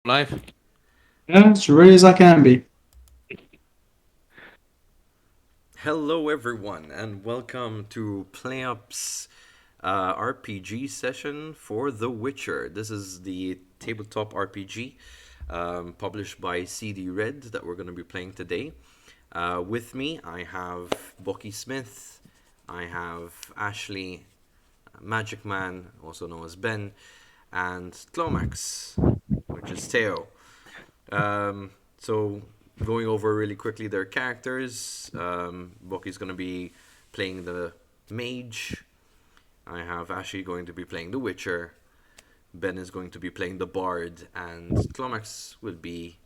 Life. Yeah, as ready as I can be. Hello, everyone, and welcome to PlayUp's RPG session for The Witcher. This is the tabletop RPG published by CD Red that we're going to be playing today. With me, I have Bucky Smith, I have Ashley, Magic Man, also known as Ben, and Clomax, which is Theo. So going over really quickly their characters. Bucky's going to be playing the mage. I have Ashley going to be playing the Witcher. Ben is going to be playing the bard, and Clomax will be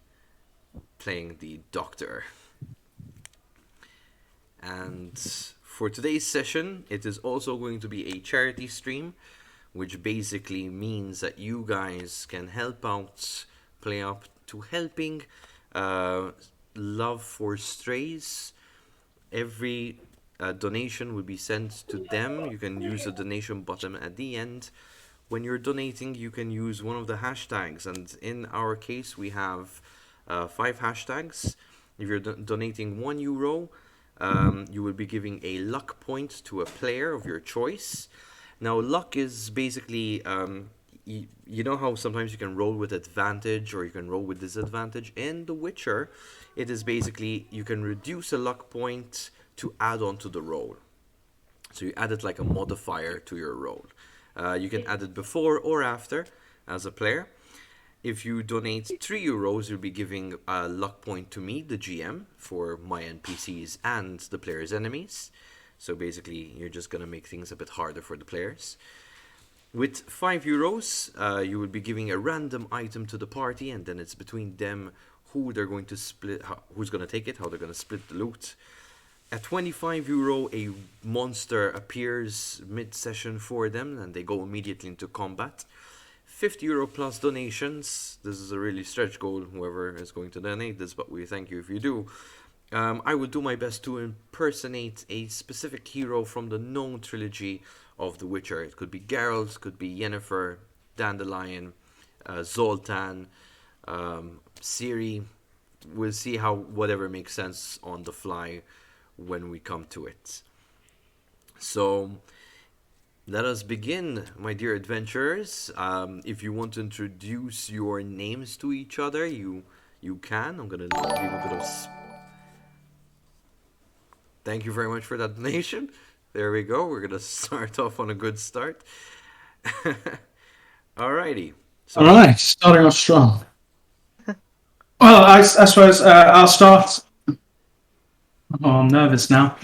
playing the doctor. And for today's session, it is also going to be a charity stream, which basically means that you guys can help out Play Up to helping uh, Love for Strays. Every donation will be sent to them. You can use the donation button at the end. When you're donating, you can use one of the hashtags, and in our case, we have 5 hashtags. If you're donating €1, you will be giving a luck point to a player of your choice. Now, luck is basically, you know how sometimes you can roll with advantage or you can roll with disadvantage? In The Witcher, it is basically you can reduce a luck point to add on to the roll. So you add it like a modifier to your roll. You can add it before or after as a player. If you donate €3, you'll be giving a luck point to me, the GM, for my NPCs and the player's enemies. So basically, you're just going to make things a bit harder for the players. With €5, you will be giving a random item to the party, and then it's between them who they're going to split, who's going to take it, how they're going to split the loot. At €25, a monster appears mid-session for them, and they go immediately into combat. €50 plus donations. This is a really stretch goal, whoever is going to donate this, but we thank you if you do. I will do my best to impersonate a specific hero from the known trilogy of The Witcher. It could be Geralt, could be Yennefer, Dandelion, Zoltan, Ciri. We'll see how whatever makes sense on the fly when we come to it. So let us begin, my dear adventurers. If you want to introduce your names to each other, you can. I'm gonna leave a bit of. Thank you very much for that donation. There we go. We're gonna start off on a good start. Alrighty. All So right, starting off strong. Well, I suppose I'll start. Oh, I'm nervous now.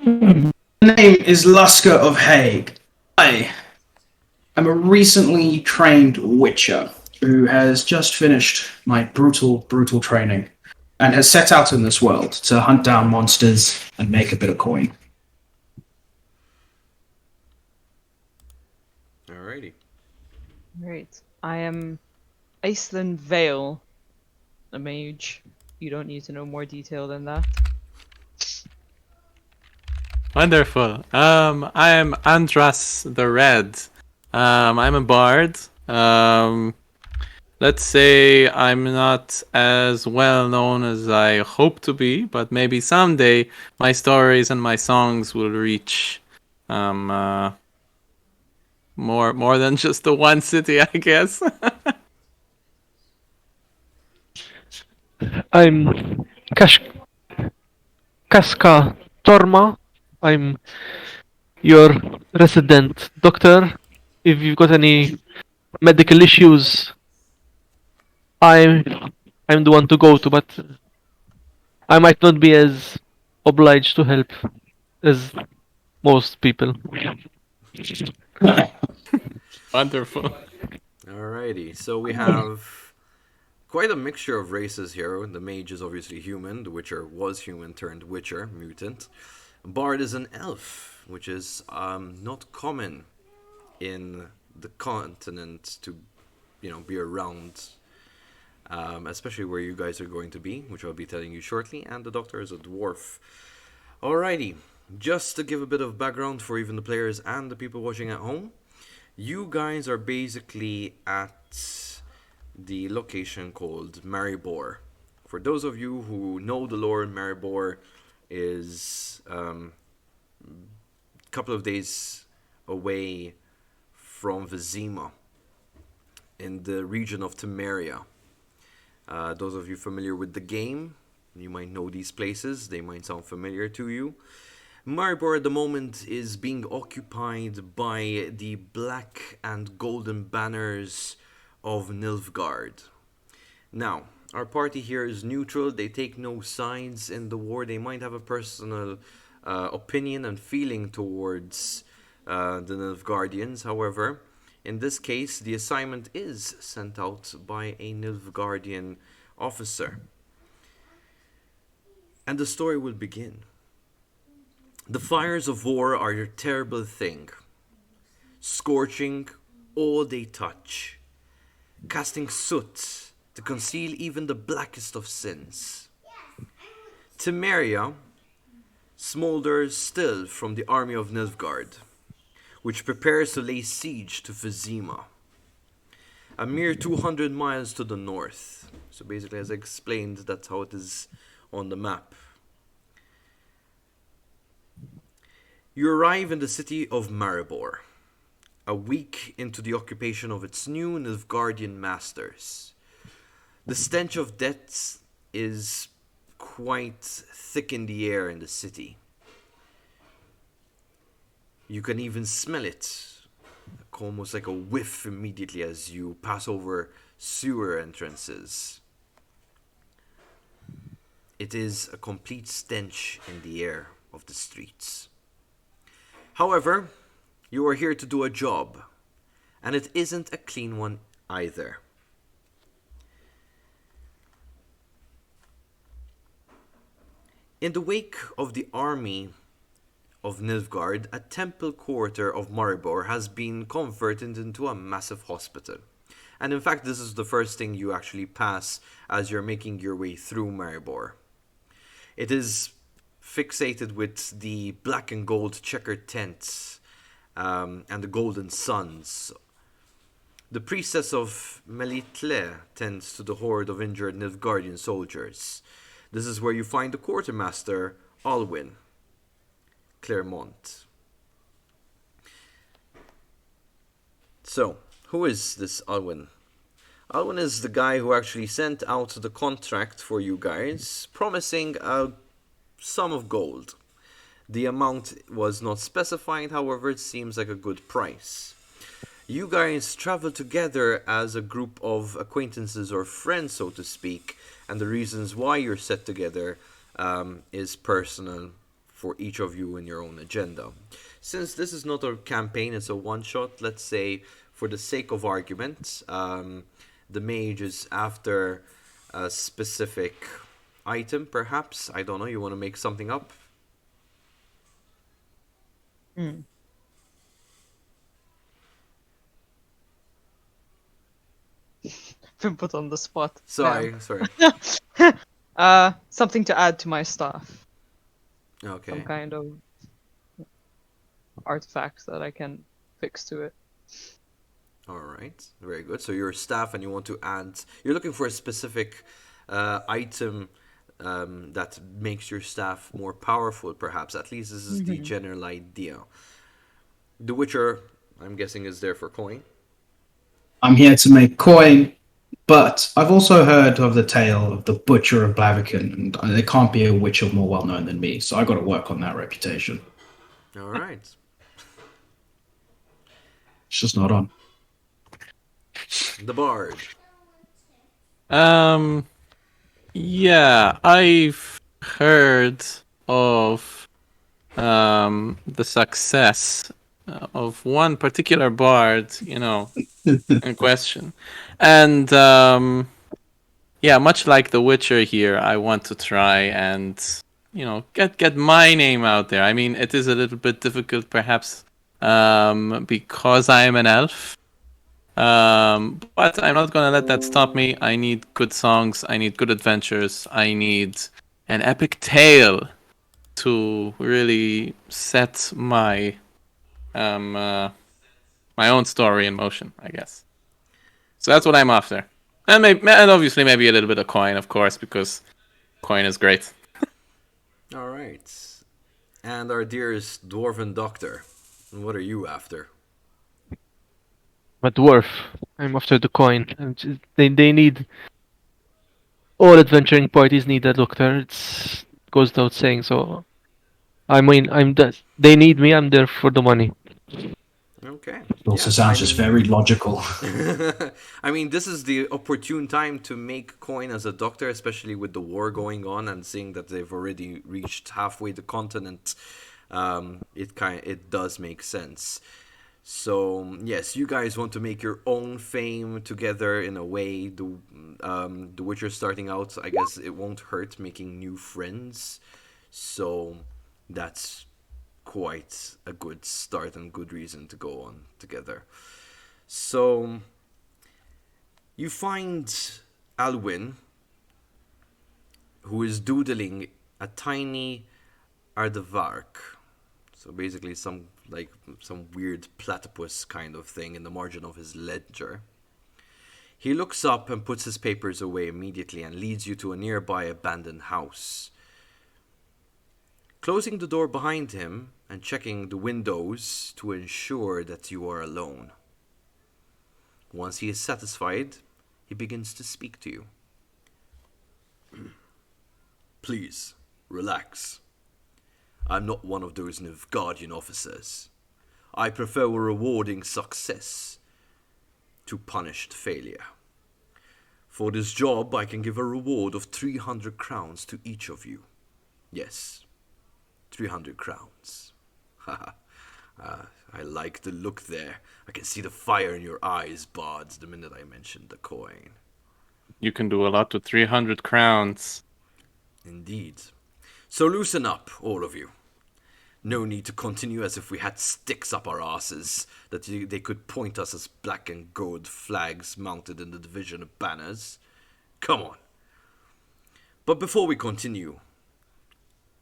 The name is Lusker of Hague. I am a recently trained Witcher who has just finished my brutal training and has set out in this world to hunt down monsters and make a bit of coin. alrighty. Right. I am Iceland Vale, a mage. You don't need to know more detail than that. Wonderful. I am Andras the Red. I'm a bard. Let's say I'm not as well known as I hope to be, but maybe someday my stories and my songs will reach more than just the one city, I guess. I'm Kash- Kaska Torma. I'm your resident doctor. If you've got any medical issues, I'm I'm the one to go to, but I might not be as obliged to help as most people. Wonderful. Alrighty. So we have quite a mixture of races here. The mage is obviously human. The Witcher was human turned Witcher, mutant. Bard is an elf, which is not common in the continent to, be around, especially where you guys are going to be, which I'll be telling you shortly. And the doctor is a dwarf. Alrighty, just to give a bit of background for even the players and the people watching at home, you guys are basically at the location called Maribor. For those of you who know the lore, Maribor is a couple of days away from Vizima in the region of Temeria. Those of you familiar with the game, you might know these places. They might sound familiar to you. Maribor at the moment is being occupied by the black and golden banners of Nilfgaard. Now, our party here is neutral. They take no sides in the war. They might have a personal opinion and feeling towards the Nilfgaardians. However, in this case, the assignment is sent out by a Nilfgaardian officer. And the story will begin. The fires of war are a terrible thing, scorching all they touch, casting soot to conceal even the blackest of sins. Temeria smolders still from the army of Nilfgaard, which prepares to lay siege to Vizima, a mere 200 miles to the north. So basically, as I explained, that's how it is on the map. You arrive in the city of Maribor, a week into the occupation of its new Nilfgaardian masters. The stench of death is quite thick in the air in the city. You can even smell it, almost like a whiff immediately as you pass over sewer entrances. It is a complete stench in the air of the streets. However, you are here to do a job, and it isn't a clean one either. In the wake of the army of Nilfgaard, a temple quarter of Maribor has been converted into a massive hospital. And in fact, this is the first thing you actually pass as you're making your way through Maribor. It is fixated with the black and gold checkered tents and the golden suns. The priestess of Melitle tends to the horde of injured Nilfgaardian soldiers. This is where you find the quartermaster, Alwyn Claremont. So, who is this Alwyn? Alwyn is the guy who actually sent out the contract for you guys, promising a sum of gold. The amount was not specified, however, it seems like a good price. You guys travel together as a group of acquaintances or friends, so to speak, and the reasons why you're set together is personal for each of you in your own agenda. Since this is not a campaign, it's a one-shot, let's say, for the sake of argument, the mage is after a specific item, perhaps. I don't know, you want to make something up? Hmm. Been put on the spot. Sorry. Something to add to my staff. Okay. Some kind of artifact that I can fix to it. Alright, very good. So you're a staff and you want to add... You're looking for a specific item that makes your staff more powerful, perhaps. At least this is the general idea. The Witcher, I'm guessing, is there for coin. I'm here to make coin, but I've also heard of the tale of the Butcher of Blaviken, and there can't be a Witcher more well known than me, so I got to work on that reputation. Alright. It's just not on. The Bard. Yeah, I've heard of the success of one particular bard, in question. And yeah, much like The Witcher here, I want to try and, get my name out there. I mean, it is a little bit difficult, perhaps, because I am an elf. But I'm not gonna let that stop me. I need good songs. I need good adventures. I need an epic tale to really set my my own story in motion, I guess. So that's what I'm after. and obviously maybe a little bit of coin, of course, because coin is great. All right. And our dearest dwarven doctor, what are you after? I'm a dwarf. I'm after the coin. They need all adventuring parties need a doctor. It's goes without saying. So I mean, they need me. I'm there for the money. Okay. It also Yeah, sounds just very logical. I mean, this is the opportune time to make coin as a doctor, especially with the war going on and seeing that they've already reached halfway the continent. It does make sense. So yes, you guys want to make your own fame together in a way. The Witcher starting out, I guess it won't hurt making new friends. So that's quite a good start and good reason to go on together. So you find Alwyn, who is doodling a tiny aardvark. So basically some weird platypus kind of thing in the margin of his ledger. He looks up and puts his papers away immediately and leads you to a nearby abandoned house. Closing the door behind him and checking the windows to ensure that you are alone. Once he is satisfied, he begins to speak to you. Please, relax. I'm not one of those Nilfguardian officers. I prefer rewarding success to punished failure. For this job, I can give a reward of 300 crowns to each of you. Yes, 300 crowns. Haha. I like the look there. I can see the fire in your eyes, Bards, the minute I mentioned the coin. You can do a lot with 300 crowns. Indeed. So loosen up, all of you. No need to continue as if we had sticks up our asses, that they could point us as black and gold flags mounted in the division of banners. Come on. But before we continue,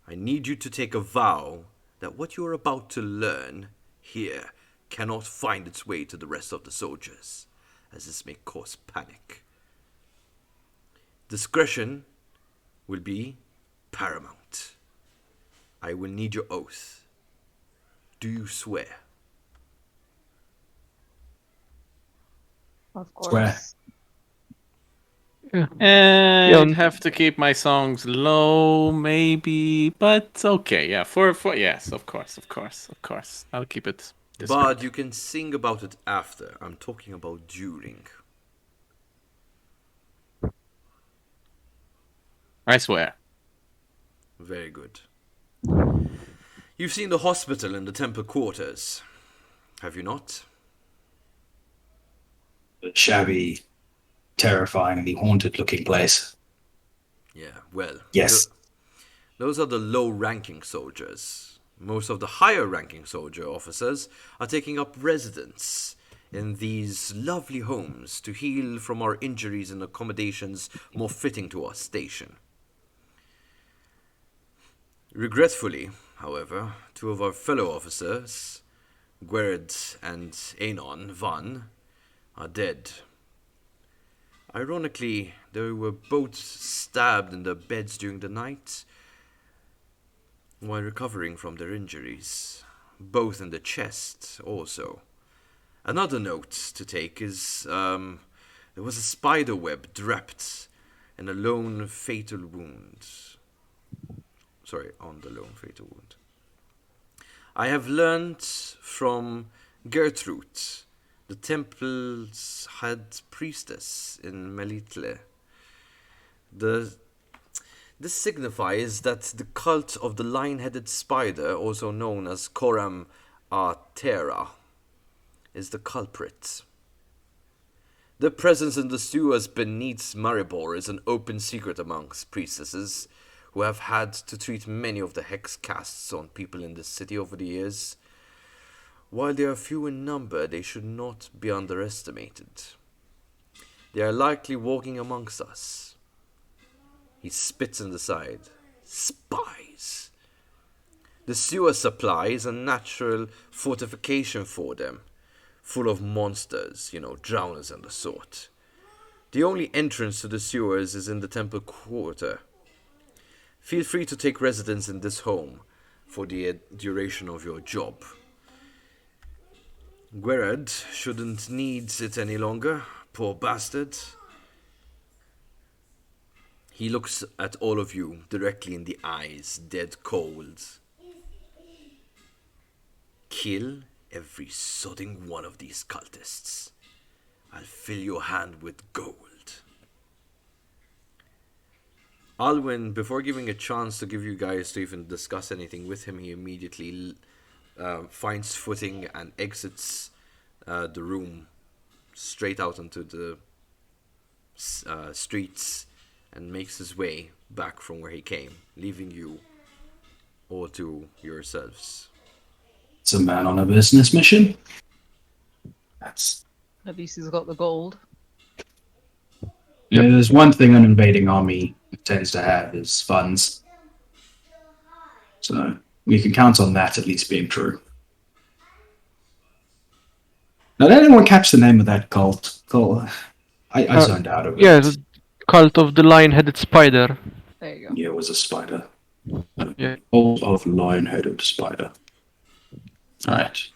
I need you to take a vow that what you are about to learn here cannot find its way to the rest of the soldiers, as this may cause panic. Discretion will be paramount. I will need your oath. Do you swear? Of Swear. course. I'd have to keep my songs low, maybe, but okay, yeah. For yes, of course. I'll keep it discreet. But you can sing about it after. I'm talking about during. I swear. Very good. You've seen the hospital in the temple quarters, have you not? Shabby, terrifyingly haunted-looking place. Yeah, well. Yes. Those are the low-ranking soldiers. Most of the higher-ranking soldier officers are taking up residence in these lovely homes to heal from our injuries in accommodations more fitting to our station. Regretfully, however, two of our fellow officers, Gwerd and Anon Van, are dead. Ironically, they were both stabbed in their beds during the night while recovering from their injuries, both in the chest also. Another note to take is there was a spider web draped in a lone fatal wound. On the lone fatal wound. I have learned from Gertrude, the temple's head priestess in Melitle. This signifies that the cult of the lion-headed spider, also known as Coram Artera, is the culprit. Their presence in the sewers beneath Maribor is an open secret amongst priestesses, who have had to treat many of the hex casts on people in this city over the years. While they are few in number, they should not be underestimated. They are likely walking amongst us. He spits in the side. Spies! The sewer supply is a natural fortification for them, full of monsters, drowners and the sort. The only entrance to the sewers is in the temple quarter. Feel free to take residence in this home for the duration of your job. Gwerad shouldn't need it any longer, poor bastard. He looks at all of you directly in the eyes, dead cold. Kill every sodding one of these cultists. I'll fill your hand with gold. Alwyn, before giving a chance to give you guys to even discuss anything with him, he immediately finds footing and exits the room straight out into the streets and makes his way back from where he came, leaving you all to yourselves. It's a man on a business mission. That's At least he's got the gold. yeah, there's one thing an invading army tends to have is funds. So we can count on that at least being true. Now, did anyone catch the name of that cult? I zoned out of it. Yeah, the cult of the lion-headed spider. There you go. Yeah, it was a spider. Yeah. Cult of lion-headed spider. Alright.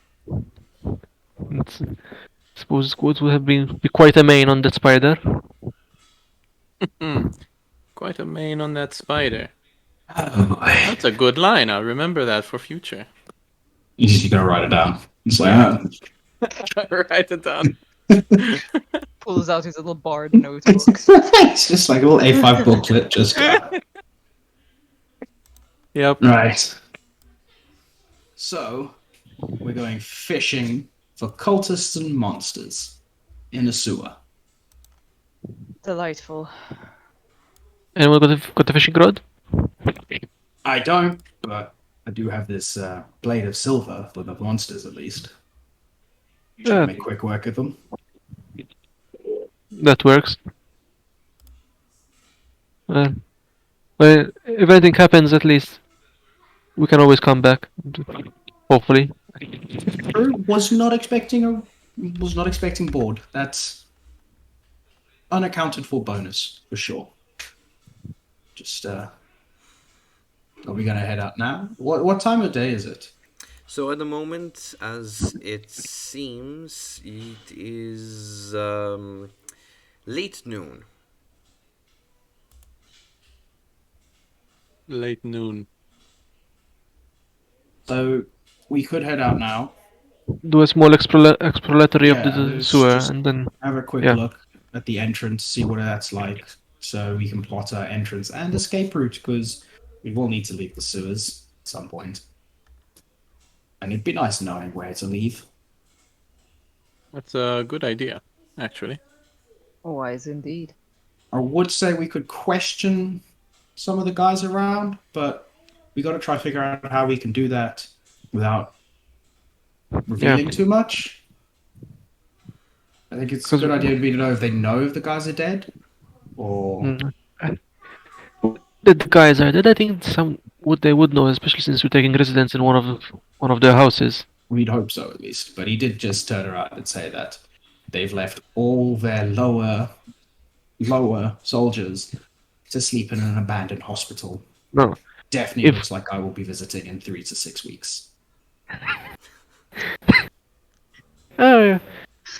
It's, I suppose it would have be quite a main on that spider. Quite a mane on that spider. Oh boy. That's a good line. I'll remember that for future. You're gonna write it down. It's like, Write it down. Pulls out his little bard notebook. it's just like a little A5 booklet. Just Yep. right. So we're going fishing for cultists and monsters in a sewer. Delightful. Anyone got the fishing rod? I don't, but I do have this blade of silver for the monsters at least. Try Yeah. to make quick work of them. That works. Well, if anything happens, at least we can always come back. Hopefully. Was not expecting board. That's unaccounted for bonus for sure. Just are we gonna head out now? What time of day is it? So at the moment, as it seems, it is late noon. Late noon. So we could head out now. Do a small exploratory Yeah, of the there's sewer, just- and then Have a quick Yeah. look at the entrance, see what that's like, so we can plot our entrance and escape route, because we will need to leave the sewers at some point. And it'd be nice knowing where to leave. That's a good idea, actually. Wise indeed. I would say we could question some of the guys around, but we got to try to figure out how we can do that without revealing too much. I think it's a good idea to know if they know if the guys are dead, or the guys are dead. I think they would know, especially since we're taking residence in one of their houses. we'd hope so at least. But he did just turn around and say that they've left all their lower soldiers to sleep in an abandoned hospital. No. Definitely looks like I will be visiting in 3 to 6 weeks. Yeah.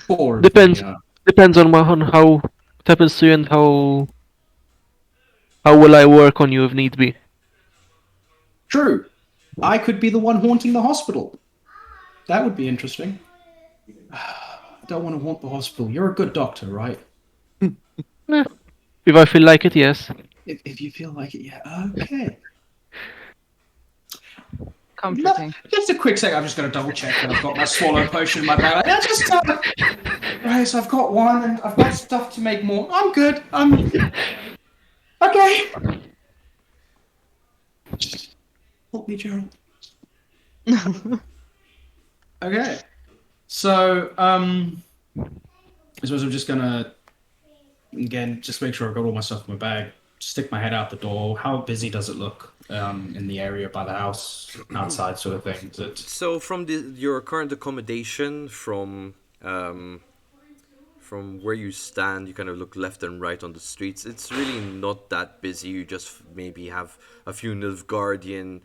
Or Depends on how it happens to you and how will I work on you if need be. True. I could be the one haunting the hospital. That would be interesting. I don't want to haunt the hospital. You're a good doctor, right? If I feel like it, yes. If you feel like it, yeah. Okay. Comforting. Just a quick sec. I'm just going to double check that I've got my swallow potion in my bag. That's just right. So I've got one, and I've got stuff to make more. I'm good. Okay. Help me, Gerald. Okay. So I suppose I'm just gonna again just make sure I've got all my stuff in my bag. Stick my head out the door. How busy does it look in the area by the house, outside sort of thing? Is it... So from your current accommodation, from where you stand, you kind of look left and right on the streets. It's really not that busy. You just maybe have a few Nilfguardian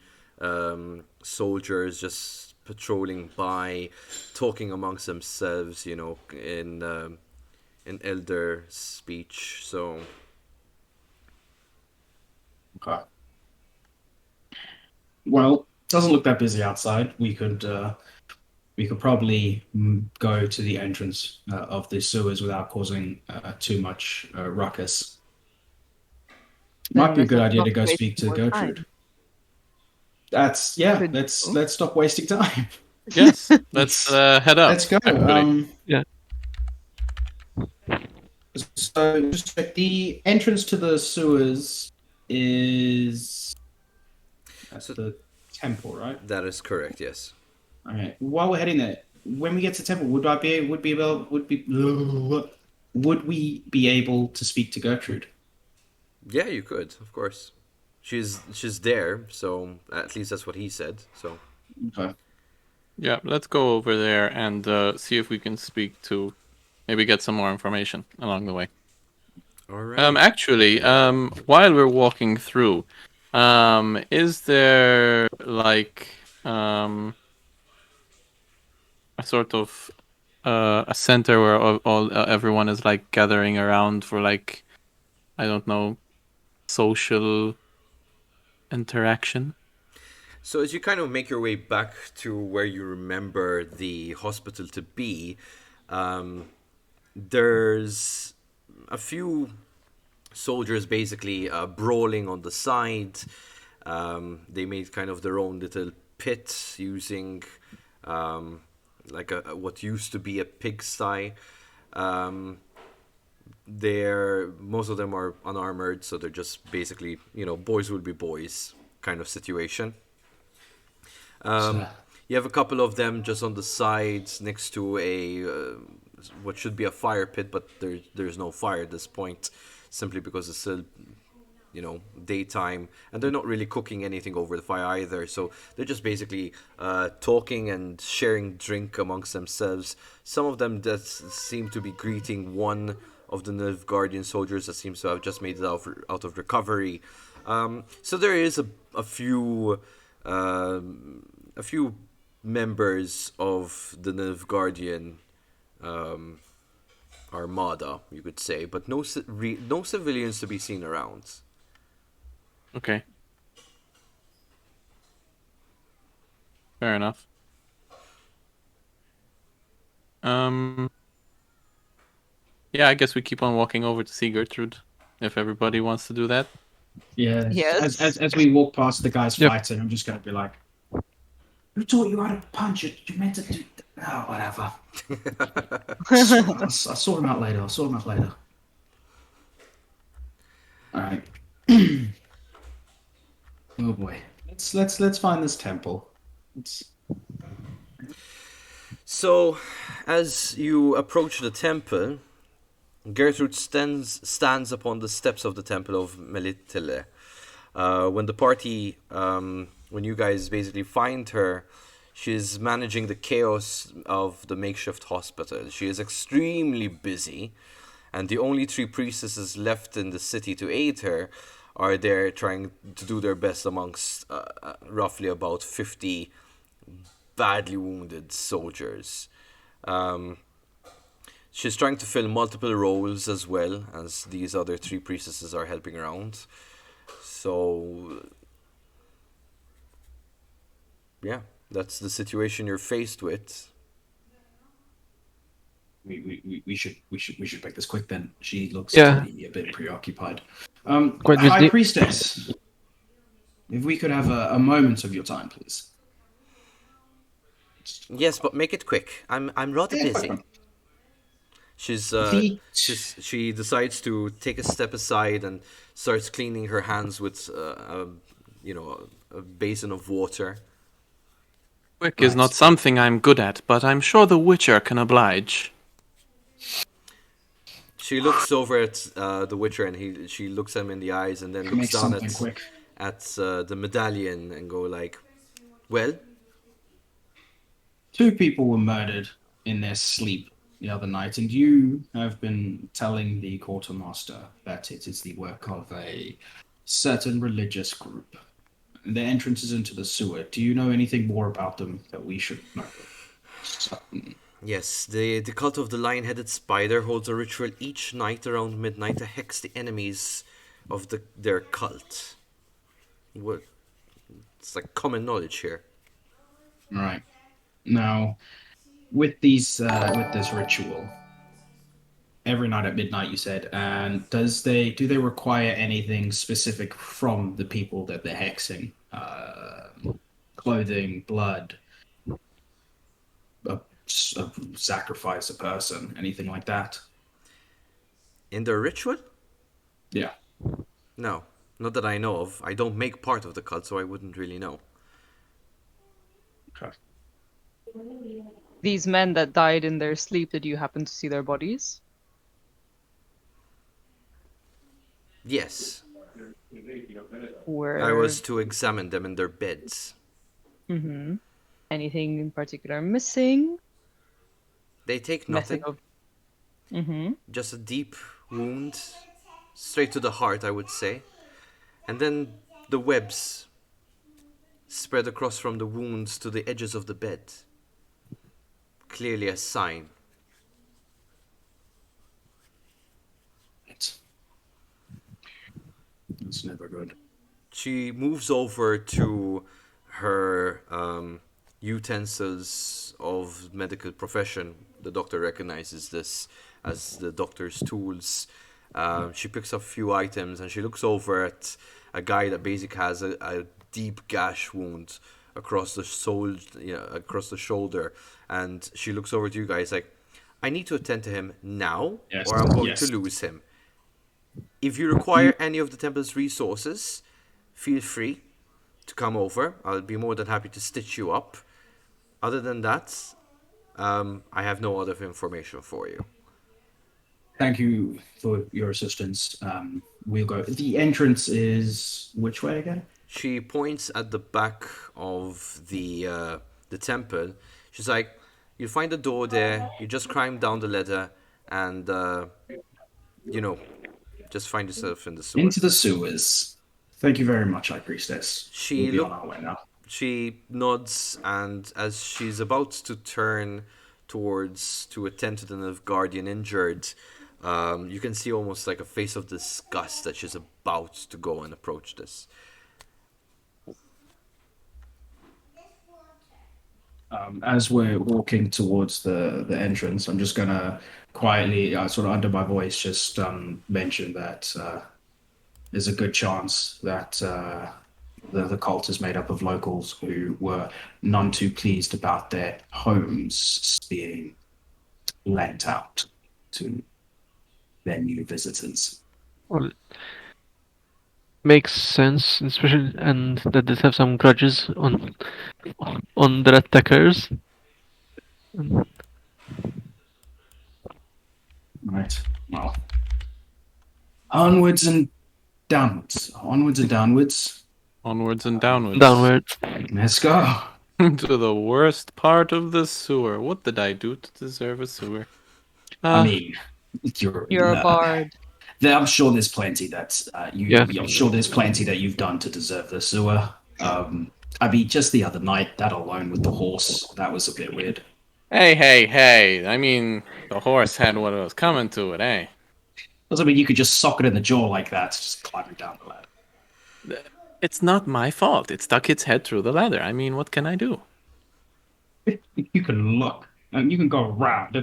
soldiers just patrolling by, talking amongst themselves, you know, in elder speech. So Okay. Well, doesn't look that busy outside. We could probably go to the entrance of the sewers without causing too much ruckus. Might Then be a let's good not idea to stop go wasting speak to more Gertrude. time. Let's Oh. let's stop wasting time. Yes, let's head up. Let's go. Actually. Yeah. So just check the entrance to the sewers is at So- the temple, right? that is correct. Yes. Okay. While we're heading there, when we get to temple, would we be able to speak to Gertrude? Yeah, you could, of course. She's there, so at least that's what he said. So Okay. Yeah, let's go over there and see if we can speak to, maybe get some more information along the way. all right. Actually, while we're walking through, is there like a sort of a center where all everyone is like gathering around for like, I don't know, social interaction? So as you kind of make your way back to where you remember the hospital to be, there's a few soldiers basically brawling on the side. They made kind of their own little pit using like what used to be a pigsty. Most of them are unarmored, so they're just basically, you know, boys will be boys kind of situation. You have a couple of them just on the sides next to a what should be a fire pit, but there's no fire at this point, simply because it's still, you know, daytime, and they're not really cooking anything over the fire either. So they're just basically talking and sharing drink amongst themselves. Some of them just seem to be greeting one of the Nilfgaardian soldiers that seems to have just made it out of recovery. So there is a few members of the Nilfgaardian armada, you could say, but no civilians to be seen around. Okay. Fair enough. Yeah, I guess we keep on walking over to see Gertrude, if everybody wants to do that. Yeah. Yes. As we walk past the guys Yep. fighting, I'm just gonna be like, "Who taught you how to punch it? You meant to do oh, whatever." I'll sort him out later. All right. Oh boy. Let's find this temple. So, as you approach the temple, Gertrude stands upon the steps of the temple of Melitele. When you guys basically find her, she's managing the chaos of the makeshift hospital. She is extremely busy, and the only three priestesses left in the city to aid her are there trying to do their best amongst roughly about 50 badly wounded soldiers. She's trying to fill multiple roles as well, as these other three priestesses are helping around. So, yeah, that's the situation you're faced with. We should make this quick then. She looks Yeah. to be a bit preoccupied. Quite High busy. Priestess, if we could have a moment of your time, please. Yes, but make it quick. I'm rather Yeah, busy. quick. She decides to take a step aside and starts cleaning her hands with a basin of water. Quick is Right. not something I'm good at, but I'm sure the Witcher can oblige. She looks over at the Witcher, and she looks him in the eyes, and then looks Make down something quick. at the medallion and go like, "Well, 2 people were murdered in their sleep the other night, and you have been telling the quartermaster that it is the work of a certain religious group. The entrance is into the sewer. Do you know anything more about them that we should know? Yes, the cult of the lion-headed spider holds a ritual each night around midnight to hex the enemies of their cult. What? It's like common knowledge here. Right. Now, with these, with this ritual, every night at midnight, you said, and do they require anything specific from the people that they're hexing? Clothing, blood, a, a sacrifice a person, anything like that? In their ritual? Yeah. No, not that I know of. I don't make part of the cult, so I wouldn't really know. Okay. These men that died in their sleep, did you happen to see their bodies? Yes, Were I was to examine them in their beds. anything in particular missing? They take Method nothing, of just a deep wound, straight to the heart, I would say. And then the webs spread across from the wounds to the edges of the bed. Clearly a sign. It's never good. She moves over to her utensils of medical profession. The doctor recognizes this as the doctor's tools. She picks up a few items and she looks over at a guy that basically has a deep gash wound across the across the shoulder, and she looks over to you guys like, I need to attend to him now, Yes. or I'm going Yes. to lose him. If you require any of the temple's resources, feel free to come over. I'll be more than happy to stitch you up. Other than that, I have no other information for you. Thank you for your assistance. We'll go. The entrance is which way again? She points at the back of the temple. She's like, "You find a door there. You just climb down the ladder, and just find yourself in the sewer." Into the sewers. Thank you very much, High Priestess. She We'll be look- on our way now. She nods, and as she's about to turn towards to attend to the Nilfguardian injured, you can see almost like a face of disgust that she's about to go and approach this. As we're walking towards the entrance, I'm just gonna quietly, sort of under my voice, just mention that there's a good chance that the cult is made up of locals who were none too pleased about their homes being lent out to their new visitors. Well, makes sense, especially and that they have some grudges on their attackers. Right. Well, onwards and downwards. Onwards and downwards. Onwards and downwards. Downwards. Let's go. To the worst part of the sewer. What did I do to deserve a sewer? I mean, You're a bard. I'm sure there's plenty that Yeah. I'm sure there's plenty that you've done to deserve the sewer. I mean, just the other night, that alone with the horse, that was a bit weird. Hey. I mean, the horse had what was coming to it, eh? Doesn't mean you could just sock it in the jaw like that, just climbing down the ladder. It's not my fault. It stuck its head through the ladder. I mean, what can I do? You can look, and you can go around.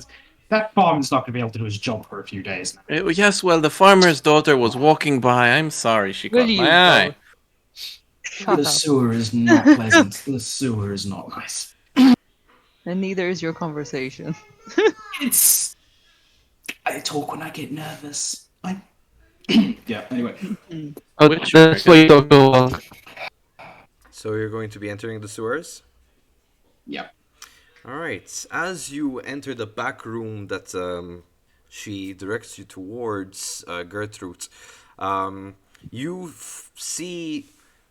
That farmer's not going to be able to do his job for a few days now. Yes, well, the farmer's daughter was walking by. I'm sorry, she Will caught you my eye. go? Shut The up. sewer is not pleasant. The sewer is not nice. And neither is your conversation. I talk when I get nervous. Yeah, anyway. Which That's why you don't go on. So you're going to be entering the sewers? Yeah. Alright, as you enter the back room that she directs you towards, Gertrude, you see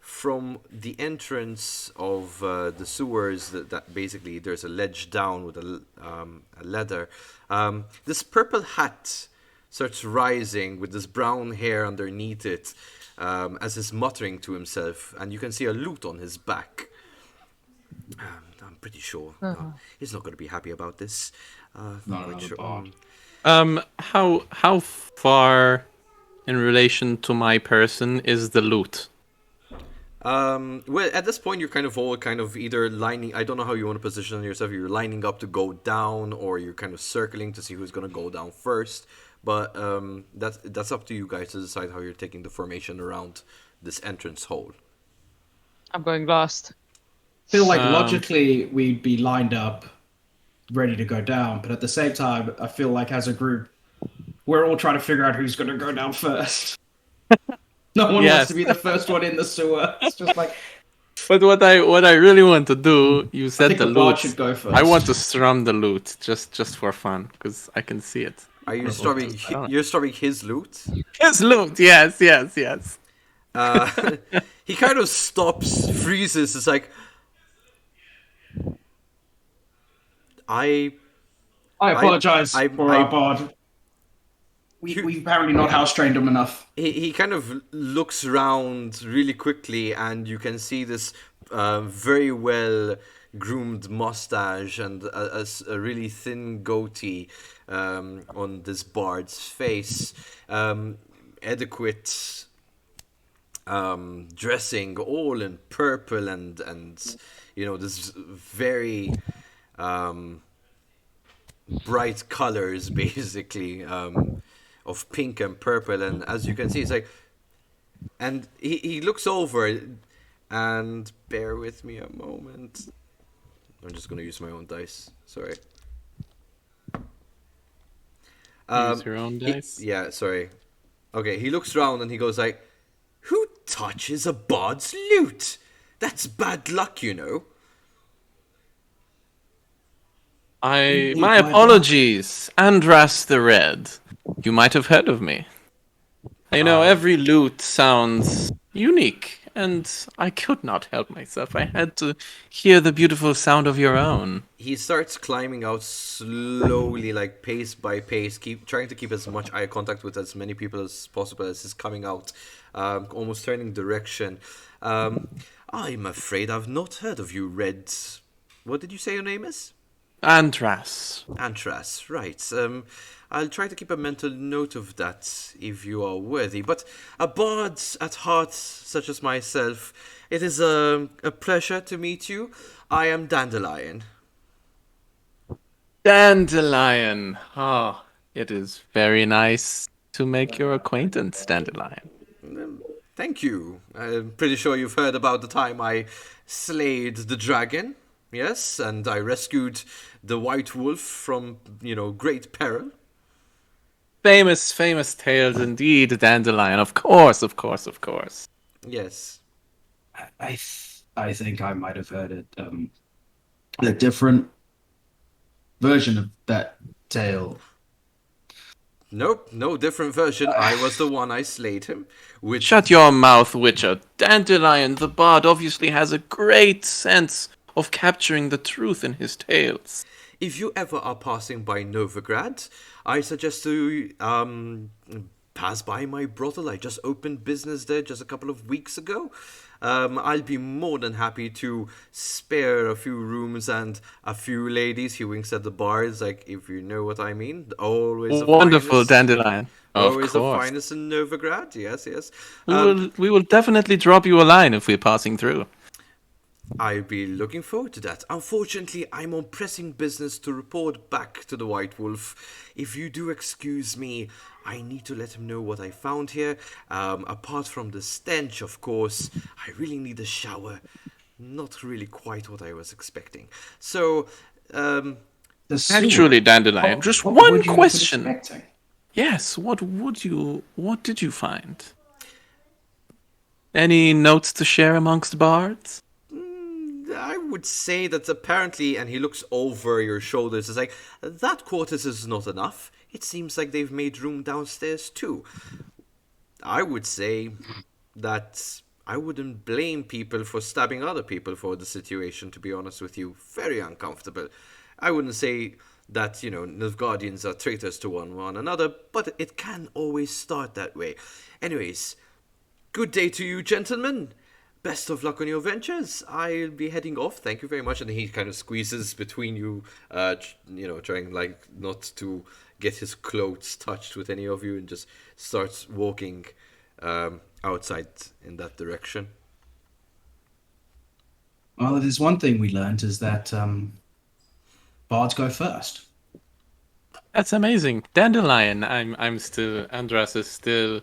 from the entrance of the sewers, that basically there's a ledge down with a ladder. This purple hat starts rising with this brown hair underneath it, as he's muttering to himself, and you can see a lute on his back. I'm pretty sure he's not going to be happy about this. Not quite sure. How far in relation to my person is the loot? Well, at this point, you're kind of either lining. I don't know how you want to position yourself. You're lining up to go down, or you're kind of circling to see who's going to go down first. But that's up to you guys to decide how you're taking the formation around this entrance hole. I'm going last. I feel like logically we'd be lined up, ready to go down, but at the same time, I feel like as a group, we're all trying to figure out who's going to go down first. No one wants to be the first one in the sewer. It's just like. But what I really want to do, you said the the bard loot. should go first. I want to strum the loot just for fun because I can see it. Are you strumming? You're strumming his loot. His loot, yes. He kind of stops, freezes. It's like, I apologize for our bard. We've apparently not house trained him enough. He kind of looks around really quickly, and you can see this very well groomed mustache and a really thin goatee on this bard's face. Adequate dressing, all in purple and this very bright colors, basically. Of pink and purple, and as you can see, it's like, and he looks over, and bear with me a moment. I'm just gonna use my own dice. Sorry. Use your own dice. Yeah, sorry. Okay, he looks around and he goes like, "Who touches a bard's loot? That's bad luck, you know." My apologies, Andras the Red. You might have heard of me. Every loot sounds unique, and I could not help myself. I had to hear the beautiful sound of your own. He starts climbing out slowly, like pace by pace, trying to keep as much eye contact with as many people as possible as he's coming out, almost turning direction. I'm afraid I've not heard of you, Red. What did you say your name is? Andras. Antras, right. I'll try to keep a mental note of that if you are worthy. But a bard at heart, such as myself, it is a pleasure to meet you. I am Dandelion. Dandelion. Oh, it is very nice to make your acquaintance, Dandelion. Thank you. I'm pretty sure you've heard about the time I slayed the dragon. Yes, and I rescued the white wolf from, great peril. Famous tales indeed, Dandelion. Of course. Yes. I think I might have heard it. A different version of that tale. Nope, no different version. I was the one I slayed him. Shut your mouth, Witcher. Dandelion, the bard, obviously has a great sense of capturing the truth in his tales. If you ever are passing by Novigrad, I suggest to pass by my brothel. I just opened business there just a couple of weeks ago. I'll be more than happy to spare a few rooms and a few ladies. He winks at the bars, like, if you know what I mean. Always wonderful, Dandelion. Always the finest in Novigrad. Yes. We will definitely drop you a line if we're passing through. I'll be looking forward to that. Unfortunately, I'm on pressing business to report back to the White Wolf. If you do excuse me, I need to let him know what I found here. Apart from the stench, of course, I really need a shower. Not really quite what I was expecting. So, actually, Dandelion, just one question. Yes, what did you find? Any notes to share amongst bards? I would say that apparently, and he looks over your shoulders, is like, that quarters is not enough. It seems like they've made room downstairs too. I would say that I wouldn't blame people for stabbing other people for the situation, to be honest with you. Very uncomfortable. I wouldn't say that, Nilfguardians are traitors to one another, but it can always start that way. Anyways, good day to you, gentlemen. Best of luck on your ventures. I'll be heading off. Thank you very much. And he kind of squeezes between you, trying like not to get his clothes touched with any of you, and just starts walking outside in that direction. Well, it is one thing we learned is that bards go first. That's amazing. Dandelion. Andras is still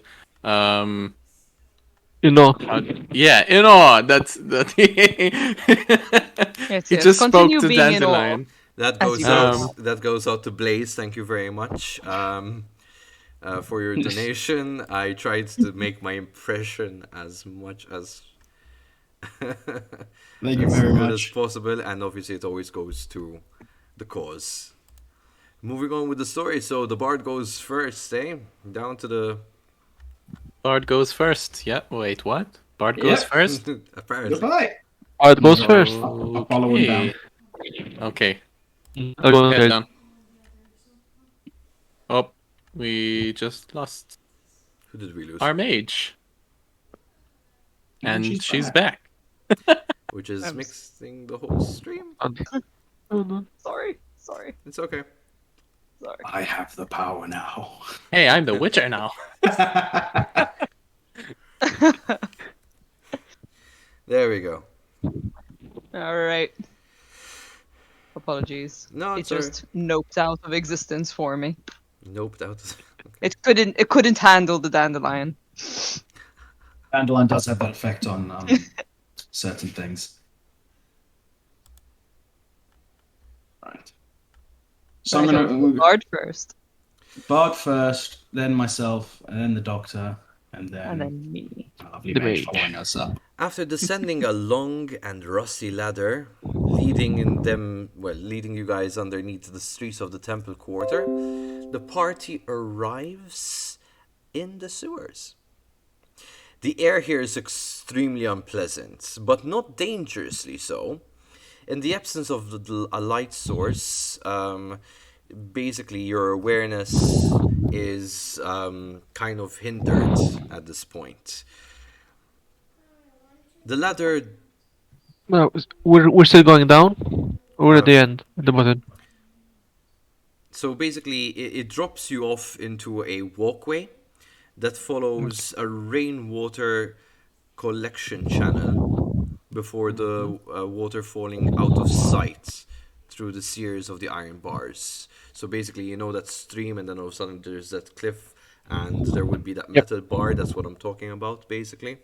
You know, yeah, in awe. That's that Yes, he yes. just spoke Continue to being in awe. Dandelion. That As goes you out. go. That goes out to Blaze. Thank you very much for your donation. I tried to make my impression as much as Thank you as very good as much. possible, and obviously it always goes to the cause. Moving on with the story. So the bard goes first, eh? Down to the Bard goes first. Yeah. Wait, what? Bard goes Yep. first. apparently. Goodbye. it goes No. first. I'll follow him down. Okay. I'll go Head there. down. Oh, we just lost Who did we lose? our mage, and she's she's back. Which is I'm mixing the whole stream. Oh, no. Sorry. It's okay. I have the power now. Hey, I'm the Witcher now. There we go. All right. Apologies. No, It it's alright. just noped out of existence for me. Nope, that was... It couldn't handle the dandelion. Dandelion does have that effect on certain things. Right. So I'm gonna Bard first, Bard first, then myself, and then the doctor, and and then me. lovely The mage mage. following us up. After descending a long and rusty ladder, leading you guys underneath the streets of the temple quarter, the party arrives in the sewers. The air here is extremely unpleasant, but not dangerously so. In the absence of a light source, basically your awareness is kind of hindered at this point. The ladder, No, we're still going down. Or we're at the end, at the bottom. so basically it drops you off into a walkway that follows a rainwater collection channel before the water falling out of sight through the sears of the iron bars. So basically, that stream, and then all of a sudden there's that cliff, and there would be that metal bar. That's what I'm talking about, basically.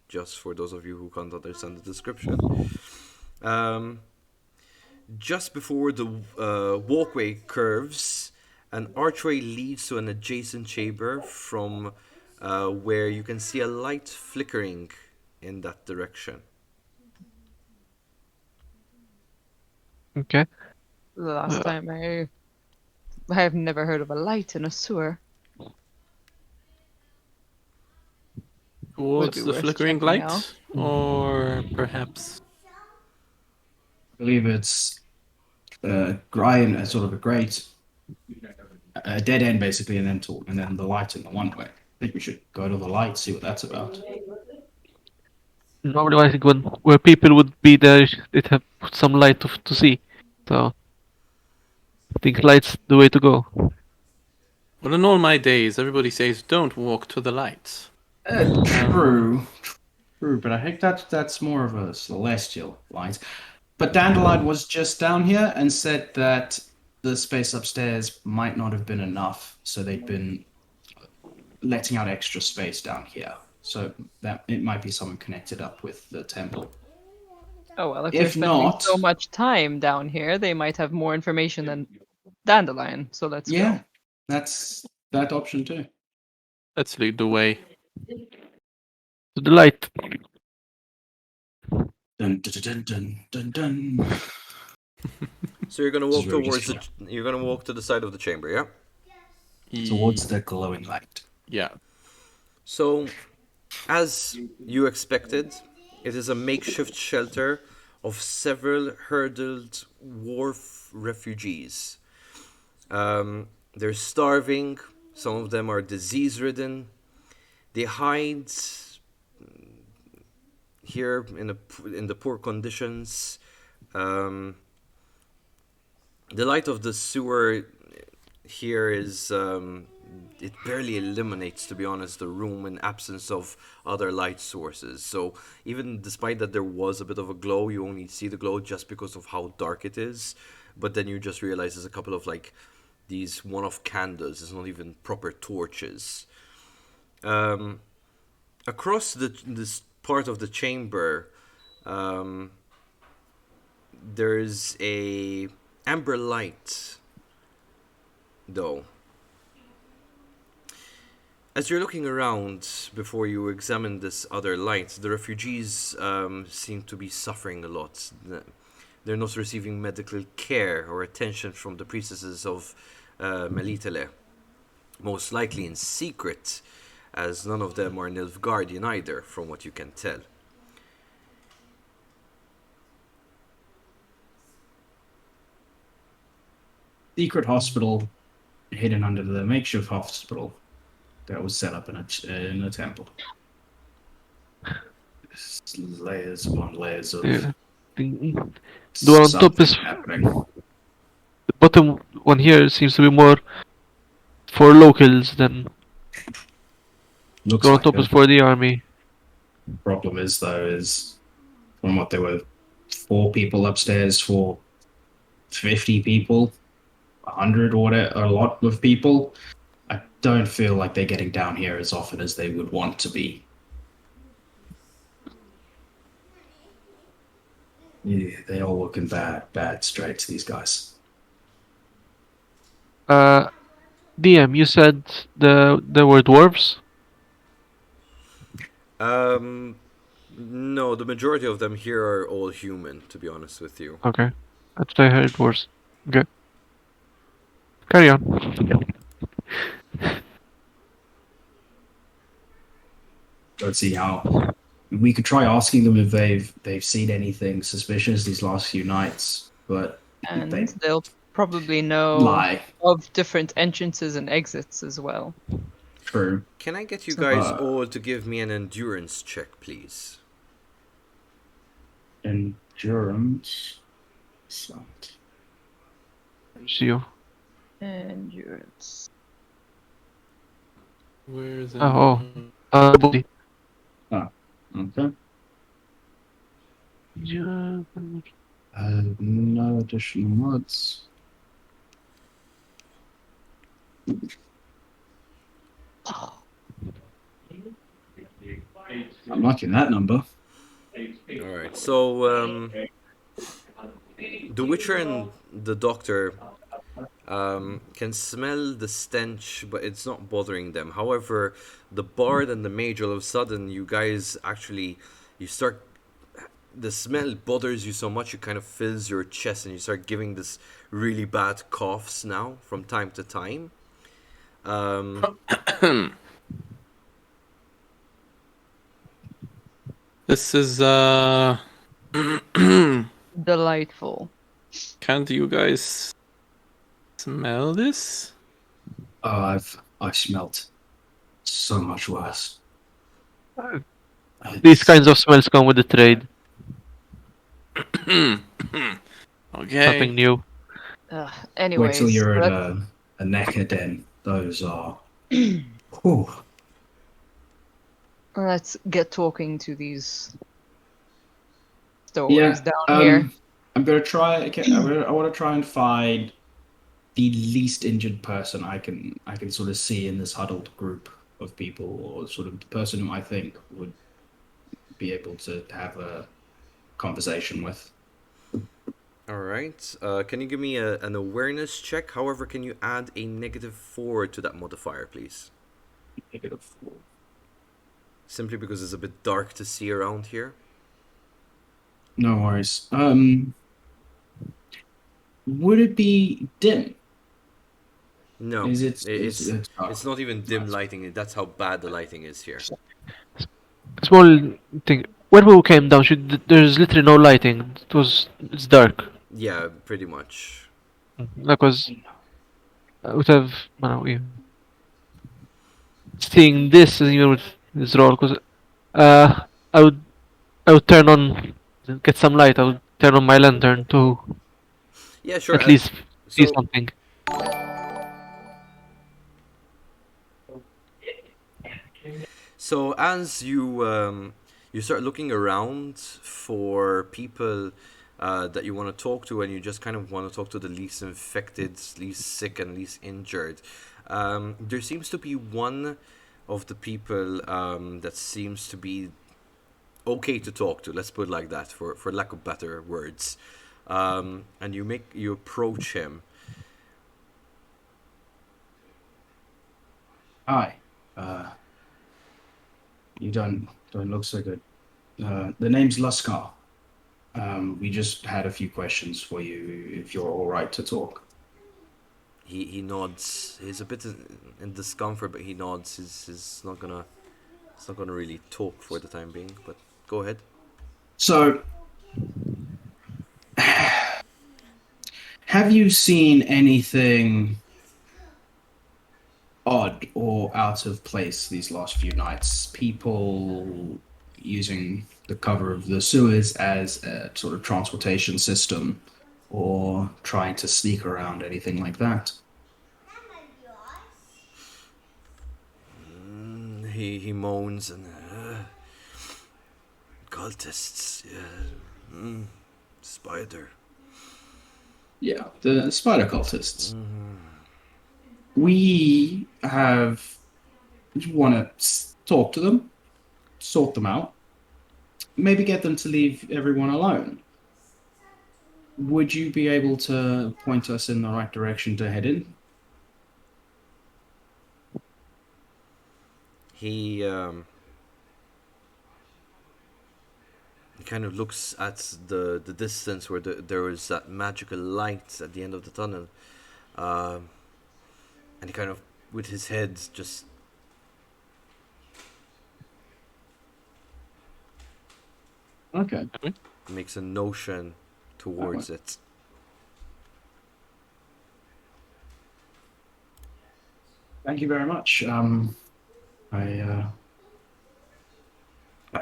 Just for those of you who can't understand the description. Just before the walkway curves, an archway leads to an adjacent chamber from where you can see a light flickering in that direction. Okay. The last time I have never heard of a light in a sewer. What's be the worth flickering checking light? out. Or perhaps I believe it's grind, sort of a grate, a dead end basically, and then the light in the one way. I think we should go to the light, see what that's about. Normally, I think where people would be there, they'd have some light to see. So, I think light's the way to go. well, in all my days, everybody says don't walk to the lights. True, but I think that's more of a celestial light. But Dandelion was just down here and said that the space upstairs might not have been enough, so they'd been letting out extra space down here. So that it might be someone connected up with the temple. Oh well, if If they're spending not- so much time down here, they might have more information than Dandelion. So let's Yeah, go. that's that option too. Let's lead the way. To the light. Dun, dun, dun, dun, dun, dun. So you're gonna This walk is very towards easy. you're gonna walk to the side of the chamber, yeah? Towards the glowing light. Yeah. So As you expected, it is a makeshift shelter of several hurdled wharf refugees. They're starving, some of them are disease ridden. They hide here in the poor conditions. Um, the light of the sewer here is it barely illuminates, to be honest, the room in absence of other light sources. So even despite that there was a bit of a glow, you only see the glow just because of how dark it is. But then you just realize there's a couple of like these one-off candles. It's not even proper torches. Across this part of the chamber, there's a amber light, though. As you're looking around before you examine this other light, the refugees seem to be suffering a lot. They're not receiving medical care or attention from the priestesses of Melitele, most likely in secret, as none of them are Nilfguardian either, from what you can tell. Secret hospital hidden under the makeshift hospital that was set up in a temple. It's layers upon layers of Yeah. The one on top is something happening. the bottom one here seems to be more for locals than Looks the one on like top it. is for the army. Problem is though is from what there were 4 people upstairs for 50 people, 100 or whatever, a lot of people. I don't feel like they're getting down here as often as they would want to be. Yeah, they all looking bad straits, these guys. DM, you said there were dwarves? No, the majority of them here are all human, to be honest with you. Okay. I thought I heard dwarves. Okay. Carry on. Let's see how we could try asking them if they've seen anything suspicious these last few nights, but And they they'll probably know lie. of different entrances and exits as well. True. Can I get you So, guys all to give me an endurance check, please? Endurance. So, See you. Endurance. Where's Oh, body. okay. Yeah. No additional mods. I'm liking that number. Alright, so the Witcher and the Doctor can smell the stench, but it's not bothering them. However, the Bard and the Mage, all of a sudden, you guys actually, you start, the smell bothers you so much, it kind of fills your chest and you start giving this really bad coughs now from time to time. This is Delightful. Can't you guys smell this? I've smelt so much worse. These kinds of smells come with the trade. Okay. Nothing new. Anyways, Wait till you're at a necker den. Those are. Whew. let's get talking to these stories down here. I'm gonna try. I want to try and find the least injured person I can sort of see in this huddled group of people, or sort of the person who I think would be able to have a conversation with. Alright, can you give me an awareness check? However, can you add a -4 to that modifier, please? -4. Simply because it's a bit dark to see around here. No worries. Would it be dim? No, Is it? it's not even dim lighting. That's how bad the lighting is here. small thing. When we came down, there's literally no lighting. It's dark. Yeah, pretty much. That was I would have seeing this even with this roll because uh I would I would turn on get some light. I would turn on my lantern to Yeah, sure. at least see So something. So as you start looking around for people that you want to talk to, and you just kind of want to talk to the least infected, least sick, and least injured, there seems to be one of the people that seems to be okay to talk to. Let's put it like that, for lack of better words. And you approach him. Hi. You don't look so good. The name's Luskar. We just had a few questions for you, if you're all right to talk. He nods. He's a bit in discomfort, but he nods. He's not gonna really talk for the time being. But go ahead. So, have you seen anything odd or out of place these last few nights? People using the cover of the sewers as a sort of transportation system, or trying to sneak around, anything like that? He moans and cultists. Spider. Yeah, the spider cultists. We want to talk to them, sort them out, maybe get them to leave everyone alone. Would you be able to point us in the right direction to head in? He kind of looks at the distance where there is that magical light at the end of the tunnel, and he kind of, with his head, just Okay. makes a notion towards it. Thank you very much. I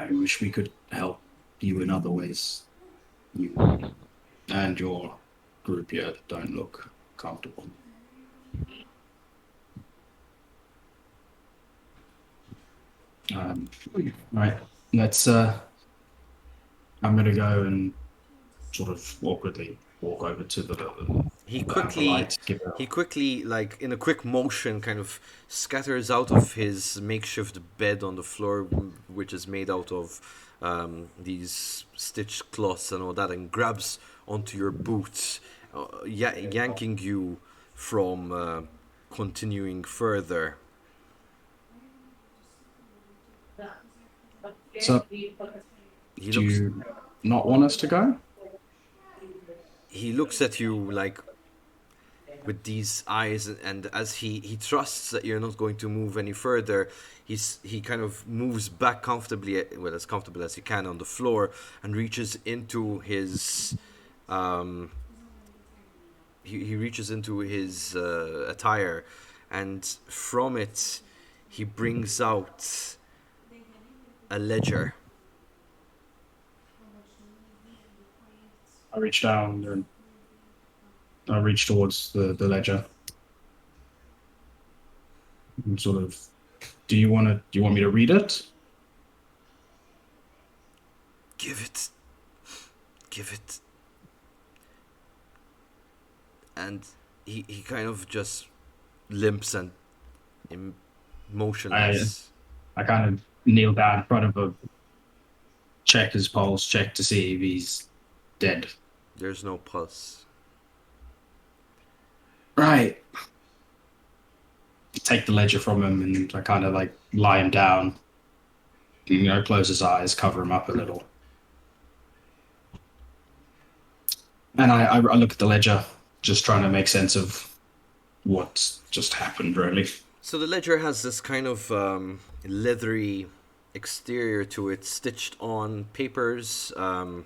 wish we could help you in other ways. You and your group here don't look comfortable. Right. Let's. I'm gonna go and sort of awkwardly walk over to the He the quickly, light, like in a quick motion, kind of scatters out of his makeshift bed on the floor, which is made out of these stitched cloths and all that, and grabs onto your boots, yanking you from continuing further. So, He do looks, you not want us to go? he looks at you like with these eyes, and as he trusts that you're not going to move any further, he kind of moves back comfortably, well, as comfortable as he can on the floor, and reaches into his he reaches into his attire, and from it he brings out a ledger. I reach down and I reach towards the ledger. And sort of, do you want me to read it? Give it. And he kind of just limps and motionless. I kind of kneel down in front of him, check his pulse, check to see if he's dead. There's no pulse. Right. Take the ledger from him and I kind of like lie him down. You know, close his eyes, cover him up a little. And I look at the ledger, just trying to make sense of what's just happened, really. So the ledger has this kind of leathery exterior to it, stitched on papers, kind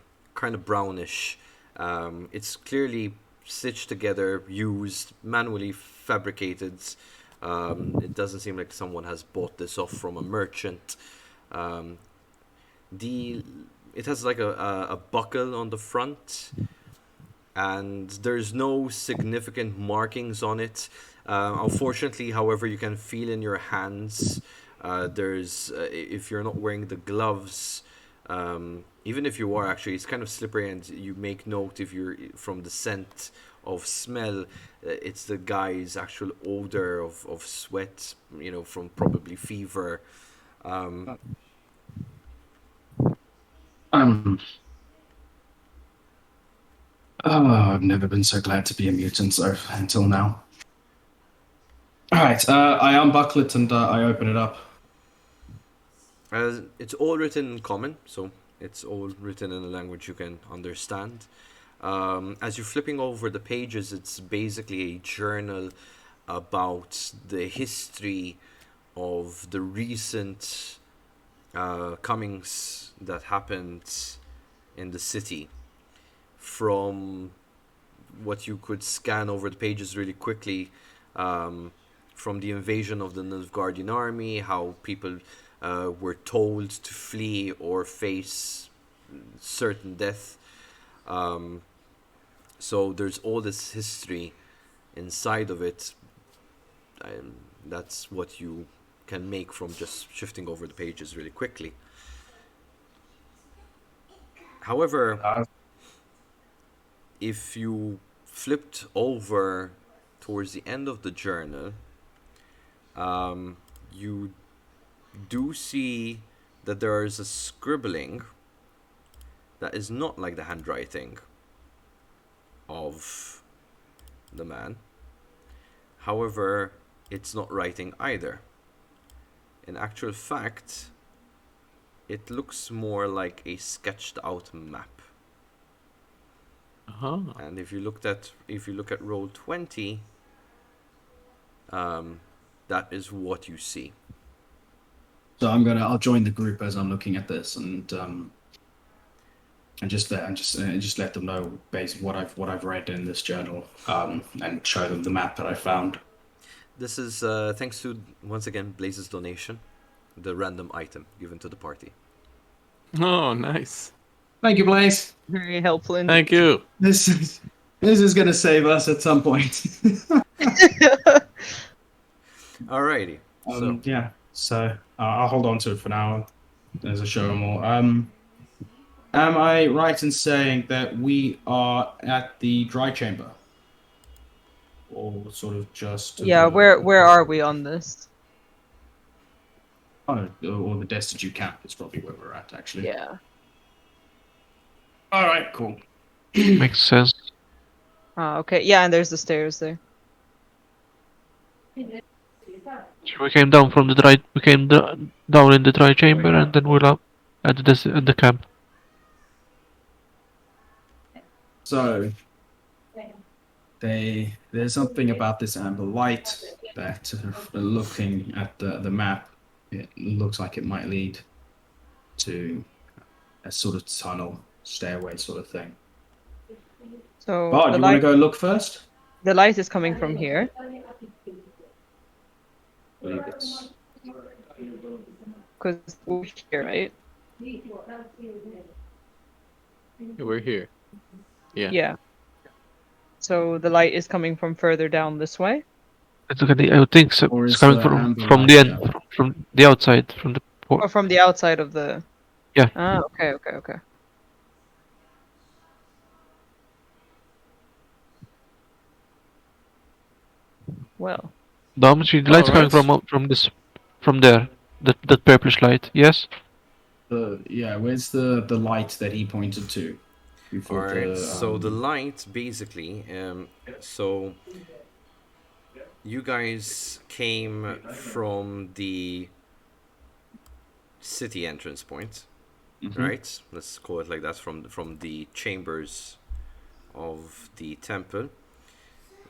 of brownish. It's clearly stitched together, used, manually fabricated. It doesn't seem like someone has bought this off from a merchant. Um, it has like a buckle on the front, and there's no significant markings on it. Unfortunately, however, you can feel in your hands. There's if you're not wearing the gloves, even if you are actually, it's kind of slippery, and you make note if you're from the scent of smell. It's the guy's actual odor of sweat, from probably fever. Um, Um, oh, I've never been so glad to be a mutant until now. All right, I unbuckle it and I open it up. It's all written in common, so it's all written in a language you can understand. As you're flipping over the pages, it's basically a journal about the history of the recent comings that happened in the city. From what you could scan over the pages really quickly, from the invasion of the Nilfguardian army, how people were told to flee or face certain death. So there's all this history inside of it. And that's what you can make from just shifting over the pages really quickly. However, if you flipped over towards the end of the journal, you do see that there is a scribbling that is not like the handwriting of the man. However, it's not writing either. In actual fact, it looks more like a sketched out map. Uh-huh. And if you look at roll 20, that is what you see. So I'll join the group as I'm looking at this and just let them know basically what I've read in this journal, and show them the map that I found. This is thanks to, once again, Blaze's donation, the random item given to the party. Oh, nice. Thank you, Blaze. Very helpful indeed. Thank you. This is going to save us at some point. Alrighty. So Yeah. So I'll hold on to it for now as a show more. Am I right in saying that we are at the dry chamber, or sort of just to Yeah, where are we on this? or the destitute camp is probably where we're at, actually. Yeah. All right. Cool. Makes sense. Okay. Yeah, and there's the stairs there. So we came down from the dry. We came down in the dry chamber, and then we're up at the camp. So there's something about this amber light that, looking at the map, it looks like it might lead to a sort of tunnel, stairway sort of thing. So Bard, the you want to light, go look first? the light is coming from here. I believe it's Because we're here, right? We're here. Yeah. Yeah. So the light is coming from further down this way. It's okay. I would think so. Or It's is coming the from amber the light end, out? from the outside, from the Or port. from the outside of the... Yeah. Ah, okay. Well, Dom, see the light's coming Alright. from there. That purplish light. Yes. Where's the light that he pointed to? Before alright. So the light basically, so you guys came from the city entrance point, right? Let's call it like that, from the chambers of the temple.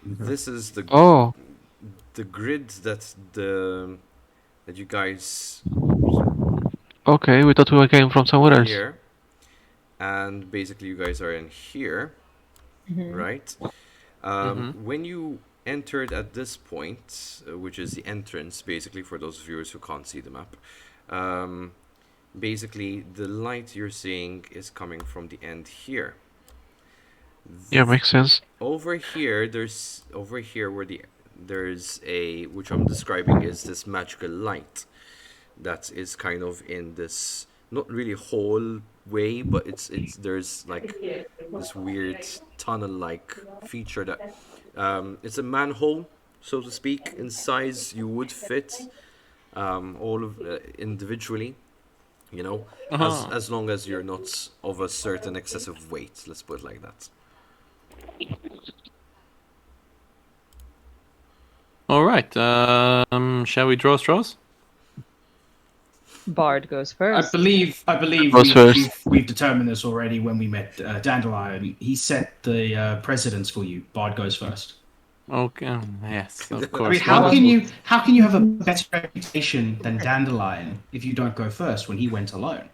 This is the Oh. grid that you guys Okay, we thought we came from somewhere else. here, and basically you guys are in here, right? When you entered at this point, which is the entrance, basically for those viewers who can't see the map, basically the light you're seeing is coming from the end here. Yeah, makes sense. Over here, where there's a, which I'm describing is this magical light that is kind of in this, not really hallway, but it's there's like this weird tunnel like feature that it's a manhole, so to speak. In size you would fit all of individually, you know, as long as you're not of a certain excessive weight, let's put it like that. All right. Shall we draw straws? Bard goes I first. believe Goes first. we've determined this already when we met Dandelion. He set the precedence for you. Bard goes first. Okay. Yes, of I mean, course. how Wonderful. can you have a better reputation than Dandelion if you don't go first when he went alone?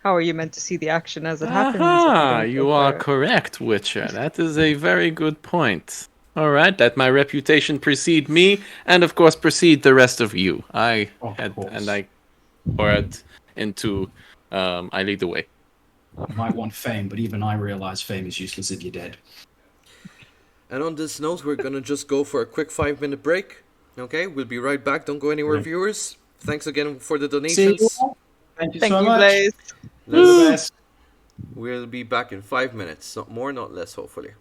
How are you meant to see the action as it happens if you Aha! don't You go are first? correct, Witcher. That is a very good point. All right, that my reputation precede me, and of course precede the rest of you. I poured into. I lead the way. You might want fame, but even I realize fame is useless if you're dead. And on this note, we're gonna just go for a quick 5-minute break. Okay, we'll be right back. Don't go anywhere, Right. viewers. Thanks again for the See you donations. all. Thank you Thank so you, much. Blaze. All the best. We'll be back in 5 minutes. Not more, not less, hopefully.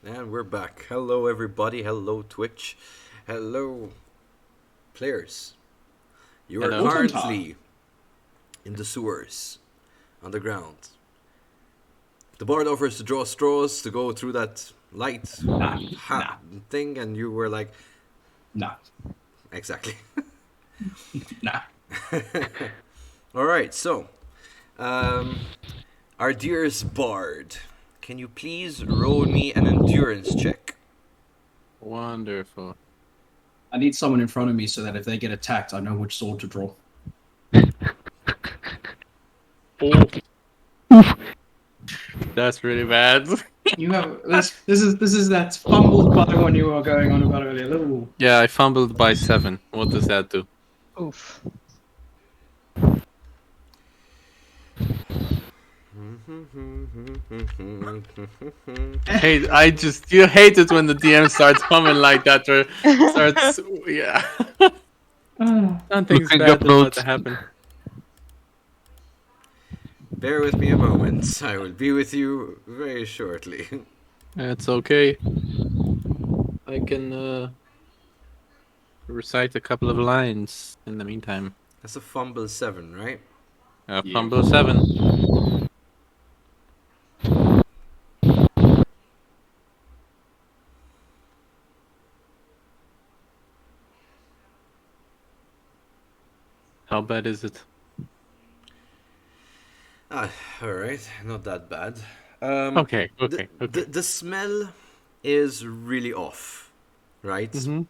And we're back. Hello, everybody. Hello, Twitch. Hello, players. You are Hello. currently in the sewers, underground. The bard offers to draw straws to go through that light Nah. thing, and you were like, Nah. exactly. Nah. All right, so, our dearest bard, can you please roll me an endurance check? Wonderful. I need someone in front of me so that if they get attacked, I know which sword to draw. Oh. That's really bad. You have this is that fumbled by one you were going on about earlier. Little Yeah, I fumbled by 7. What does that do? Oof. Hey, you hate it when the DM starts humming like that or starts, yeah. Something's Looking bad up about notes. to happen. Bear with me a moment. I will be with you very shortly. It's okay. I can recite a couple of lines in the meantime. That's a fumble 7, right? Fumble 7. How bad is it? Alright, not that bad. Okay. The smell is really off, right? Mm-hmm.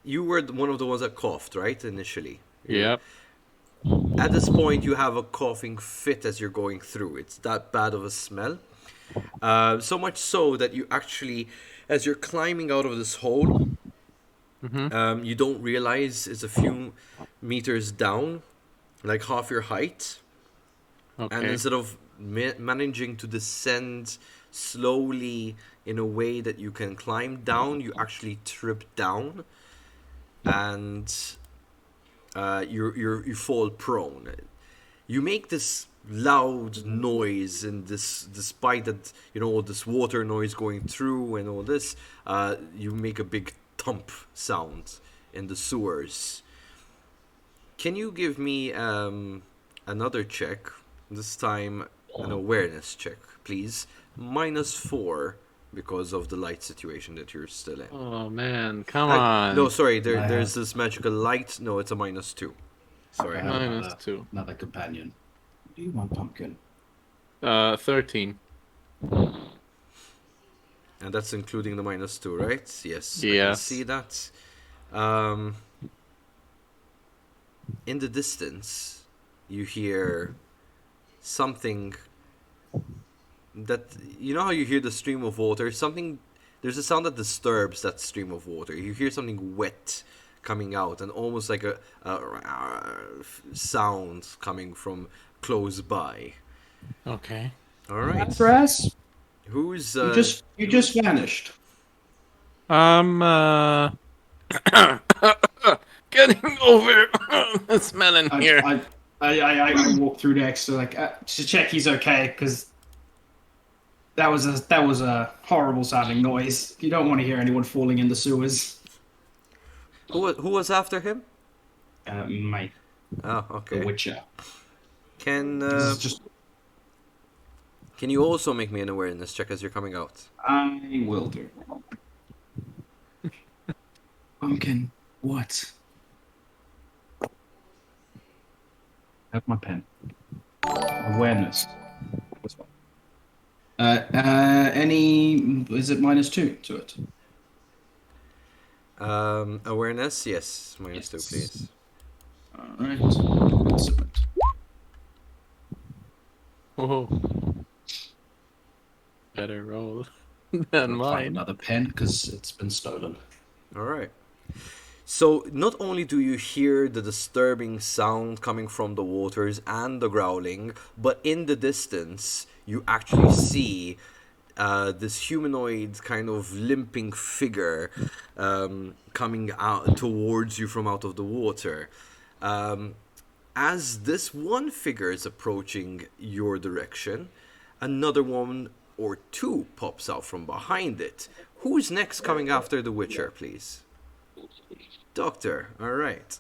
You were one of the ones that coughed, right, initially? Yep. At this point, you have a coughing fit as you're going through. It's that bad of a smell. So much so that you actually, as you're climbing out of this hole, you don't realize it's a few meters down, like half your height. And Okay. instead of managing to descend slowly in a way that you can climb down, you actually trip down, and you fall prone. You make this loud noise, and despite that, all this water noise going through and all this, you make a big thump sound in the sewers. Can you give me another check? This time, an awareness check, please. -4 because of the light situation that you're still in. Oh man, come on. No, sorry. I There's have- this magical light. No, it's a -2. Sorry. I have -2. another companion. Do you want pumpkin? 13. And that's including the -2, right? Yes. I can Yes. see that. In the distance, you hear something that, how you hear the stream of water? There's a sound that disturbs that stream of water. You hear something wet coming out, and almost like a sound coming from close by. Okay. All right. Brass, Who's you just vanished. Getting over the smell in here. I walk through next to check he's okay, because that was a horrible sounding noise. You don't want to hear anyone falling in the sewers. who was after him? Mate, Oh, the okay. Witcher. Can This is just. can you also make me an awareness check as you're coming out? I will do. Pumpkin, what? Have my pen. Awareness. This one. Is it -2 to it? Awareness, yes, -2, Yes. please. Alright. Submit. Oh. Better roll than I'll find mine. another pen because it's been stolen. All right. So not only do you hear the disturbing sound coming from the waters and the growling, but in the distance you actually see this humanoid kind of limping figure coming out towards you from out of the water. As this one figure is approaching your direction, another one or two pops out from behind it. Who's next coming after the Witcher, please? Doctor, alright.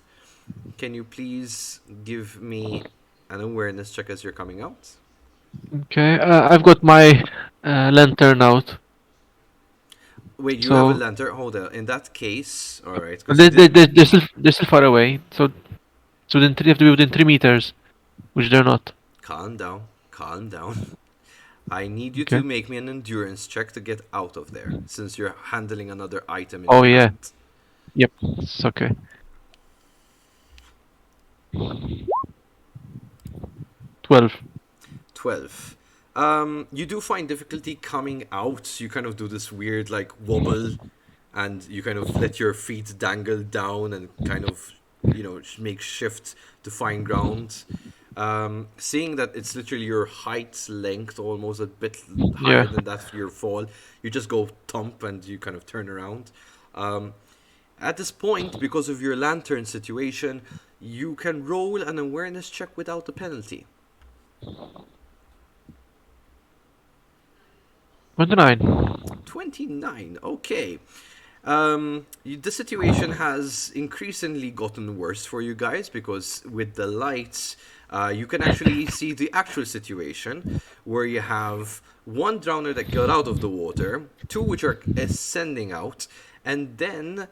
Can you please give me an awareness check as you're coming out? Okay, I've got my lantern out. Wait, you have a So lantern? Hold on. In that case, alright, because they, they're still far away. So they have to be within 3 meters, which they're not. Calm down, calm down. I need you Okay. to make me an endurance check to get out of there, since you're handling another item in Oh your yeah. hand. Yep, it's okay. 12. 12. You do find difficulty coming out. You kind of do this weird, like, wobble, and you kind of let your feet dangle down and kind of, make shift to find ground. Seeing that it's literally your height's length, almost a bit higher Yeah. than that for your fall, you just go thump and you kind of turn around. At this point, because of your lantern situation, you can roll an awareness check without a penalty. 29. 29, okay. The situation has increasingly gotten worse for you guys because with the lights, you can actually see the actual situation where you have one drowner that got out of the water, two which are ascending out, and then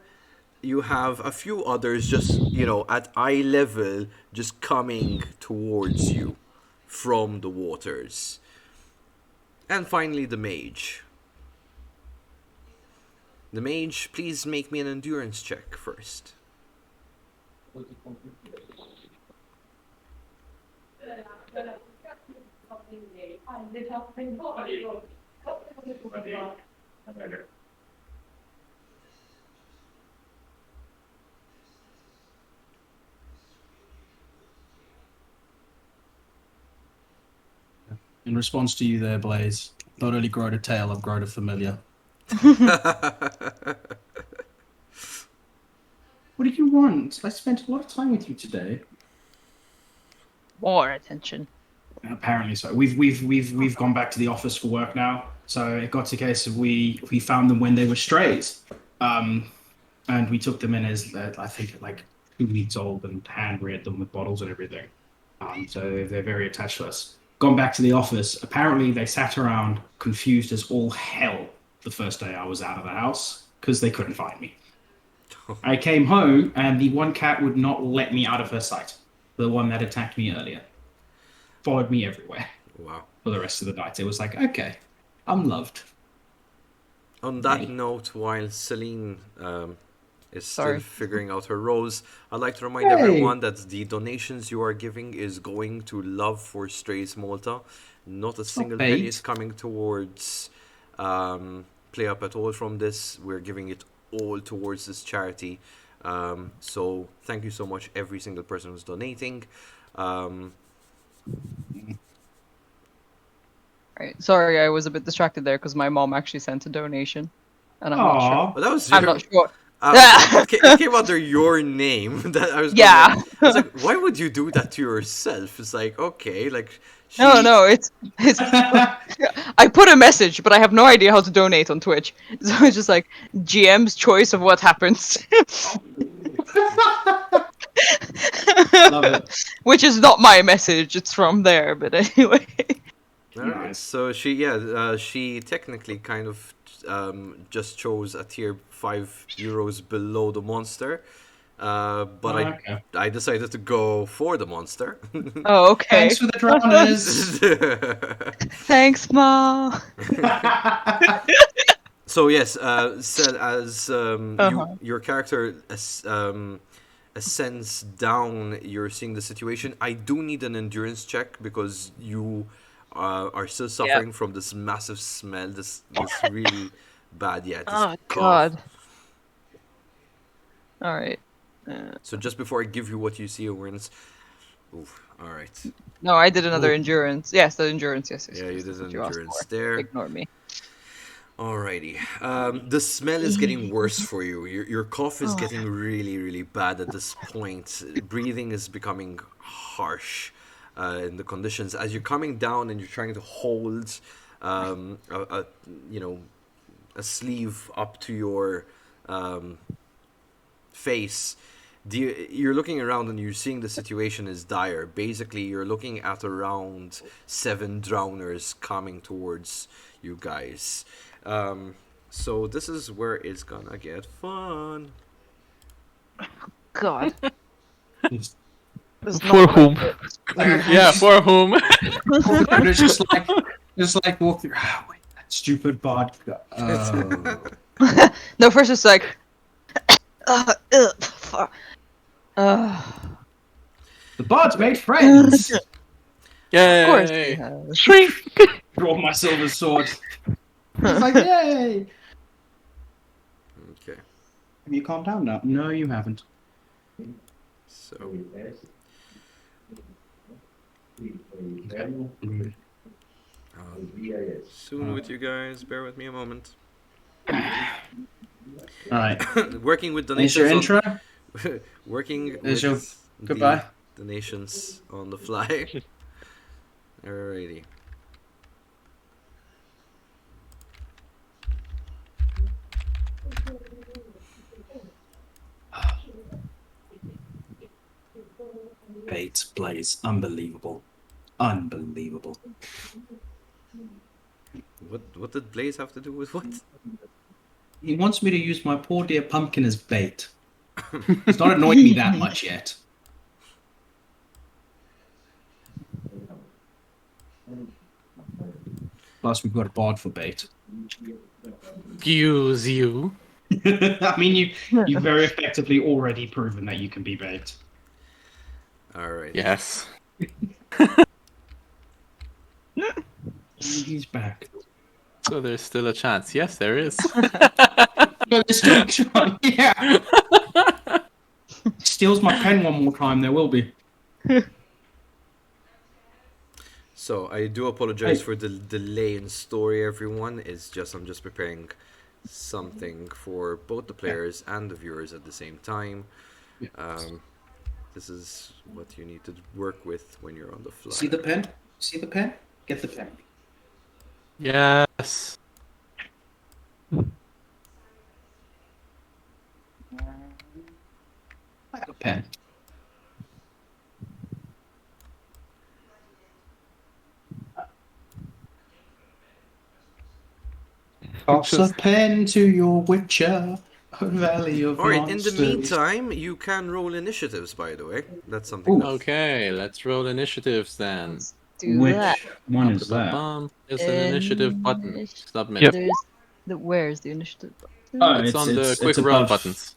you have a few others just, at eye level, just coming towards you from the waters. And finally, the mage. The mage, please make me an endurance check first. In response to you there, Blaze, not only grown a tail, I've grown a familiar. What do you want? I spent a lot of time with you today. More attention. Apparently so. We've gone back to the office for work now. So it got to a case of we found them when they were strays, and we took them in as I think like 2 weeks old and hand reared them with bottles and everything. So they're very attached to us. Gone back to the office. Apparently they sat around confused as all hell the first day I was out of the house because they couldn't find me. I came home and the one cat would not let me out of her sight. The one that attacked me earlier followed me everywhere. Wow. For the rest of the night. It was like, okay, I'm loved. On that note, while Celine is still figuring out her roles, I'd like to remind everyone that the donations you are giving is going to Love for Strays Malta. Not a single penny is coming towards Play Up at all from this. We're giving it all towards this charity. So thank you so much, every single person who's donating. Right. Sorry, I was a bit distracted there because my mom actually sent a donation, and I'm not sure. Well, that was I'm not sure. it came under your name. That I was I was like, why would you do that to yourself? It's like, okay, like. No, it's. I put a message, but I have no idea how to donate on Twitch, so it's just like GM's choice of what happens. Love it. Which is not my message; it's from there. But anyway. Alright, so she technically kind of just chose a tier €5 below the monster, but I decided to go for the monster. Oh, okay. Thanks for the drowners. Thanks, Ma. So yes, said as your character ascends down, you're seeing the situation. I do need an endurance check because you are still suffering from this massive smell, this really bad, this cough. God. All right. So just before I give you what you see, awareness. Oof, all right. No, I did another endurance. Yes, the endurance. Yes. Yeah, you did an endurance there. Ignore me. Alrighty. The smell is getting worse for you. Your cough is getting really, really bad at this point. Breathing is becoming harsh in the conditions. As you're coming down and you're trying to hold a you know, a sleeve up to your face. You're looking around and you're seeing the situation is dire. Basically, you're looking at around 7 drowners coming towards you guys. So this is where it's gonna get fun. God. It's For not whom? Yeah, for whom? And it's just like walk through. Oh, wait, that stupid bard. No, first it's like. Fuck. The bard's made friends. Of course he Yay! has. Shrink! Draw my silver sword. It's like, yay! Okay, Have you calmed down now? No, you haven't. so soon with you guys. Bear with me a moment. All right. Working with Is your donations. intro? Working Is your with goodbye? the nations on the fly. Alrighty. Bait, Blaze, unbelievable. Unbelievable. What did Blaze have to do with what? He wants me to use my poor dear pumpkin as bait. He's not annoyed me that much yet. Plus, we've got a bard for bait. Excuse you. I mean, you've very effectively already proven that you can be bait. Alright. Yes. He's back. So there's still a chance. Yes, there is. No, there's still a chance. Yeah. Steals my pen one more time, there will be. So I do apologize Hey. for the delay in story, everyone. I'm just preparing something for both the players and the viewers at the same time. This is what you need to work with when you're on the fly. See the pen? See the pen? Get the pen. Yes. I got a pen. Toss a pen to your Witcher, Valley of Alright, in the Monsters. meantime, you can roll initiatives, by the way. That's something that... Okay, let's roll initiatives then. Let's do Which that. one is that? Ba-ba-bum. There's an initiative button. Initi- Submit. Yep. Where's the initiative button? Oh, It's on the quick it's roll above. buttons.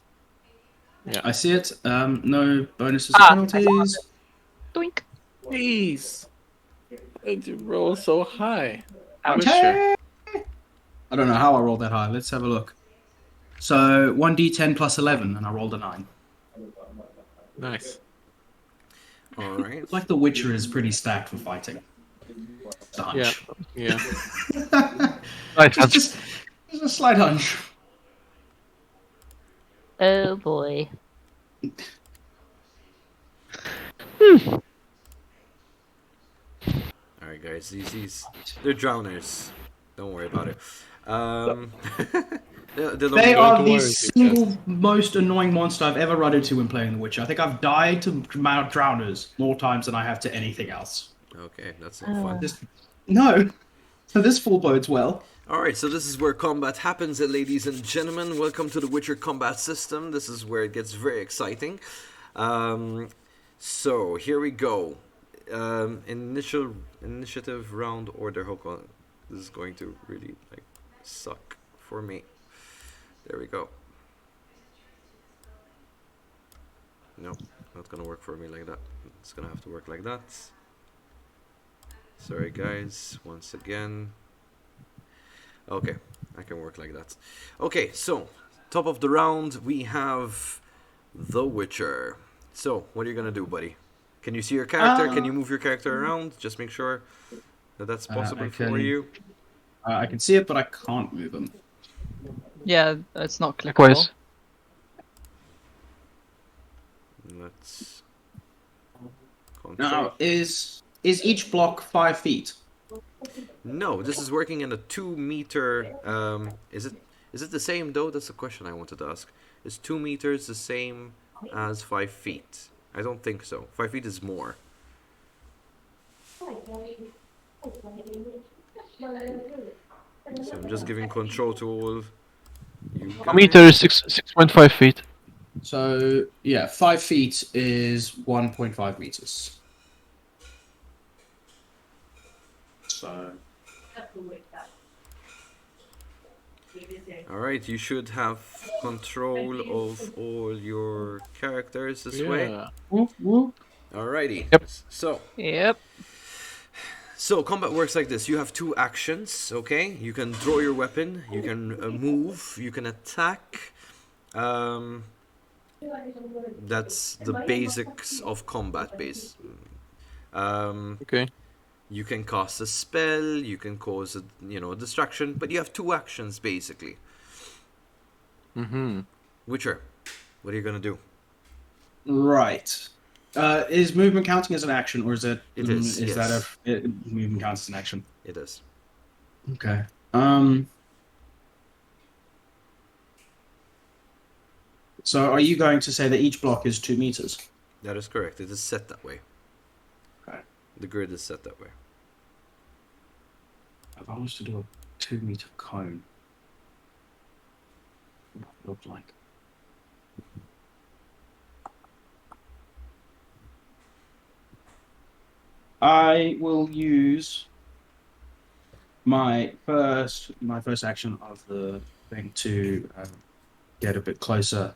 I see it. No bonuses or Ah, penalties. Doink. Please. Why'd you roll so high? Okay. I don't know how I rolled that high. Let's have a look. So 1d10 plus 11, and I rolled a 9. Nice. Alright. It's like The Witcher is pretty stacked for fighting. Just a Yeah. hunch. Yeah. Right, just a slight hunch. Oh boy. Alright, guys. They're drowners. Don't worry about it. They are the worry, single most annoying monster I've ever run into when playing The Witcher. I think I've died to drowners more times than I have to anything else. Okay, that's not fun. No. So this full bodes well. Alright, so this is where combat happens, ladies and gentlemen. Welcome to the Witcher combat system. This is where it gets very exciting. So, here we go. Initiative round order. Hold on. This is going to really, suck for me. There we go. Nope, not gonna work for me like that. It's gonna have to work like that. Sorry, guys, once again. Okay, I can work like that. Okay, so top of the round we have The Witcher. So what are you gonna do, buddy? Can you see your character? Can you move your character around? Just make sure that that's possible for can- you. I can see it, but I can't move them. Yeah, it's not clickable. Likewise. Let's control. Now, is each block 5 feet? No, this is working in a 2 meter. Is it the same though? That's the question I wanted to ask. Is 2 meters the same as 5 feet? I don't think so. 5 feet is more. So I'm just giving control to all you A meter guys. is 6.5 feet. So yeah, 5 feet is 1.5 meters. So All right, you should have control of all your characters this way. Yeah. whoop, whoop. Alrighty. Yep. Yep. So combat works like this. You have 2 actions. Okay, you can draw your weapon. You can move. You can attack. That's the basics of combat base. Okay. You can cast a spell. You can cause a distraction. But you have 2 actions basically. Mm-hmm. Witcher, what are you gonna do? Right. Is movement counting as an action, or is it? It is, Is yes. that movement counts as an action? It is. Okay. So are you going to say that each block is 2 meters? That is correct. It is set that way. Okay. The grid is set that way. If I was to do a 2 meter cone, what would it look like? I will use my first action of the thing to get a bit closer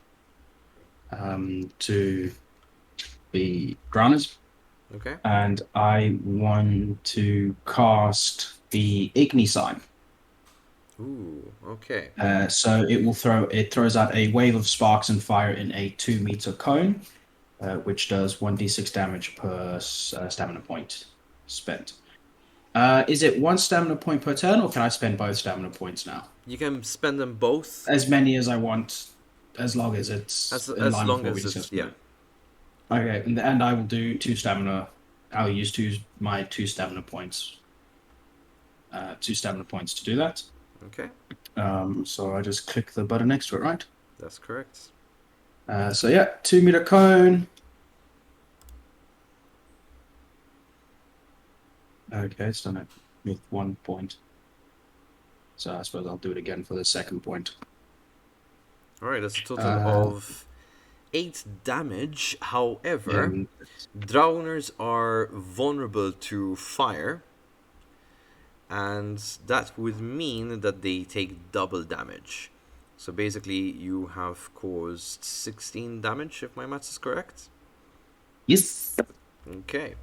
to the Granas, Okay. and I want to cast the Igni sign. Ooh. Okay. So it throws out a wave of sparks and fire in a 2 meter cone, which does 1d6 damage per stamina point spent. Is it 1 stamina point per turn, or can I spend both stamina points now? You can spend them both As many as I want, as long as it's in as line long with what we as it's discussed. yeah. Okay, and I will do 2 stamina. I'll use my 2 stamina points. 2 stamina points to do that. Okay. So I just click the button next to it, right? That's correct. So yeah, 2 meter cone. Okay, it's done it with 1 point. So I suppose I'll do it again for the second point. All right. That's a total of 8 damage. However, drowners are vulnerable to fire, and that would mean that they take double damage. So basically, you have caused 16 damage, if my maths is correct. Yes. Okay.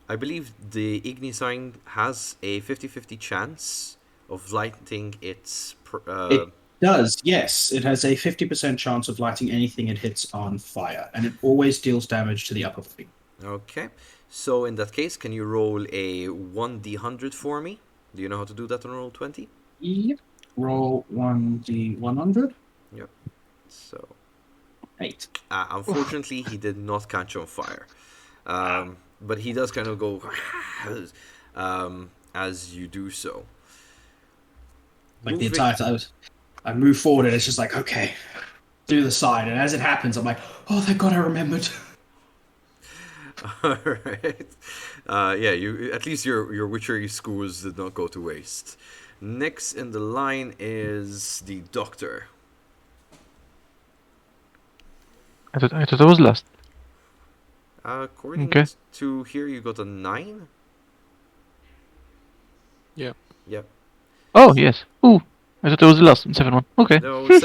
I believe the Igni sign has a 50-50 chance of lighting its. It does, yes. It has a 50% chance of lighting anything it hits on fire, and it always deals damage to the upper body. Okay. So in that case, can you roll a 1d100 for me? Do you know how to do that on roll 20? Yep. Roll 1d100. Yep. So 8. unfortunately, he did not catch on fire. But he does kind of go as you do so. Like the entire time, I move forward, and it's just like, okay, do the sign. And as it happens, I'm like, oh, thank God I remembered. All right. Yeah, you at least your witchery schools did not go to waste. Next in the line is the doctor. I thought I was last. According Okay. to here, you got a 9. Yeah. Yep. Oh yes. Ooh, I thought I was the last. 7-1. Okay. No, Nope.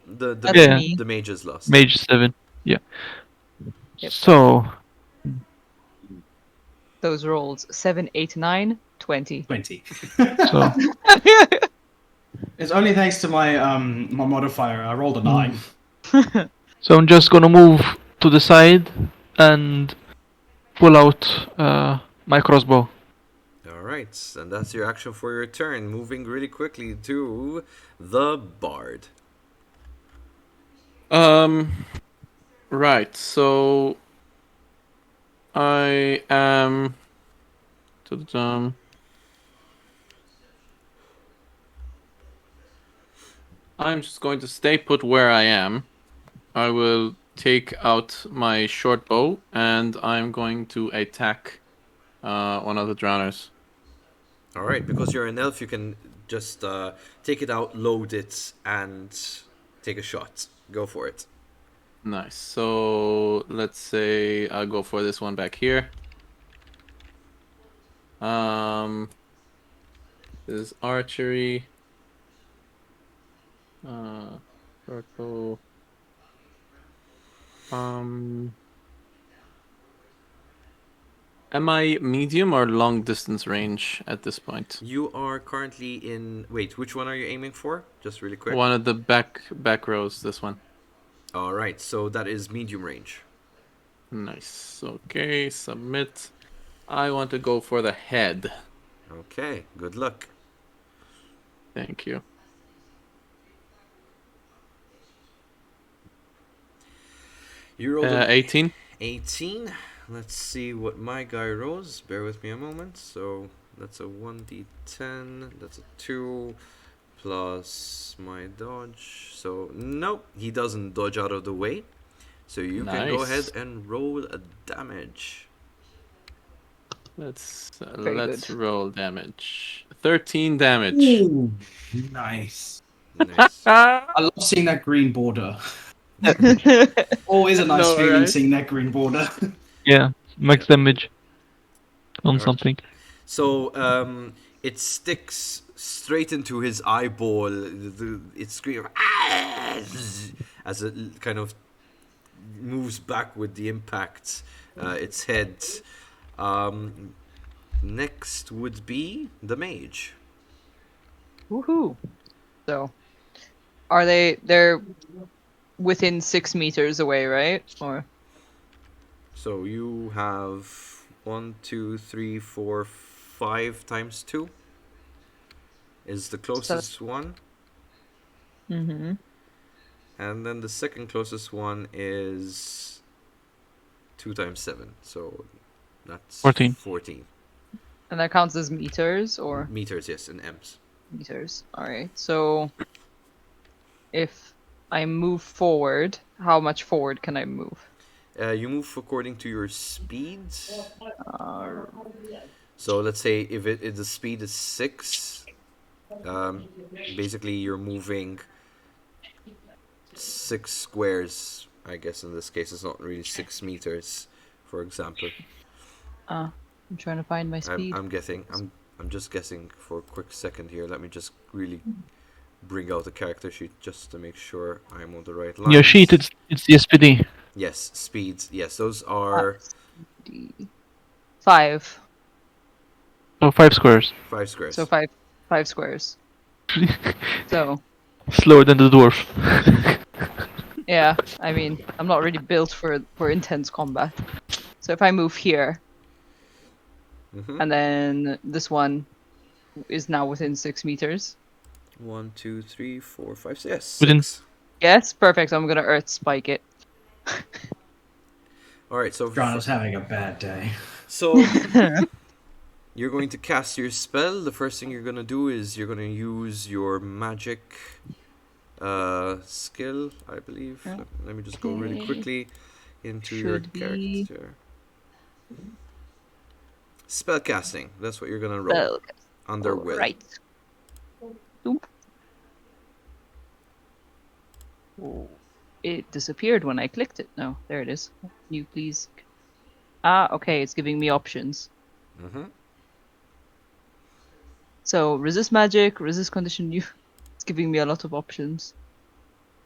the That's Yeah. me. the mage is lost. Mage 7. Yeah. Yep. So Those rolls 7, 8, 9, 20. 20. so It's only thanks to my my modifier. I rolled a 9. so I'm just gonna move to the side and pull out my crossbow. All right, and that's your action for your turn. Moving really quickly to the bard. Right. So I am I'm just going to stay put where I am. I will take out my short bow and I'm going to attack one of the drowners. All right, because you're an elf, you can just take it out, load it, and take a shot. Go for it. Nice. So let's say I'll go for this one back here. This is archery. Short bow. Am I medium or long distance range at this point? You are currently in. Wait, which one are you aiming for? Just really quick. One of the back rows. This one. All right, so that is medium range. Nice. Okay. Submit. I want to go for the head. Okay, good luck. Thank you. You rolled 18. 18. Let's see what my guy rolls. Bear with me a moment. So that's a 1d10. That's a 2 plus my dodge. So nope, he doesn't dodge out of the way. So you can go ahead Nice. and roll a damage. Let's good. roll damage. 13 damage. Ooh, nice. Nice. I love seeing that green border. Always a nice No, feeling right? seeing that green border. Yeah, max damage on Alright. something. So it sticks straight into his eyeball. It screams as it kind of moves back with the impact. Its head. Next would be the mage. Woohoo! So, are they're within 6 meters away, right? Or So you have 1, 2, 3, 4, 5 times 2 is the closest one. mm-hmm. And then the second closest one is 2 times 7. So that's 14. 14. And that counts as meters or Meters, yes, in M's. meters. All right. So, if I move forward, how much forward can I move? You move according to your speed. Uh, So let's say if the speed is 6, basically you're moving 6 squares. I guess in this case it's not really 6 meters, for example. I'm trying to find my speed. I'm just guessing for a quick second here. Let me just really bring out the character sheet just to make sure I'm on the right line. Your sheet, it's the SPD. Yes, speeds. Yes, those are Five. Oh, 5 squares. 5 squares. So five squares. So Slower than the dwarf. yeah, I mean, I'm not really built for intense combat. So if I move here, Mhm. and then this one is now within 6 meters. 1, 2, 3, 4, 5, 6. Yes, Within- 6. Yes, perfect. I'm gonna earth spike it. All right, so Drano's having a bad day. so you're going to cast your spell. The first thing you're going to do is you're going to use your magic skill, I believe. Let me just go really Okay. quickly into your Should be- character. Spell casting. That's what you're going to roll. Well, Under will. right. Boop. Oh, it disappeared when I clicked it. No, there it is. Can you please? Ah, okay. It's giving me options. Mm-hmm. So resist magic, resist condition. It's giving me a lot of options.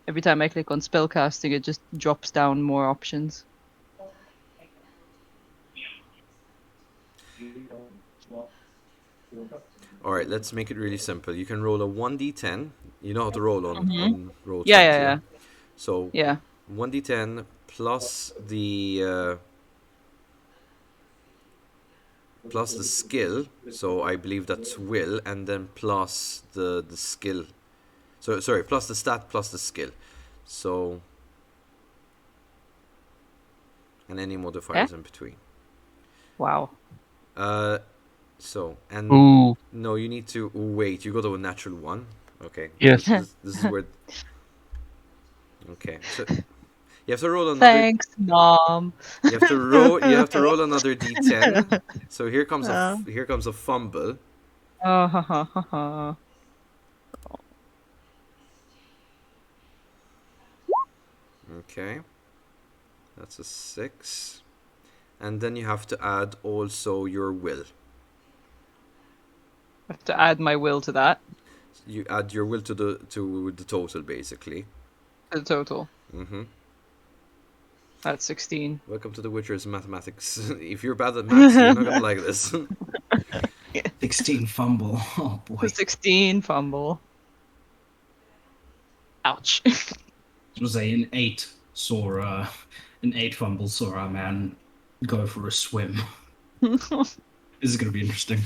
Every time I click on spell casting, it just drops down more options. All right, let's make it really simple. You can roll a 1d10. You know how to roll on roll Yeah, 20. yeah. So Yeah. 1d10 plus the skill. So I believe that's will, and then plus the skill. So sorry, plus the stat plus the skill. So and any modifiers in between. Wow. So, and Ooh. no, you need to wait. You got a natural 1. Okay. Yes. This is where. Okay. So you have to roll another. Thanks, Mom. You have to roll. You have to roll another d10. So here comes Oh. here comes a fumble. Ha ha ha ha. Okay. That's a 6. And then you have to add also your will. I have to add my will to that, You add your will to the total basically. to the total. Mm-hmm. That's 16. Welcome to the Witcher's mathematics. If you're bad at maths, you're not gonna like this. 16 fumble. Oh boy. 16 fumble. Ouch. It was an 8 saw an 8 fumble saw our man go for a swim. This is gonna be interesting.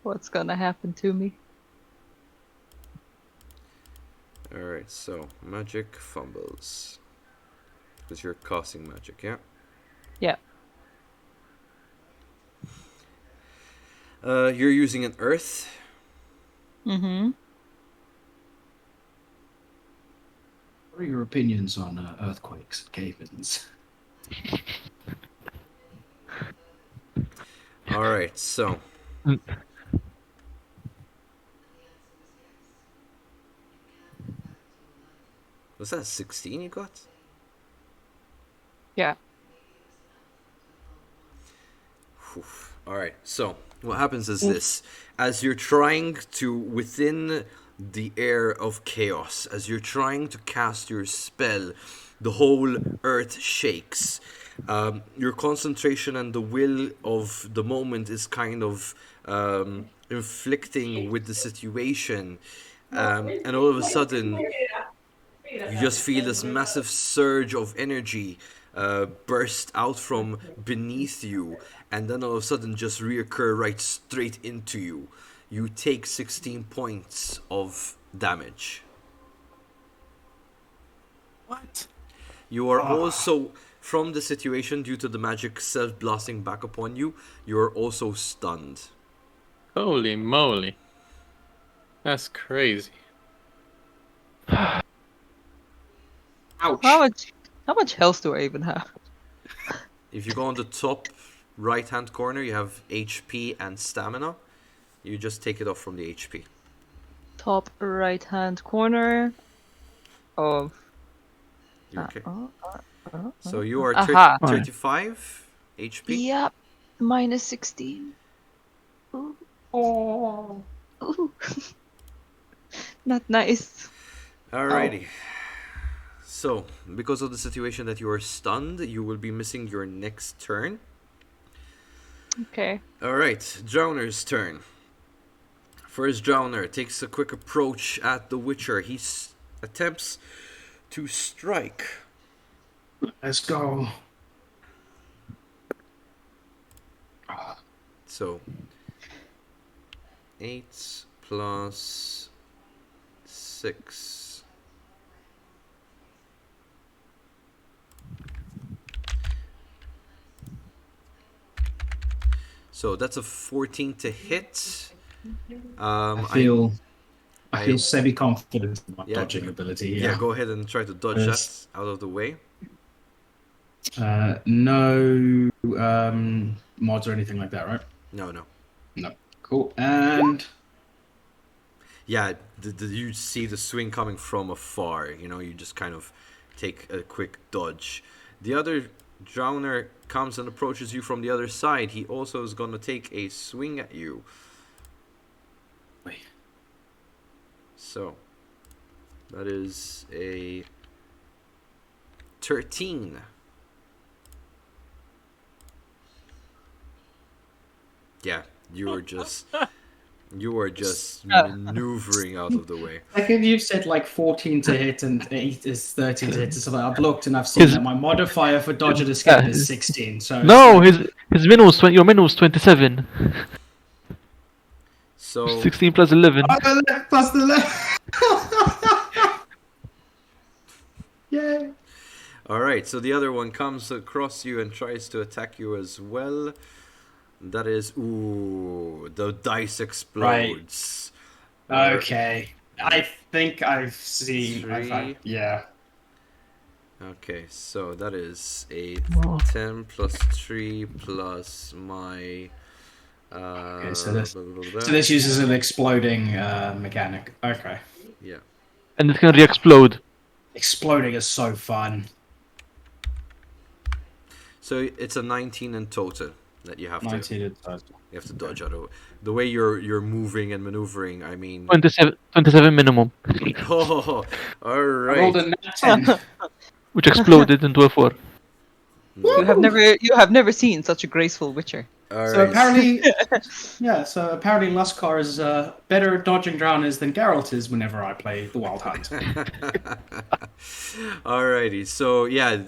What's gonna happen to me? Alright, so magic fumbles. Because you're casting magic, yeah? Yeah. You're using an earth. Mm-hmm. What are your opinions on earthquakes and cave-ins? Alright, so. Was that 16 you got? Yeah. Alright, so what happens is this. As you're trying to, within the air of chaos, as you're trying to cast your spell, the whole earth shakes. Your concentration and the will of the moment is kind of inflicting with the situation. And all of a sudden, you just feel this massive surge of energy burst out from beneath you, and then all of a sudden just reoccur right straight into you. You take 16 points of damage. What? You are also, from the situation, due to the magic self-blasting back upon you, you are also stunned. Holy moly. That's crazy. Ouch. How much health do I even have? If you go on the top right-hand corner, you have HP and stamina. You just take it off from the HP. Top right hand corner of You okay? uh, So you are Aha. 35 HP. Yep. Minus 16. Ooh. Oh. Ooh. Not nice. Alrighty. So, because of the situation that you are stunned, you will be missing your next turn. Okay. Alright, Drowner's turn. First Drowner takes a quick approach at the Witcher. He attempts to strike. Let's go. So, 8 plus 6. So that's a 14 to hit. I feel I- semi-confident in my Yeah, dodging ability. Yeah, go ahead and try to dodge Yes. that out of the way. No mods or anything like that, right? No. No. Cool. And Yeah, you see the swing coming from afar. You know, you just kind of take a quick dodge. The other Drowner comes and approaches you from the other side. He also is going to take a swing at you. Wait. So, that is a 13. Yeah, you are just maneuvering out of the way. I think you've said like 14 to hit and 8 is 13 to hit. So I've looked and I've seen that my modifier for dodge and escape is 16. So No, his min was 20. Your min was 27. So 16 plus 11. Plus the left. Yay. All right, so the other one comes across you and tries to attack you as well. That is, ooh, the dice explodes. Okay. I think I've seen. Three. Yeah. Okay, so that is a Oh. 10 plus 3 plus my. Okay, so this Blah, blah, blah, so this uses an exploding mechanic. Okay. Yeah. And it can re-explode. Exploding is so fun. So it's a 19 in total that you have to 19 in total. dodge out of. The way you're moving and maneuvering, I mean. 27 minimum, Oh, all I rolled a right. nat 10. which exploded into a 4. You have never seen such a graceful Witcher. All So right. apparently, Luskar is better at dodging drowners than Geralt is whenever I play the Wild Hunt. Alrighty, so yeah,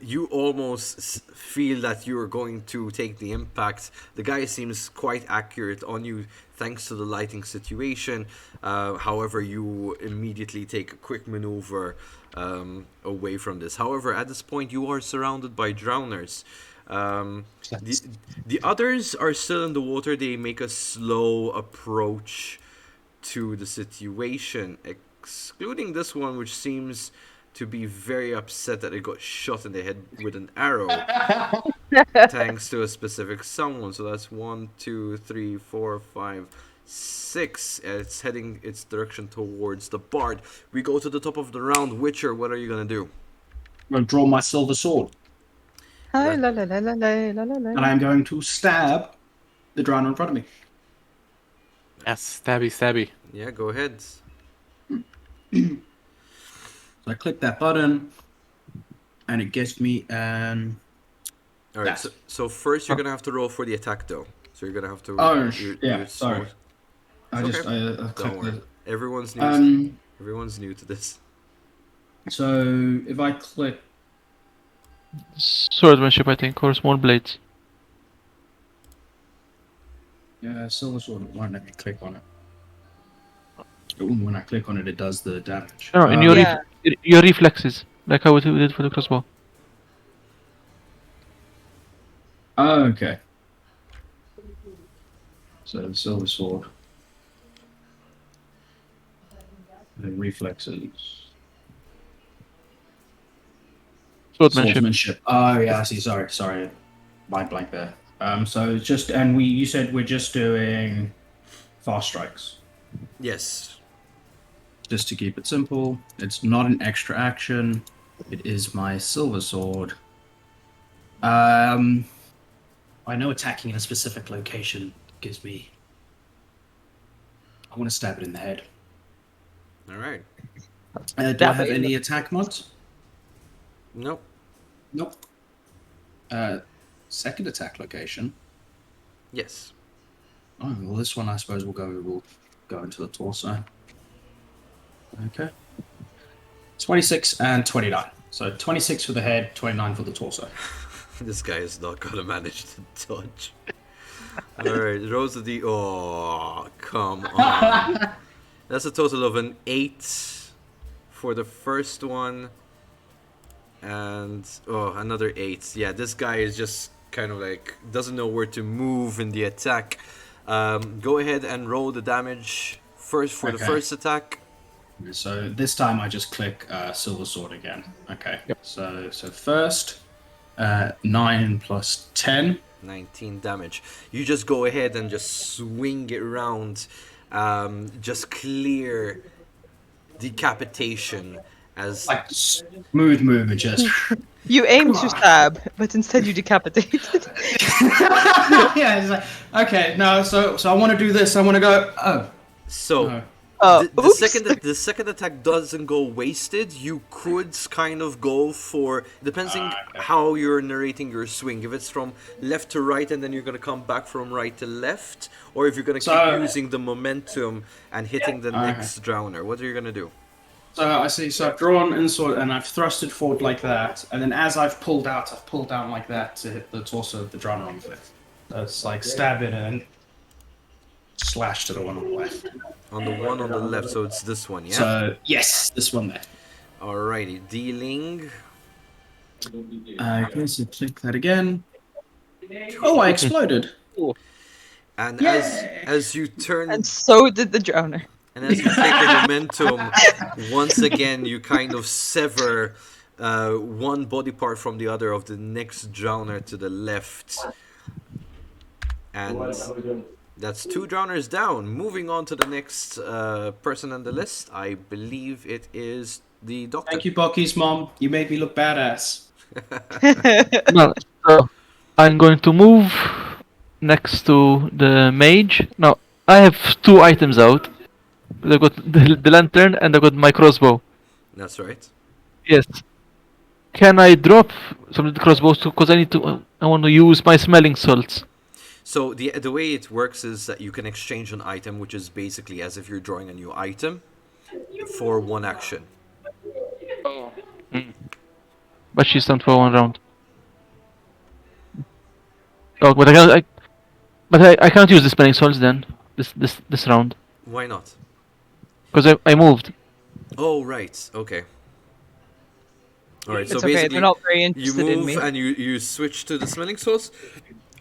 you almost feel that you're going to take the impact. The guy seems quite accurate on you thanks to the lighting situation. However, you immediately take a quick maneuver away from this. However, at this point, you are surrounded by drowners. The others are still in the water. They make a slow approach to the situation, excluding this one, which seems to be very upset that it got shot in the head with an arrow thanks to a specific someone. So that's 1, 2, 3, 4, 5, 6. It's heading its direction towards the bard. We go to the top of the round. Witcher, what are you gonna do? I'm going to draw my silver sword, Hi, la la la la la la la la. and I'm going to stab the drowner in front of me. Yes, stabby, stabby. Yeah, go ahead. So I click that button, and it gives me an. All right. Yes. So first, you're gonna have to roll for the attack, though. So you're gonna have to. Oh, sorry. I It's just okay. I Don't clicked worry. the. Everyone's new. Everyone's new to this. So if I click, Swordsmanship, I think, or small blades. silver sword won't let me click on it. When I click on it, it does the damage. No, in your Yeah. your reflexes, like how we did for the crossbow. Oh, okay. So the silver sword. The reflexes. Swordsmanship. Oh yeah, I see. Sorry. Mind blank there. So it's just you said we're just doing fast strikes. Yes. Just to keep it simple, it's not an extra action. It is my silver sword. I know attacking in a specific location gives me. I want to stab it in the head. All right. Do I have any attack mods? Nope. Nope. Second attack location. Yes. Oh well, this one I suppose will go into the torso. Okay. 26 and 29. So 26 for the head, 29 for the torso. This guy is not gonna manage to dodge. All right. Rolls of the. Oh, come on. That's a total of an 8 for the first one. And another 8. Yeah, this guy is just kind of like doesn't know where to move in the attack. Go ahead and roll the damage first for the first attack. So this time I just click silver sword again. Okay. Yep. So first 9 plus 10. 19 damage. You just go ahead and just swing it around, just clear decapitation as Like smooth move, it just. You aim to stab, but instead you decapitated. Yeah, it's like, okay, no, so I want to do this. I want to go. Oh. so. No. The second attack doesn't go wasted. You could kind of go for depending how you're narrating your swing. If it's from left to right and then you're gonna come back from right to left, or if you're gonna keep using the momentum and hitting the next drowner. What are you gonna do? So I see. So I've drawn in sword and I've thrusted forward like that, and then as I've pulled down like that to hit the torso of the drowner on the left. So it's like stab it and slash to the one on the left. On the one on the left, so it's this one, yeah? So yes, this one there. Alrighty, dealing Okay, so click that again. Oh, I exploded. And Yay! as you turn And so did the drowner. and as you take the momentum, once again you kind of sever one body part from the other of the next drowner to the left. And that's 2 drowners down. Moving on to the next person on the list, I believe it is the doctor. Thank you, Bucky's mom. You made me look badass. No, so I'm going to move next to the mage. Now I have 2 items out. I got the lantern and I got my crossbow. That's right. Yes. Can I drop some of the crossbows because I need to? I want to use my smelling salts. So the way it works is that you can exchange an item, which is basically as if you're drawing a new item, for 1 action. But she's done for 1 round. Oh, but I can't. I can't use the smelling salts then. This round Why not? because I moved. Oh, right. Okay. All right. It's So okay. They're basically, not very you interested in move me. and you switch to the smelling sauce,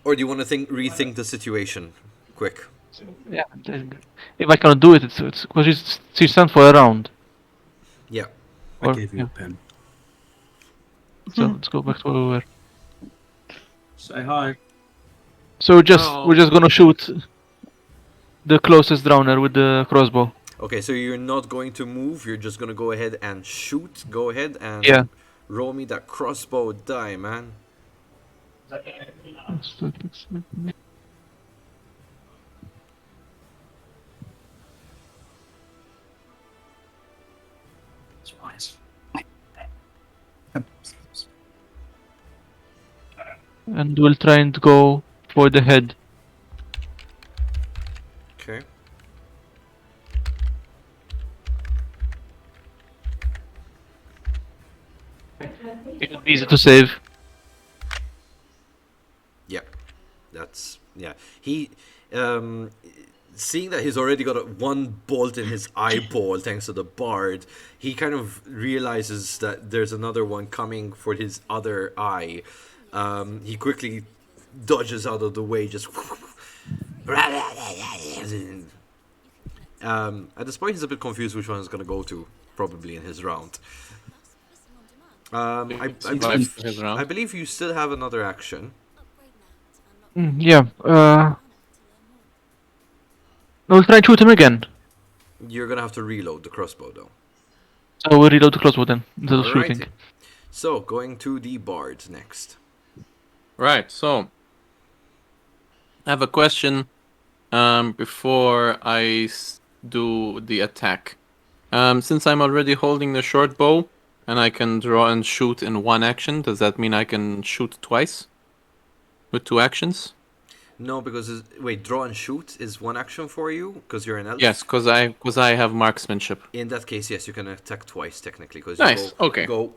or do you want to rethink the situation quick? Yeah. If I cannot do it, it's because she's done for a round. Yeah. I Or, gave you yeah. a pen. So let's go back to where we were. Say hi. So we're just gonna shoot the closest drowner with the crossbow. Okay. So you're not going to move. You're just gonna go ahead and shoot. Go ahead and Yeah. roll me that crossbow die, man. It's wise. And we'll try and go for the head. Okay. It'll be easy to save. Yeah, that's yeah. He, seeing that he's already got one bolt in his eyeball thanks to the bard, he kind of realizes that there's another one coming for his other eye. He quickly dodges out of the way, just. At this point, he's a bit confused which one he's gonna go to, probably in his round. Survive his I round. believe you still have another action. Yeah. We'll try and shoot him again. You're gonna have to reload the crossbow though. So we'll reload the crossbow then instead of Alrighty. shooting. So going to the bard next. Right. So I have a question before I do the attack. Since I'm already holding the short bow and I can draw and shoot in 1 action, does that mean I can shoot twice with 2 actions? No, because wait, draw and shoot is 1 action for you because you're an elf. Yes, because I have marksmanship. In that case, yes, you can attack twice technically because Nice, you go, okay. go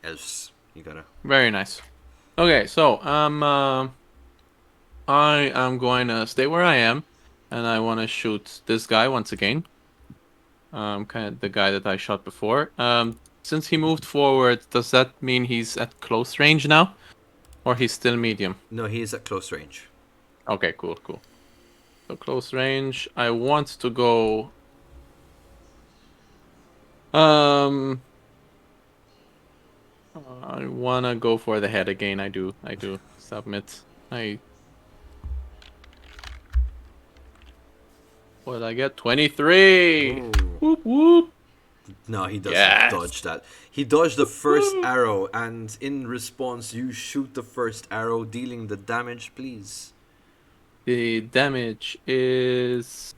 elves. You gotta. Very nice. Okay, so I am going to stay where I am, and I want to shoot this guy once again. Kind of the guy that I shot before. Since he moved forward, does that mean he's at close range now, or he's still medium? No, he is at close range. Okay, cool. So close range. I want to go. I wanna go for the head again. I do. Submit. What did I get? 23. Ooh. Whoop whoop. No, he doesn't Yes. dodge that. He dodged the first arrow, and in response, you shoot the first arrow, dealing the damage, please. The damage is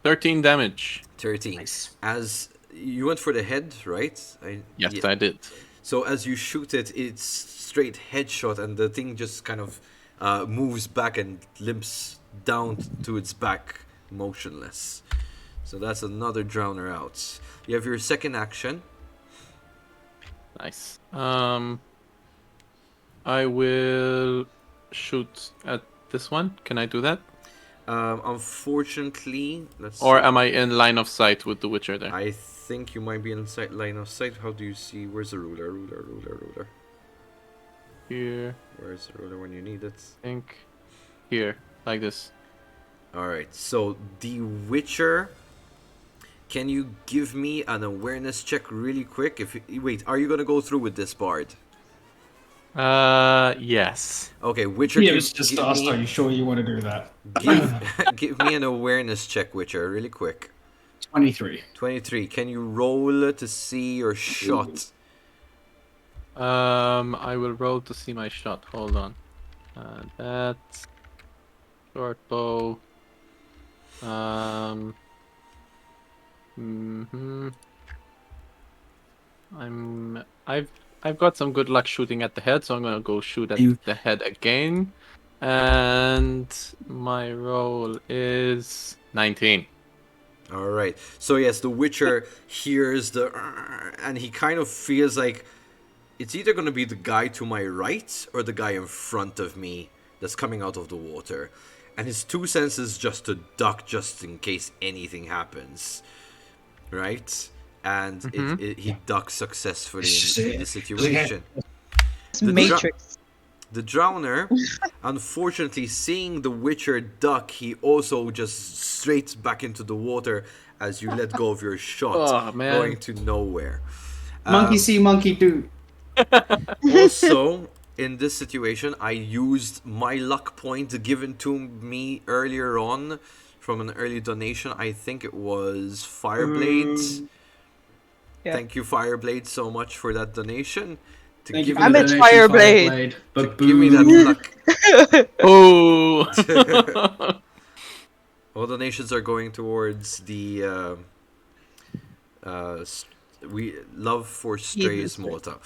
13 damage. 13. Nice. As you went for the head, right? Yes, Yeah. I did. So as you shoot it, it's straight headshot, and the thing just kind of moves back and limps down to its back, motionless. So that's another drowner out. You have your second action. Nice. I will shoot at this one. Can I do that? Unfortunately, let's Or see. am I in line of sight with the Witcher there? I think you might be in line of sight. How do you see? Where's the ruler? Ruler. Here, Where's the ruler when you need it? I think. Here, like this. Alright, so the Witcher. Can you give me an awareness check really quick? Wait, are you gonna go through with this bard? Yes. Okay, Witcher, Yeah, it was just give asked, me, are you sure you want to do that? give me an awareness check, Witcher, really quick. 23. 23. Can you roll to see your shot? I will roll to see my shot. Hold on. That's short bow. Mhm. I've got some good luck shooting at the head, so I'm gonna go shoot at the head again. And my roll is 19. Alright, so yes, the Witcher hears the and he kind of feels like it's either going to be the guy to my right or the guy in front of me that's coming out of the water. And his two senses just to duck just in case anything happens. Right? And he ducks successfully in the situation. It's Matrix. The Drowner, unfortunately, seeing the Witcher duck, he also just straight back into the water as you let go of your shot, Oh, man. going to nowhere. Monkey see, monkey do. Also, in this situation, I used my luck point given to me earlier on from an early donation. I think it was Fireblade. Yeah. Thank you, Fireblade, so much for that donation. To Thank you give for me the I'm that, a donation, Fireblade. to give me that luck. Oh! All donations are going towards the we love for strays Malta.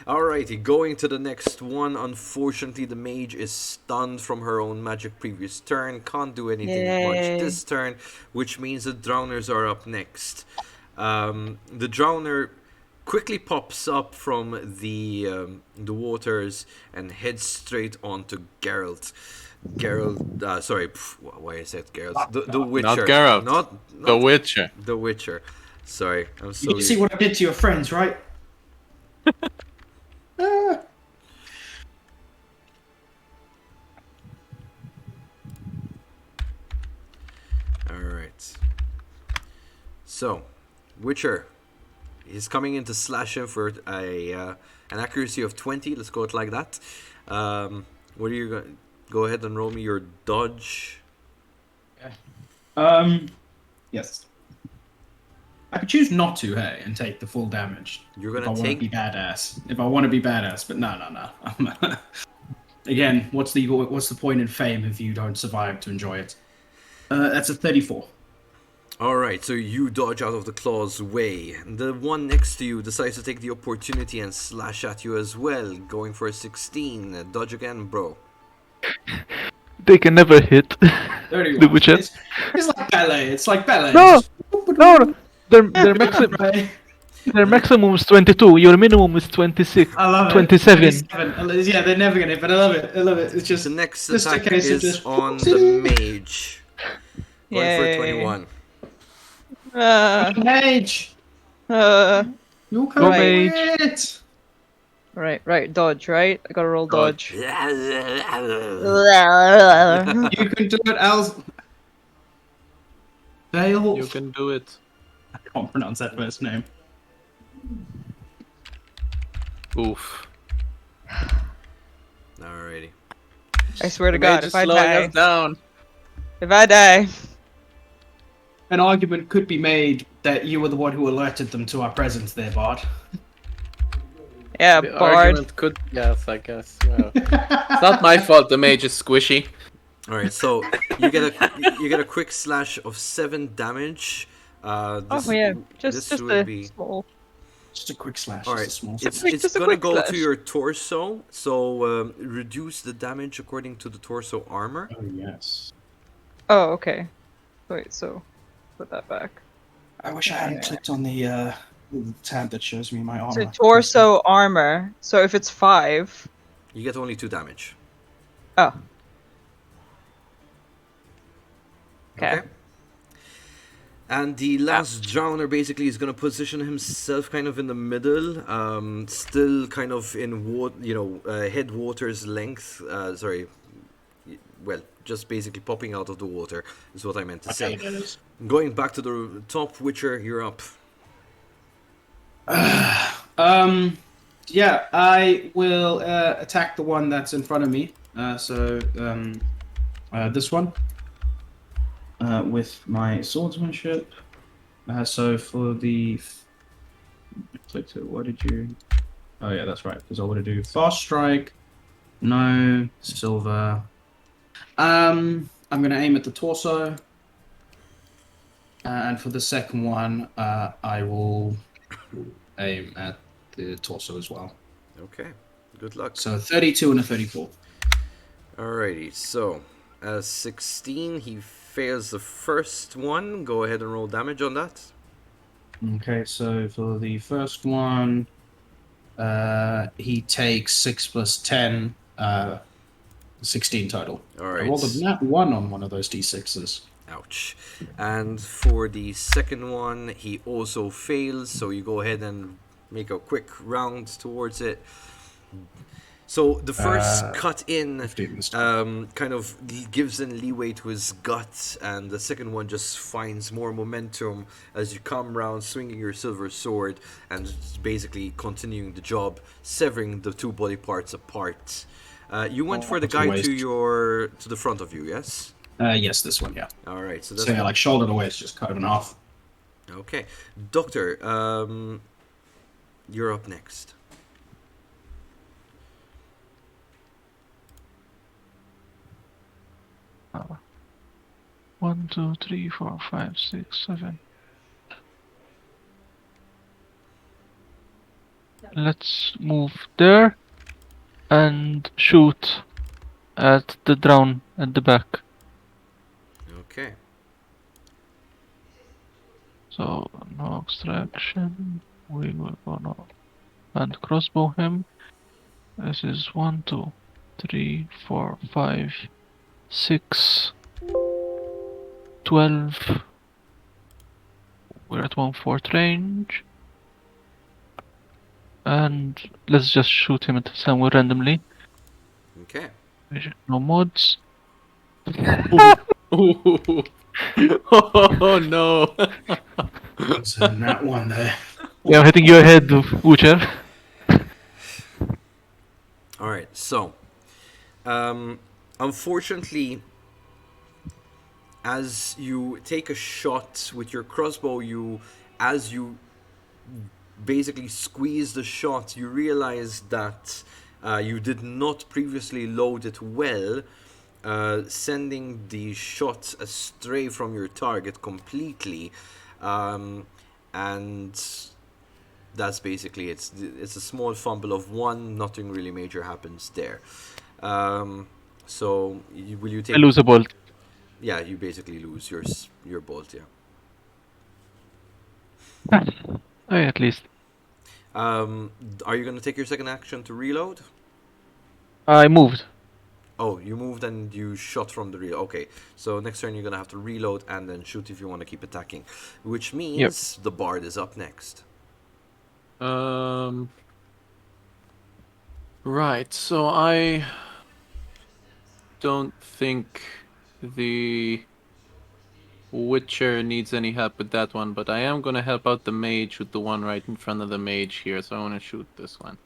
Alrighty, going to the next one. Unfortunately, the mage is stunned from her own magic previous turn. Can't do anything much this turn, which means the drowners are up next. The drowner quickly pops up from the waters and heads straight onto Geralt. Why I said Geralt? The Witcher. Not Geralt. Not The Witcher. The Witcher. Sorry, I'm so. You see what I did to your friends, right? Alright. So, Witcher. He's coming in to slash him for an accuracy of 20. Let's go it like that. What are you going? Go ahead and roll me your dodge. Yes. I could choose not to, hey, and take the full damage. You're If I gonna want to take. be badass. If I want to be badass, but no. Again, what's the point in fame if you don't survive to enjoy it? That's a 34. Alright, so you dodge out of the claw's way. The one next to you decides to take the opportunity and slash at you as well, going for a 16. Dodge again, bro. They can never hit 31. the Witcher. It's like ballet. It's like ballet. No! Just- No! Their maximum is 22. Your minimum is 26. I love it. 27. 27. Yeah, they're never gonna hit, but I love it. I love it. It's just The next just a attack case of is just- on the mage. Going for Yay. 21. Mage. You can Go do mage. it. Right, dodge, right? I gotta roll dodge. You can do it, Al. Dale. You can do it. I can't pronounce that first name. Oof. Alrighty. I swear to The God, mage is if I slowing die, us down. An argument could be made that you were the one who alerted them to our presence there, Bard. Yeah, The Bard. argument could, yes, I guess. Well, it's not my fault. The mage is squishy. Alright, so you get a quick slash of 7 damage. This, Oh yeah, this just would a be small. Just a quick slash. Alright, Just a small it's, slash. it's Just a gonna quick go slash. to your torso, so reduce the damage according to the torso armor. Oh, yes. Oh, okay. Wait, so put that back. I wish I hadn't clicked on the tab that shows me my armor. So torso armor. So if it's 5. You get only 2 damage. Oh. Okay. And the last drowner basically is going to position himself kind of in the middle, still kind of in headwater's length. Well, just basically popping out of the water is what I meant to say. Going back to the top, Witcher, you're up. Yeah, I will attack the one that's in front of me. This one. With my swordsmanship. So for the... Clicked it. What did you... Oh yeah, that's right. Because I want to do fast strike. No. Silver. I'm going to aim at the torso. And for the second one, I will aim at the torso as well. Okay. Good luck. So 32 and a 34. Alrighty, so 16, he fails the first one. Go ahead and roll damage on that. Okay, so for the first one, he takes 6 plus 10, 16 total. Alright. I rolled a nat 1 on one of those d6s. Ouch. And for the second one, he also fails, so you go ahead and make a quick round towards it. So the first cut in kind of gives in leeway to his gut, and the second one just finds more momentum as you come round swinging your silver sword and basically continuing the job, severing the two body parts apart. You went for the guy to the front of you, yes? Yes, this one, yeah. All right, so that's like shoulder to waist, just cut him in half. Okay, Doctor, you're up next. One, 2, 3, 4, 5, 6, 7. Let's move there and shoot at the drown at the back. Okay. So no extraction. We will gonna and crossbow him. This is 1, 2, 3, 4, 5, 6, 12. We're at 1/4 range. And let's just shoot him at somewhere randomly. Okay. No mods. Oh no! That's that one there. Yeah, I'm hitting your head, Witcher. Alright, so unfortunately, as you take a shot with your crossbow, as you basically squeeze the shot, you realize that you did not previously load it well, sending the shot astray from your target completely, and that's basically it's a small fumble of 1. Nothing really major happens there. So will you take? I lose a bolt. Yeah, you basically lose your bolt. Yeah. Oh, yeah, at least. Are you gonna take your second action to reload? I moved. Oh, you moved and you shot from the rear. Okay, so next turn you're gonna have to reload and then shoot if you want to keep attacking, which means the bard is up next. Right, so I don't think the Witcher needs any help with that one, but I am gonna help out the mage with the one right in front of the mage here, so I want to shoot this one.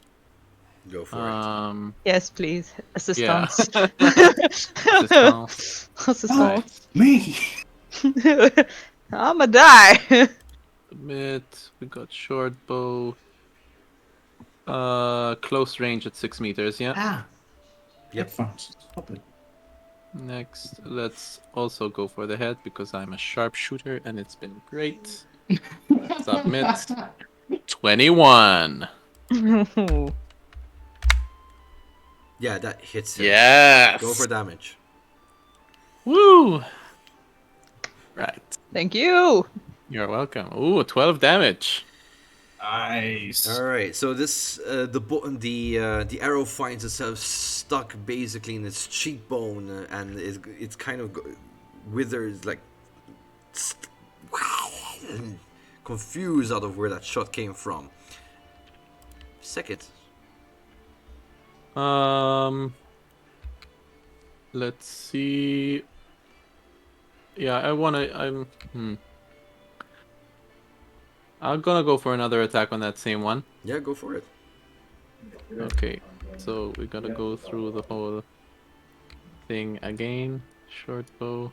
Go for it. Yes, please. Assistance. Assistance. Assistance. Me! I'ma die. Submit. We got short bow. Close range at 6 meters, yeah? Ah! Yep. Headphones. Stop it. Next, let's also go for the head because I'm a sharpshooter and it's been great. Submit. 21. Yeah, that hits him. Yes. Go for damage. Woo. Right. Thank you. You're welcome. Ooh, 12 damage. Nice. All right. So this the arrow finds itself stuck basically in its cheekbone, and it's kind of withers, like confused out of where that shot came from. Second. Let's see. Yeah, I'm gonna go for another attack on that same one. Yeah, go for it. Okay, so we gotta go through the whole thing again. Short bow.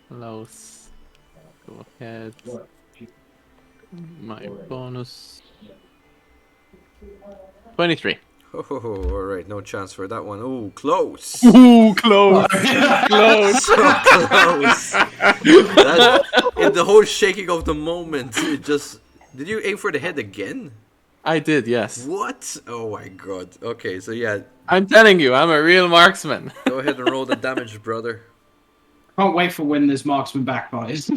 Allows. Go ahead. My bonus. 23. Oh, alright, no chance for that one. Oh, close! Ooh, close! Close! So close! That, in the whole shaking of the moment, it just... Did you aim for the head again? I did, yes. What? Oh my god. Okay, so yeah, I'm telling you, I'm a real marksman. go ahead and roll the damage, brother. Can't wait for when this marksman backfires.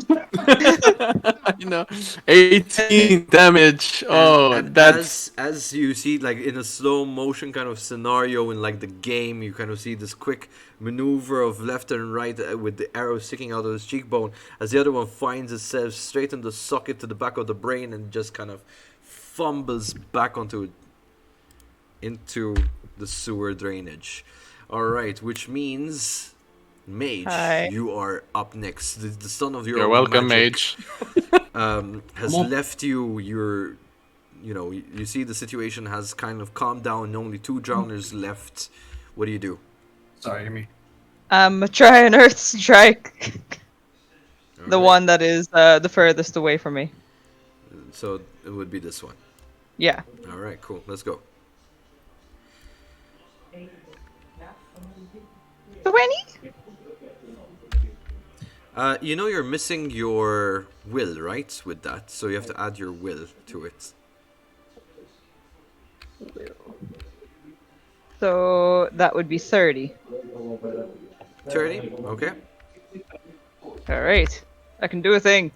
You know, 18 damage. Oh, And that's as you see, like in a slow motion kind of scenario in like the game, you kind of see this quick maneuver of left and right with the arrow sticking out of his cheekbone as the other one finds itself straight in the socket to the back of the brain and just kind of fumbles back into the sewer drainage. All right, which means Mage, Hi. you are up next. The son of your you're own welcome, magic, mage. has Come on. left you. You see the situation has kind of calmed down. Only 2 drowners left. What do you do? Sorry, Amy. Try an Earth Strike. The Alright, one that is the furthest away from me. So it would be this one. Yeah. All right, cool. Let's go. 20? You're missing your will, right? With that, so you have to add your will to it. So that would be 30. 30. Okay. Alright. I can do a thing.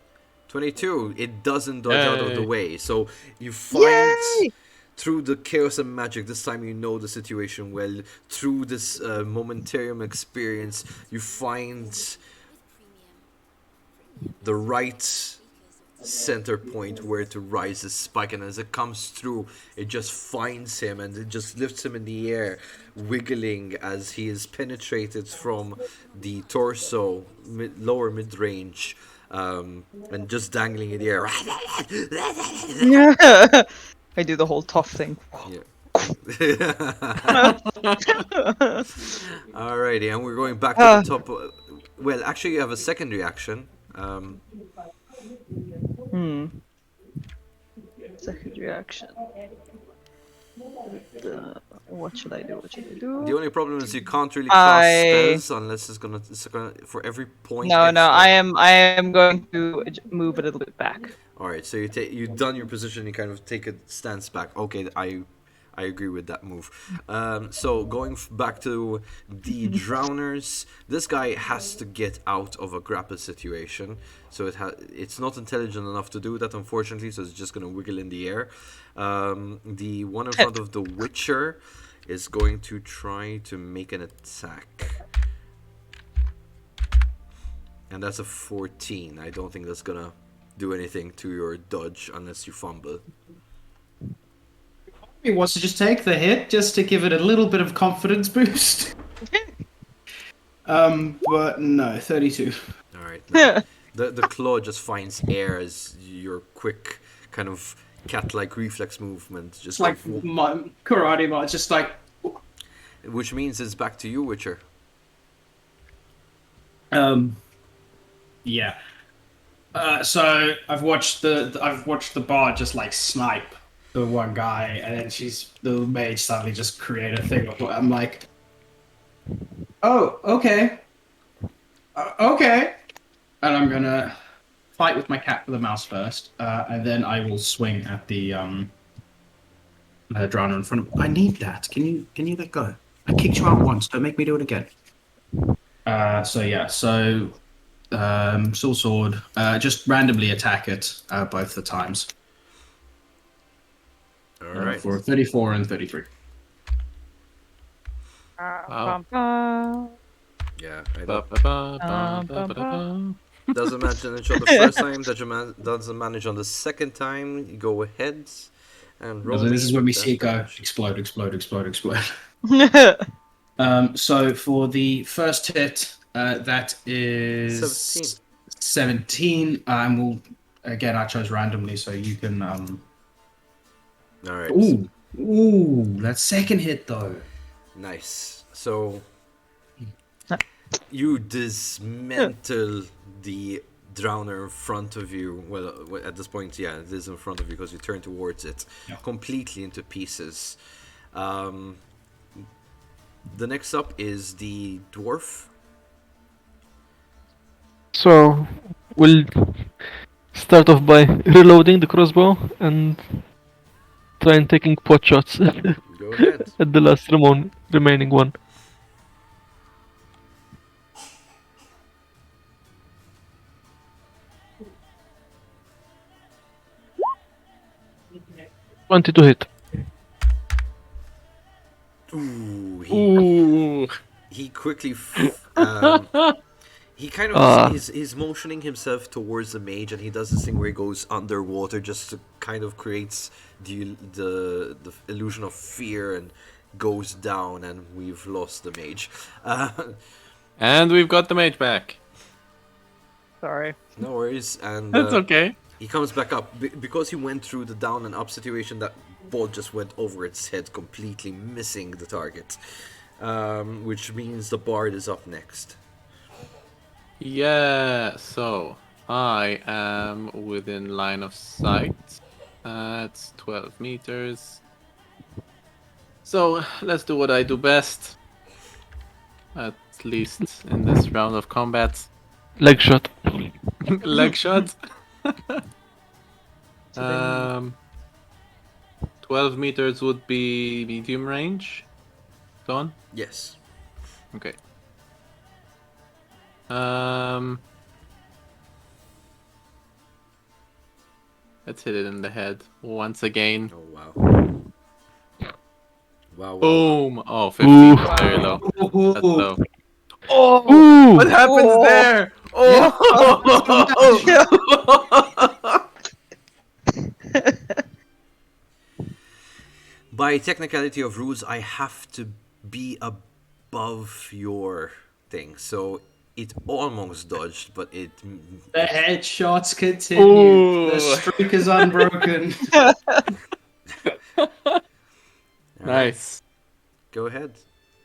22. It doesn't dodge out of the Yay. way, so you find. Yay! Through the chaos and magic, this time you know the situation well. Through this momentarium experience, you find the right center point where to rise the spike, and as it comes through, it just finds him and it just lifts him in the air, wiggling as he is penetrated from the torso, lower mid-range, and just dangling in the air. I do the whole tough thing. Yeah. Alrighty, and we're going back to the top. Well, actually, you have a second reaction. Second reaction. What should I do? What should I do? The only problem is you can't really cast I- spells unless it's gonna for every point. No, no, extra. I am going to move a little bit back. All right, so you've done your position. You kind of take a stance back. Okay, I agree with that move. So going back to the drowners, this guy has to get out of a grapple situation. So it's not intelligent enough to do that, unfortunately. So it's just gonna wiggle in the air. The one in front of the Witcher is going to try to make an attack. And that's a 14. I don't think that's gonna do anything to your dodge unless you fumble. He wants to just take the hit just to give it a little bit of confidence boost. But no, 32. Alright. No. The claw just finds air as your quick kind of cat-like reflex movement just It's like my karate march, just like which means it's back to you, Witcher. yeah. So I've watched the bard just like snipe the one guy, and then the mage suddenly just create a thing of I'm like, oh, okay, okay, and I'm gonna fight with my cat with a mouse first, and then I will swing at the drowner in front of me. I need that. Can you let go? I kicked you out once. Don't make me do it again. Soul sword, just randomly attack it both the times. Alright. For 34 and 33. Wow. Yeah, I Ba, don't. ba, ba, ba, ba, ba, ba. Doesn't manage on the first time. Doesn't manage on the second time. You go ahead and roll. So this is when we that see it go damage. explode, explode, explode, explode. So for the first hit, that is 17. 17. And we'll again, I chose randomly, so you can. All right. Ooh, that second hit though. Nice. So you dismantle the drowner in front of you. Well, at this point, yeah, it is in front of you because you turn towards it, Yeah. completely into pieces. The next up is the dwarf. So we'll start off by reloading the crossbow and try and taking pot shots Go ahead. at the last remaining one. To hit. Ooh, Ooh. he quickly he kind Ah. of is motioning himself towards the mage, and he does this thing where he goes underwater just to kind of creates the illusion of fear and goes down, and we've lost the mage. And we've got the mage back. Sorry. No worries, and That's okay. he comes back up because he went through the down and up situation. That ball just went over its head, completely missing the target, which means the bard is up next. Yeah, so I am within line of sight. It's 12 meters. So let's do what I do best. At least in this round of combat. Leg shot. Leg shot. 12 meters would be medium range. Don? Yes. Okay. Let's hit it in the head once again. Oh wow. Wow. Boom! Oh, 15 Ooh. is very low. That's Ooh. low. Ooh! What happens Oh. there? Oh! By technicality of rules, I have to be above your thing, so it almost dodged, but it. The headshots continue. Ooh. The streak is unbroken. Nice. Go ahead.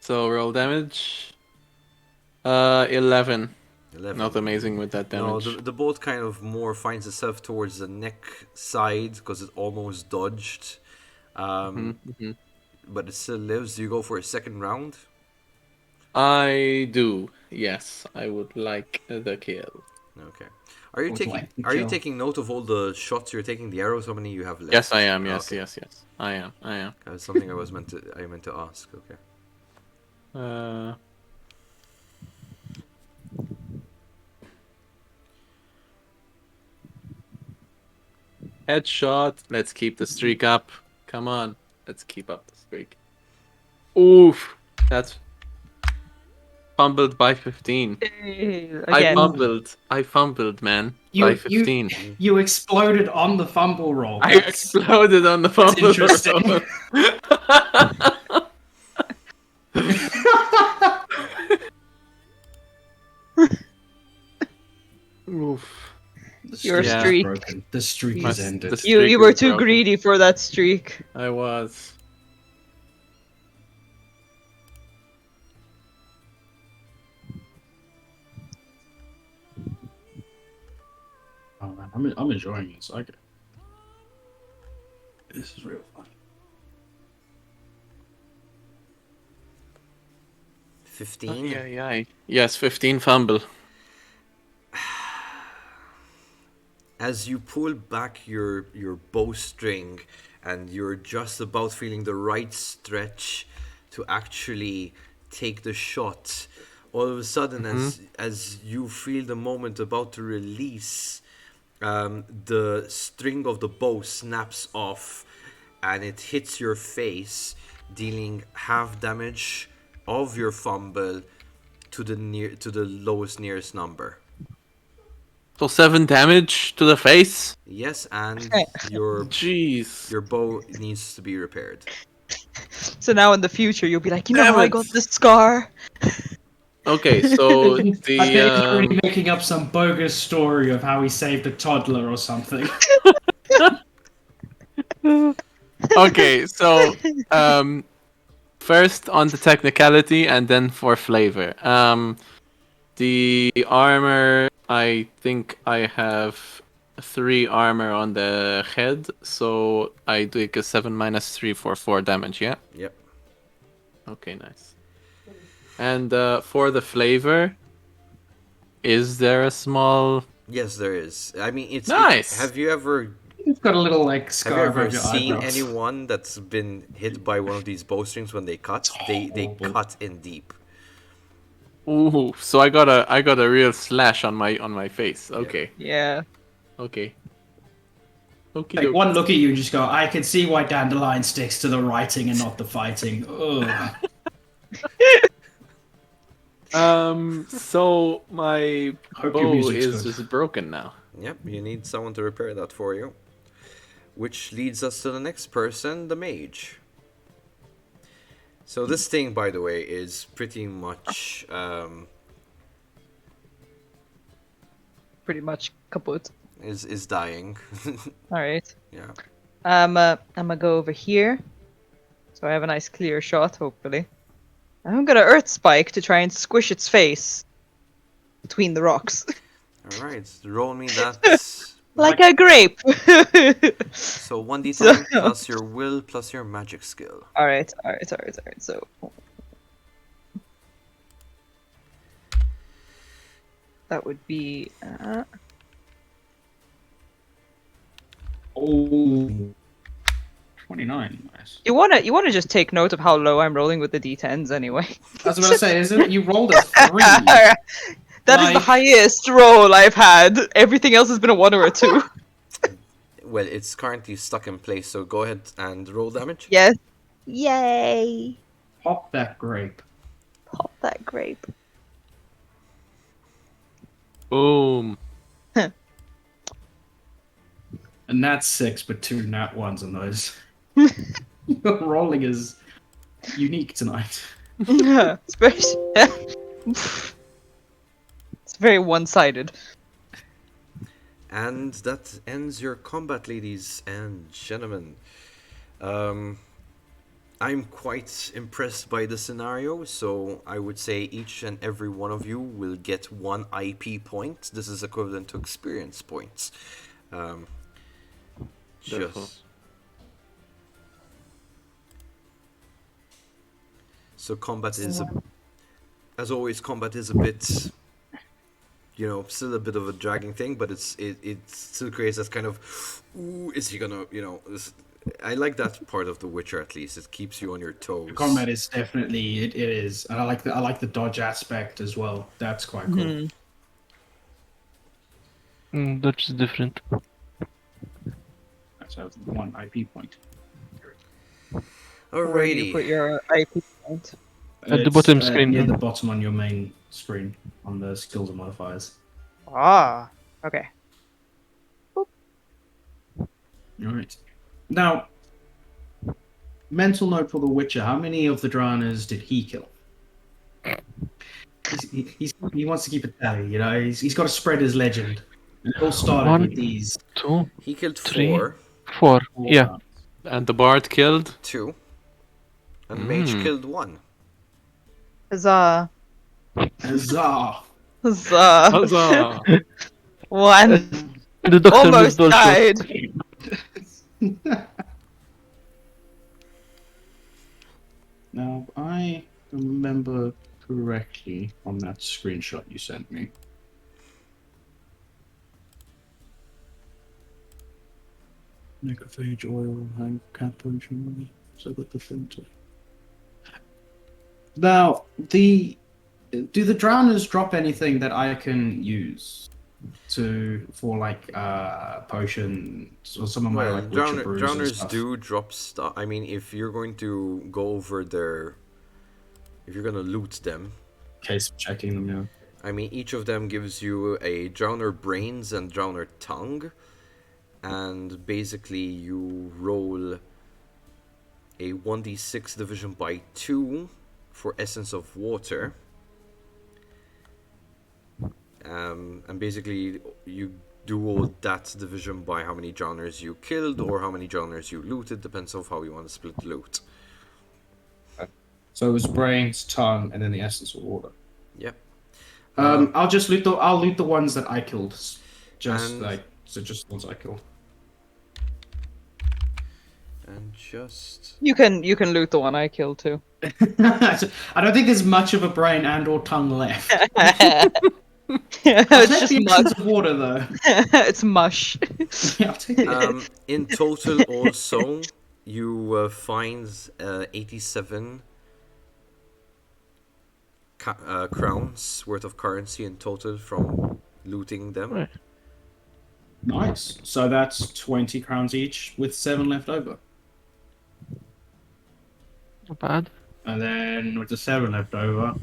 So roll damage. 11. 11. Not amazing with that No, damage. the bolt kind of more finds itself towards the neck side because it almost dodged. But it still lives. Do you go for a second round? I do. Yes, I would like the kill. Okay. Are you Would taking like to Are you kill. taking note of all the shots you're taking? The arrows? How many you have left? Yes, I am. Yes, Okay. yes. I am. That's something I meant to ask. Okay. Headshot. Let's keep the streak up. Come on. Let's keep up the streak. Oof. That's fumbled by 15. I Again. fumbled, man. By 15. You exploded on the fumble roll. I exploded on the fumble. interesting. Oof. Your Yeah. streak. Broken. The streak My- is ended. the streak You were was too broken. greedy for that streak. I was. Oh man, I'm enjoying this. Okay. This is real fun. 15. Yeah. Yes, 15 fumble. As you pull back your bowstring and you're just about feeling the right stretch to actually take the shot, all of a sudden as you feel the moment about to release, the string of the bow snaps off and it hits your face, dealing half damage of your fumble to the nearest number. So 7 damage to the face? Yes, and your Jeez. bow needs to be repaired. So now in the future, you'll be like, you know Damn how I it. got this scar? Okay, so I think you're the really making up some bogus story of how he saved a toddler or something. okay, so first on the technicality and then for flavor. The armor, I think I have 3 armor on the head, so I do a 7 minus 3 for 4 damage, yeah? Yep. Okay, nice. And for the flavor, is there a small... Yes, there is. I mean, it's Nice! have you ever You've got a little like have you scar ever above your seen eyebrows. anyone that's been hit by one of these bowstrings when they cut? They horrible. cut in deep. Ooh, so I got a real slash on my face. Okay. Yeah. Okay. Okay. Like one look at you and just go, I can see why Dandelion sticks to the writing and not the fighting. Ugh. So my Hope your bow music's is good. just broken now. Yep, you need someone to repair that for you. Which leads us to the next person, the mage. So this thing, by the way, is pretty much Pretty much kaput. is dying. Alright. Yeah. I'm gonna go over here. So I have a nice clear shot, hopefully. I'm gonna Earth Spike to try and squish its face between the rocks. Alright, roll me that. Like a grape! So 1d10 plus your will plus your magic skill. Alright. So. That would be. Oh. 29, nice. You wanna just take note of how low I'm rolling with the d10s anyway. I was about to say, isn't it? You rolled a 3. That is the Like- highest roll I've had. Everything else has been a 1 or a 2. Well, it's currently stuck in place, so go ahead and roll damage. Yes. Yay! Pop that grape. Pop that grape. Boom. And that's 6, but 2 nat 1s on those. Your rolling is unique tonight. It's very one-sided. And that ends your combat, ladies and gentlemen. I'm quite impressed by the scenario, so I would say each and every one of you will get 1 IP point. This is equivalent to experience points. Wonderful. Just so combat is as always, combat is a bit, still a bit of a dragging thing, but it still creates that kind of, ooh, is he gonna, I like that part of The Witcher at least. It keeps you on your toes. The combat is definitely it is, and I like the dodge aspect as well. That's quite cool. That's different. So 1 IP point. Where do you put Alrighty. your IP point? At the bottom screen. Near the bottom on your main screen on the skills and modifiers. Ah, okay. All right. Now, mental note for the Witcher: how many of the Dranas did he kill? He wants to keep a tally. He's got to spread his legend. And it all started 1, with these 2, He killed 3. 4, 4. Yeah. And the bard killed? 2, and Mage killed 1. Huzzah. Huzzah! Huzzah. Huzzah! 1. The doctor Almost missed also. died. Now, I remember correctly on that screenshot you sent me. Necrophage oil, hang cat potion. So I got the filter. Now, do the drowners drop anything that I can use for like potions or some of my Well, like Witcher brews and drowners stuff? do drop stuff. I mean, if you're going to go over if you're going to loot them, Case of checking them, yeah. I mean, each of them gives you a Drowner Brains and Drowner Tongue. And basically, you roll a 1d6 division by 2 for Essence of Water. And basically, you do all that division by how many drowners you killed or how many drowners you looted, depends on how you want to split loot. So it was brains, tongue, and then the essence of water. Yep. I'll just loot the ones that I killed. Just And- just the ones I killed. And just... You can loot the one I killed too. I don't think there's much of a brain and or tongue left. I'll It's take just the mush. essence of water though. It's mush. Yeah, I'll take it. In total, also, you find 87 crowns worth of currency in total from looting them. Right. Nice. So that's 20 crowns each with 7 left over. Not bad. And then with the 7 left over,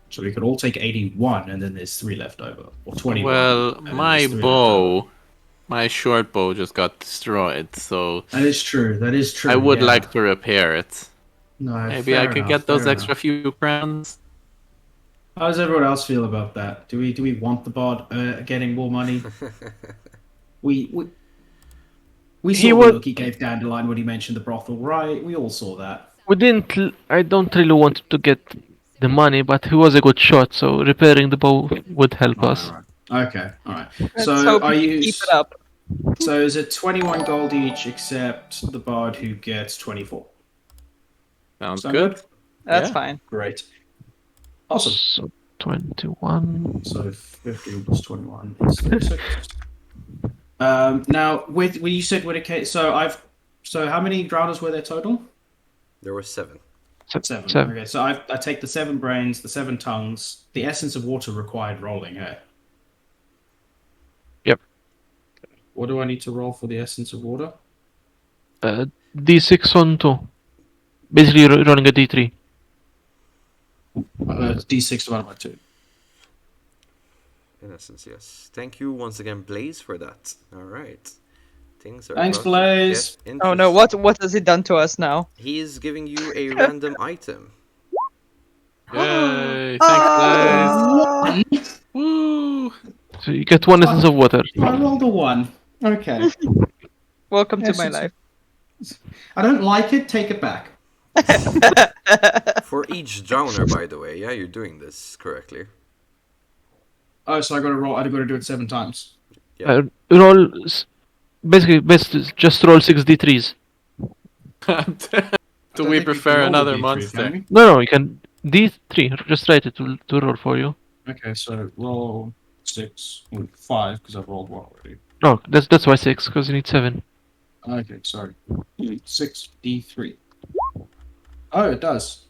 so we could all take 81 and then there's 3 left over. Or 21. Well, and then my there's 3 left over. bow, my short bow just got destroyed, so That is true. That is true. I would yeah. like to repair it. No, Maybe I fair could enough, get those fair extra enough. few crowns. How does everyone else feel about that? Do we want the bard getting more money? we saw He the was- look he gave Dandelion when he mentioned the brothel, right? We all saw that. We didn't. I don't really want to get the money, but he was a good shot, so repairing the bow would help us. Alright. Okay, alright. Let's So hope are you you? keep it up. So is it 21 gold each, except the bard who gets 24? Sounds Sound good. That's Yeah. fine. Great. Awesome. So 21. So 15 plus 21 is 36. Now, with when you said with a case, so how many drowners were there total? There were 7. 7. Seven. Okay, so I take the 7 brains, the 7 tongues, the essence of water required rolling. Hey. Yep. What do I need to roll for the essence of water? D6 on 2. Basically, rolling a D3. It's D6 divided by 2. In essence, yes. Thank you once again, Blaze, for that. Alright. Things are Thanks, about to Blaze. get Oh no, interesting. what has he done to us now? He is giving you a random item. Yay! Thanks, guys. One. Woo! So you get 1 essence of water. I rolled a 1. Okay. Welcome to my Essence of- life. I don't like it. Take it back. For each drowner, by the way. Yeah, you're doing this correctly. Oh, so I got to roll. I got to do it 7 times. Roll. Basically, best is just roll 6 D3s. Do I don't we think we prefer can roll another a D3, monster? can we? No, you can D3. Just write it to roll for you. Okay, so roll 6, 5 because I've rolled 1 already. No, that's why 6, because you need 7. Okay, sorry. 6d3. Oh, it does.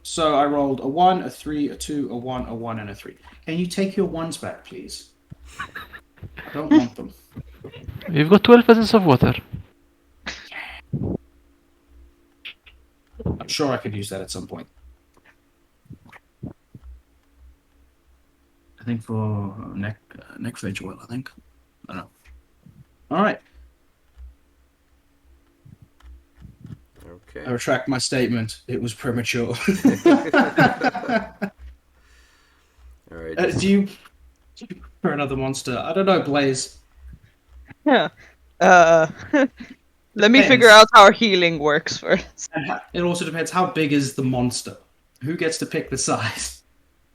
So I rolled a 1, a 3, a 2, a 1, a 1, and a 3. Can you take your 1s back, please? I don't want them. You've got 12 essence of water. I'm sure I could use that at some point. I think for neck veg oil, I think. I don't know. All right. Okay. I retract my statement. It was premature. Alright. Do you prefer another monster? I don't know, Blaze. Yeah. Let me figure Depends. out how healing works first. And it also depends how big is the monster. Who gets to pick the size?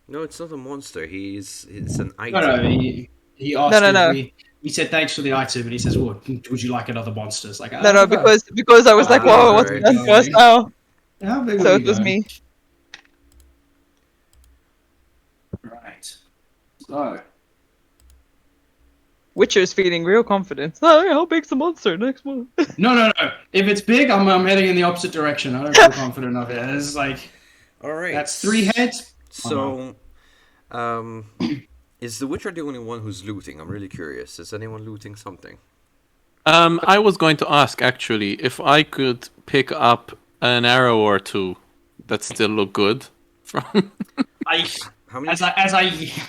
No, it's not a monster. It's an No, item. no. He asked. No. We said thanks for the item, and he says, "Well, would you like another monster?" It's like, No, no, because I was like, whoa, what's Alright. that to us now? How big So were it you was going? me. Right. So Witcher's feeling real confident. Oh, how big's the monster? Next one. no. If it's big, I'm heading in the opposite direction. I don't feel confident of it. It's like Alright. that's 3 heads. So, is the Witcher the only one who's looting? I'm really curious. Is anyone looting something? I was going to ask actually if I could pick up an arrow or two that still look good from. How many? As I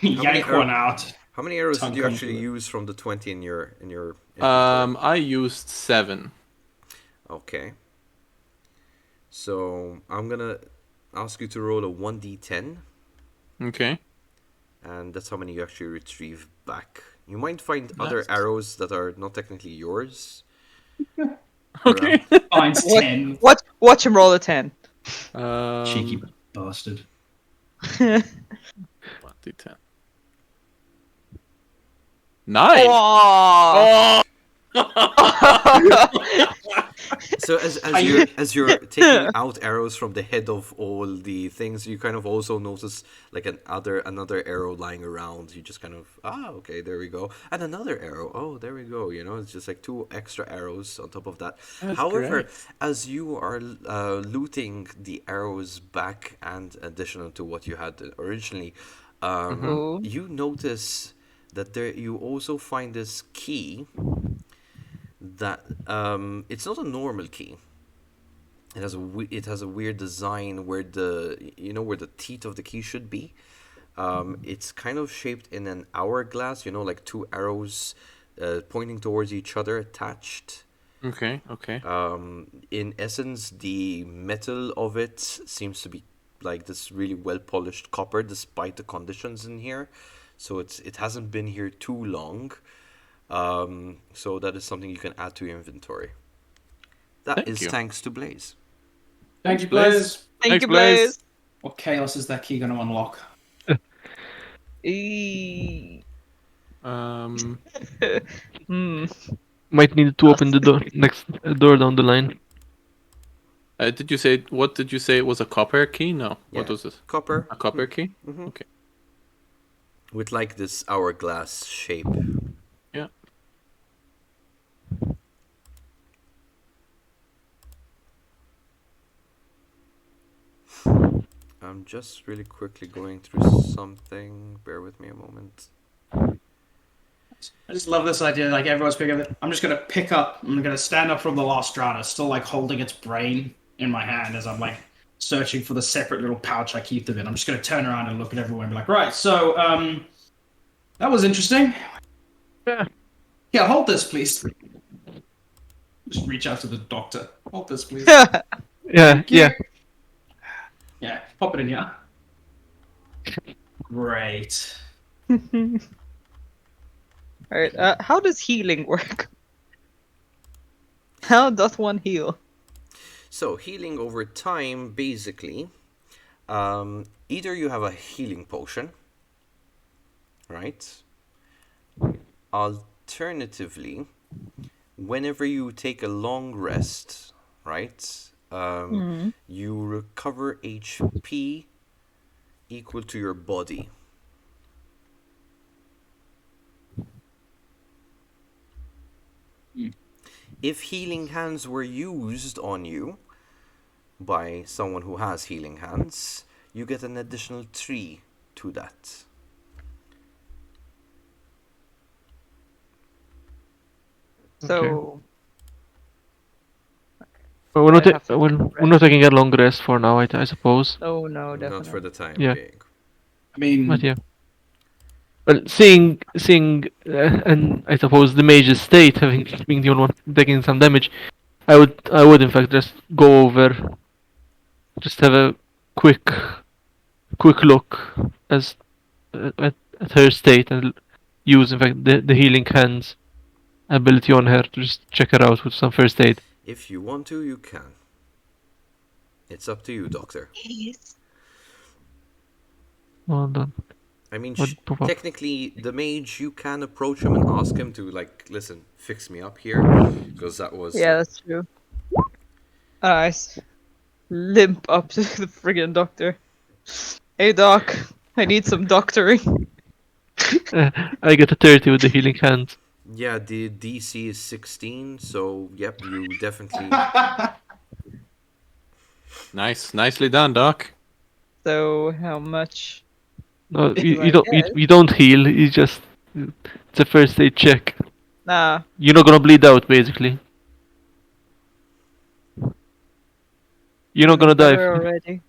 yank arrow- one out. How many arrows tongue did you comes actually with it. use from the 20 in your inventory? I used 7. Okay. So I'm gonna ask you to roll a 1d10, Okay. and that's how many you actually retrieve back. You might find other Nice. arrows that are not technically yours. Okay. Finds 10. Watch him roll a 10. Cheeky bastard. 1d10. 9. Oh! So as you're taking out arrows from the head of all the things, you kind of also notice like another arrow lying around. You just kind of okay, there we go, and another arrow. Oh, there we go. You know, it's just like 2 extra arrows on top of that. That's However, great. as you are looting the arrows back and additional to what you had originally, Ooh. you notice that you also find this key that it's not a normal key. It has a weird design where where the teeth of the key should be. It's kind of shaped in an hourglass, like 2 arrows pointing towards each other attached. Okay. Okay. In essence, the metal of it seems to be like this really well polished copper, despite the conditions in here. So it hasn't been here too long. So that is something you can add to your inventory. That Thank is you. thanks to Blaze. Thank you, Blaze. Thank Thanks, you, Blaze. Blaze. What chaos is that key going to unlock? Eee. Might need to open the door next door down the line. Did you say? What did you say? It was a copper key? No. Yeah. What was this? Copper A copper key? Mhm. Okay. with like this hourglass shape. Yeah. I'm just really quickly going through something. Bear with me a moment. I just love this idea. Like everyone's picking up. I'm just going to pick up. I'm going to stand up from the last strata, still like holding its brain in my hand as I'm like searching for the separate little pouch I keep them in. I'm just going to turn around and look at everyone and be like, right, so that was interesting. Yeah, hold this, please. Just reach out to the doctor. Hold this, please. Yeah. Yeah, pop it in here. Great. Alright, how does healing work? How doth one heal? So healing over time, basically, either you have a healing potion, right? Alternatively, whenever you take a long rest, right, you recover HP equal to your body. If healing hands were used on you by someone who has healing hands, you get an additional 3 to that. So, But we're I not have to we're not taking a long rest for now, I suppose. oh no, Not definitely. for the time Yeah. being. I mean, But yeah. Well, seeing, and I suppose the mage's state, having being the only one taking some damage, I would in fact just go over, just have a quick look as at her state and use in fact the healing hands ability on her to just check her out with some first aid. If you want to, you can. It's up to you, Doctor. Well done. I mean, What pop up? technically, the mage, you can approach him and ask him to, like, listen, fix me up here. Because that was... Yeah, that's true. Nice. Limp up to the friggin' doctor. Hey doc, I need some doctoring. I get a 30 with the healing hands. Yeah, the DC is 16, so, yep, you definitely... Nicely done, Doc. So how much? No, you, I you don't guess. you don't heal. You just it's a first aid check. Nah. You're not gonna bleed out, basically. You're not gonna better die. already.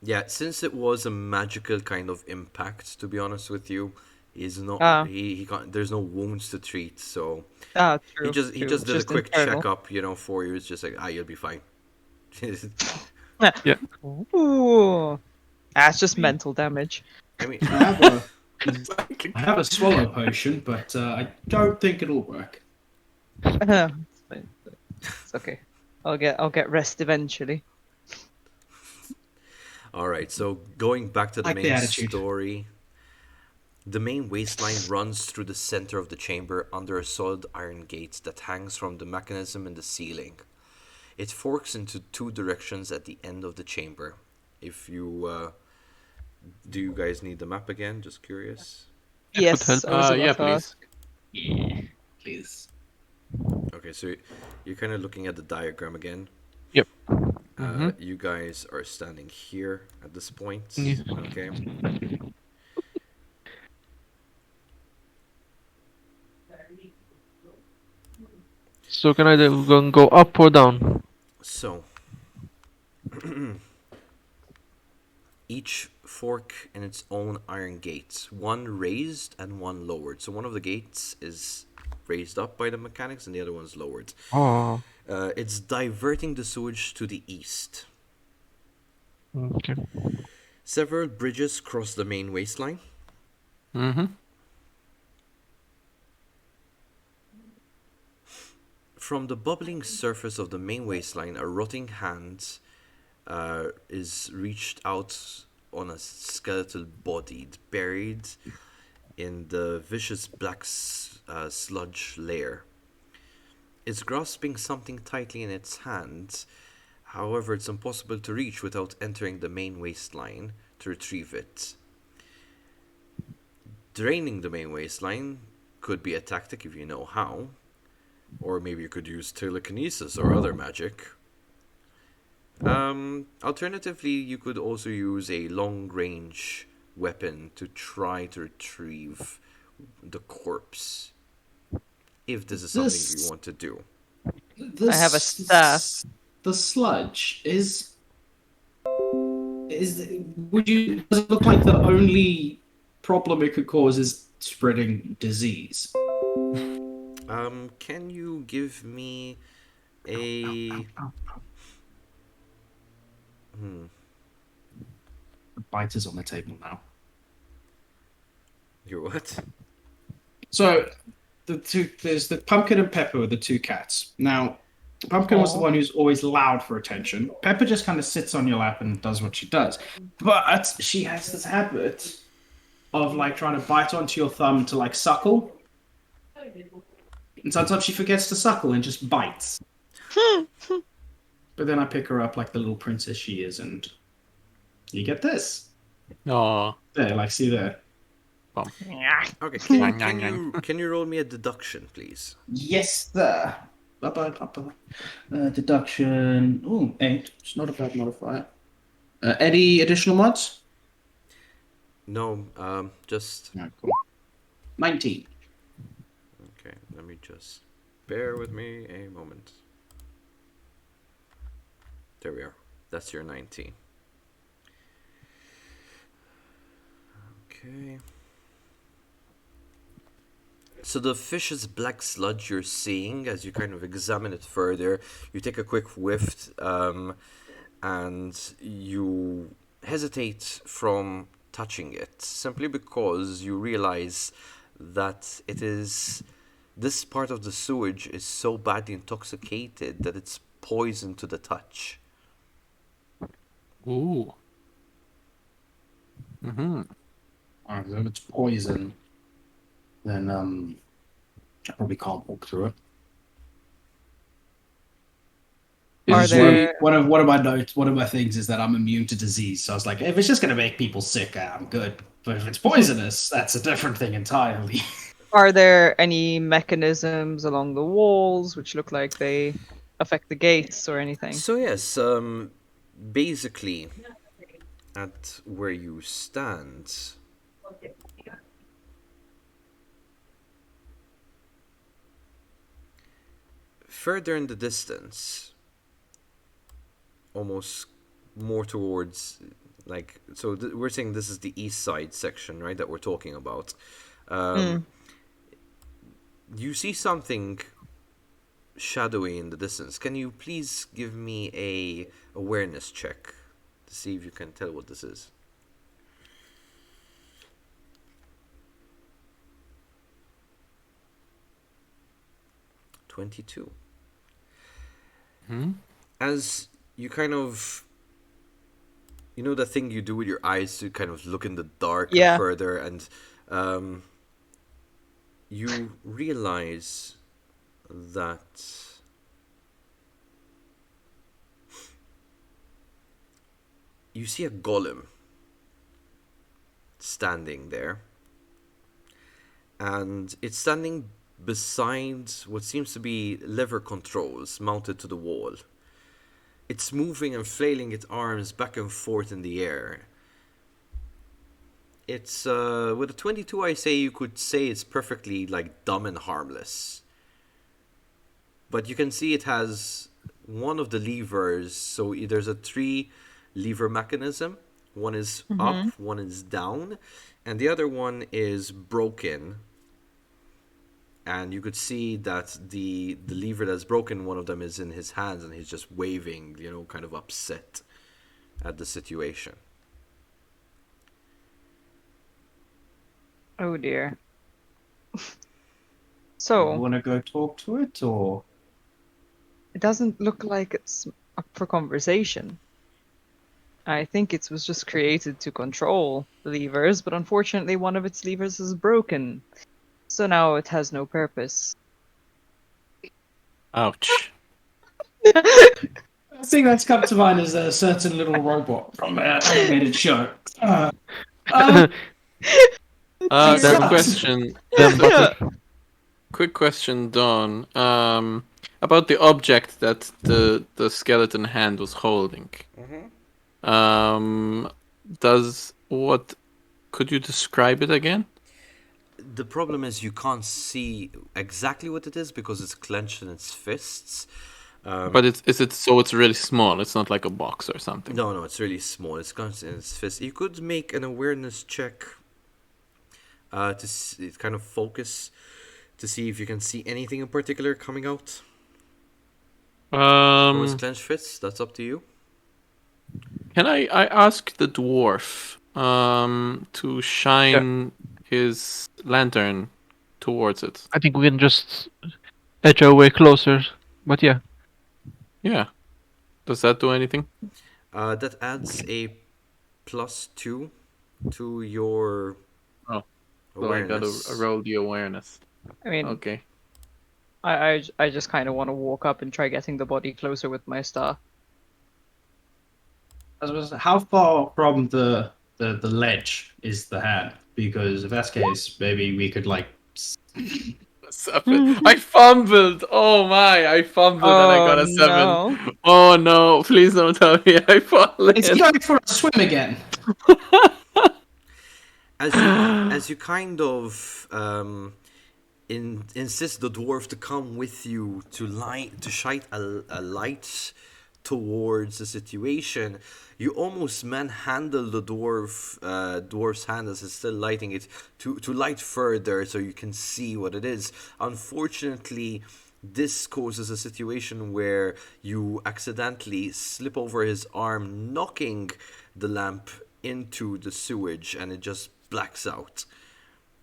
Yeah, since it was a magical kind of impact, to be honest with you, he's not Ah, he can't, there's no wounds to treat, so true, he true. just It's did a just quick internal. checkup, for you. It's just like, you'll be fine. Yeah. Ooh. It's just mental damage. I mean, I have a I have a swallow potion, but I don't think it'll work. It's fine. It's okay. I'll get rest eventually. all right. So going back to the Like the main attitude. story, the main waistline runs through the center of the chamber under a solid iron gate that hangs from the mechanism in the ceiling. It forks into two directions at the end of the chamber. If you do, you guys need the map again? Just curious. It would help. Yes, I was Yeah, about to please. ask. Yeah, please. Okay, so you're kind of looking at the diagram again. Yep. You guys are standing here at this point. Yeah. Okay. So can I go up or down? So each fork in its own iron gates, one raised and one lowered. So one of the gates is raised up by the mechanics and the other one's lowered. Oh. It's diverting the sewage to the east. Okay. Several bridges cross the main waistline. Mm-hmm. From the bubbling surface of the main waistline, a rotting hand is reached out on a skeletal body buried in the vicious black sludge layer. It's grasping something tightly in its hand. However, it's impossible to reach without entering the main waistline to retrieve it. Draining the main waistline could be a tactic if you know how. Or maybe you could use telekinesis or other magic. Alternatively, you could also use a long-range weapon to try to retrieve the corpse. If this is something you want to do. I have a staff. The sludge is. Would you? Does it look like the only problem it could cause is spreading disease? Can you give me a... The bite is on the table now. Your what? So there's the pumpkin and Pepper are the two cats. Now, Pumpkin was the one who's always loud for attention. Pepper just kind of sits on your lap and does what she does. But she has this habit of like trying to bite onto your thumb to like suckle. And sometimes she forgets to suckle and just bites. But then I pick her up like the little princess she is, and you get this. Oh. There, like see there. Okay, can you roll me a deduction, please? Yes, sir. Deduction. Oh, 8. It's not a bad modifier. Any additional mods? No, just... No, cool. 19. Okay, let me just... Bear with me a moment. There we are. That's your 19. Okay. So the fish's black sludge you're seeing, as you kind of examine it further, you take a quick whiff, and you hesitate from touching it, simply because you realize that this part of the sewage is so badly intoxicated that it's poison to the touch. Ooh. Mm-hmm. Alright, if it's poison, then I probably can't walk through it. Are Is there- One of my notes, one of my things is that I'm immune to disease. So I was like, if it's just gonna make people sick, I'm good. But if it's poisonous, that's a different thing entirely. Are there any mechanisms along the walls which look like they affect the gates or anything? So yes, basically, at where you stand, further in the distance, almost more towards like so we're saying this is the east side section, right, that we're talking about. Mm. You see something shadowy in the distance. Can you please give me a awareness check to see if you can tell what this is? $22. Hmm? As you kind of, you know, the thing you do with your eyes to kind of look in the dark Yeah. further, and you realize that you see a golem standing there, and it's standing beside what seems to be lever controls mounted to the wall. It's moving and flailing its arms back and forth in the air. It's with a 22, I say you could say it's perfectly like dumb and harmless. But you can see it has one of the levers. So there's a 3 lever mechanism. One is up, one is down, and the other one is broken. And you could see that the lever that's broken, one of them is in his hands, and he's just waving, you know, kind of upset at the situation. Oh dear. You So want to go talk to it, or it doesn't look like it's up for conversation. I think it was just created to control the levers, but unfortunately one of its levers is broken. So now it has no purpose. Ouch. I think that's come to mind as a certain little robot from an animated show. Quick sucks. question. Them butter. Quick question, Dawn. About the object that the skeleton hand was holding. Does what? Could you describe it again? The problem is you can't see exactly what it is because it's clenched in its fists. But is it so? It's really small. It's not like a box or something. No, it's really small. It's clenched in its fist. You could make an awareness check to kind of focus to see if you can see anything in particular coming out from its clenched fists. That's up to you. Can I ask the dwarf to shine his lantern towards it? I think we can just edge our way closer. But yeah. Yeah. Does that do anything? That adds a +2 to your Oh, so awareness. I gotta roll the awareness. I mean, Okay. I just kind of want to walk up and try getting the body closer with my staff. How far from the ledge is the hand? Because if that's the case, maybe we could like. I fumbled. Oh my! I fumbled and I got a 7. No. Oh no! Please don't tell me I fallen. It's going for a swim again. As you kind of insist the dwarf to come with you to shine a light towards the situation, you almost manhandle the dwarf's hand as it's still lighting it to light further so you can see what it is. Unfortunately, this causes a situation where you accidentally slip over his arm, knocking the lamp into the sewage, and it just blacks out.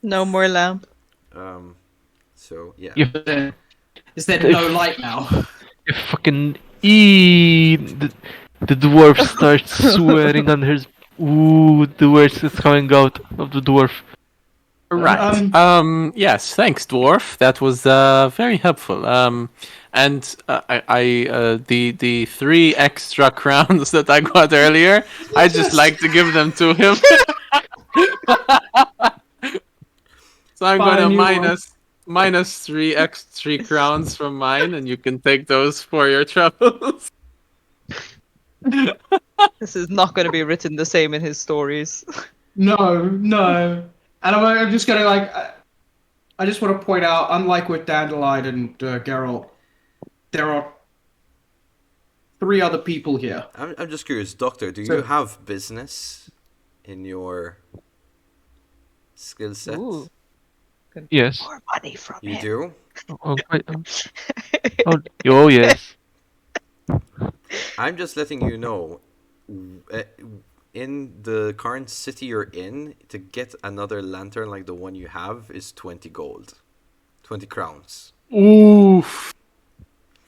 No more lamp. So yeah. Is there no light now? You fucking the dwarf starts swearing on his. Ooh, the words is coming out of the dwarf. Right. Yes. Thanks, dwarf. That was very helpful. And the 3 extra crowns that I got earlier, I just like to give them to him. So I'm Fine, gonna you minus 3 extra crowns from mine, and you can take those for your troubles. This is not going to be written the same in his stories. No. And I'm just gonna like. I just want to point out, unlike with Dandelion and Geralt, there are 3 other people here. I'm just curious, Doctor, do you So- have business in your skill set? Ooh. Yes. More money from You him. do? Oh yes. I'm just letting you know, uh, in the current city you're in, to get another lantern like the one you have is 20 gold. 20 crowns. Oof.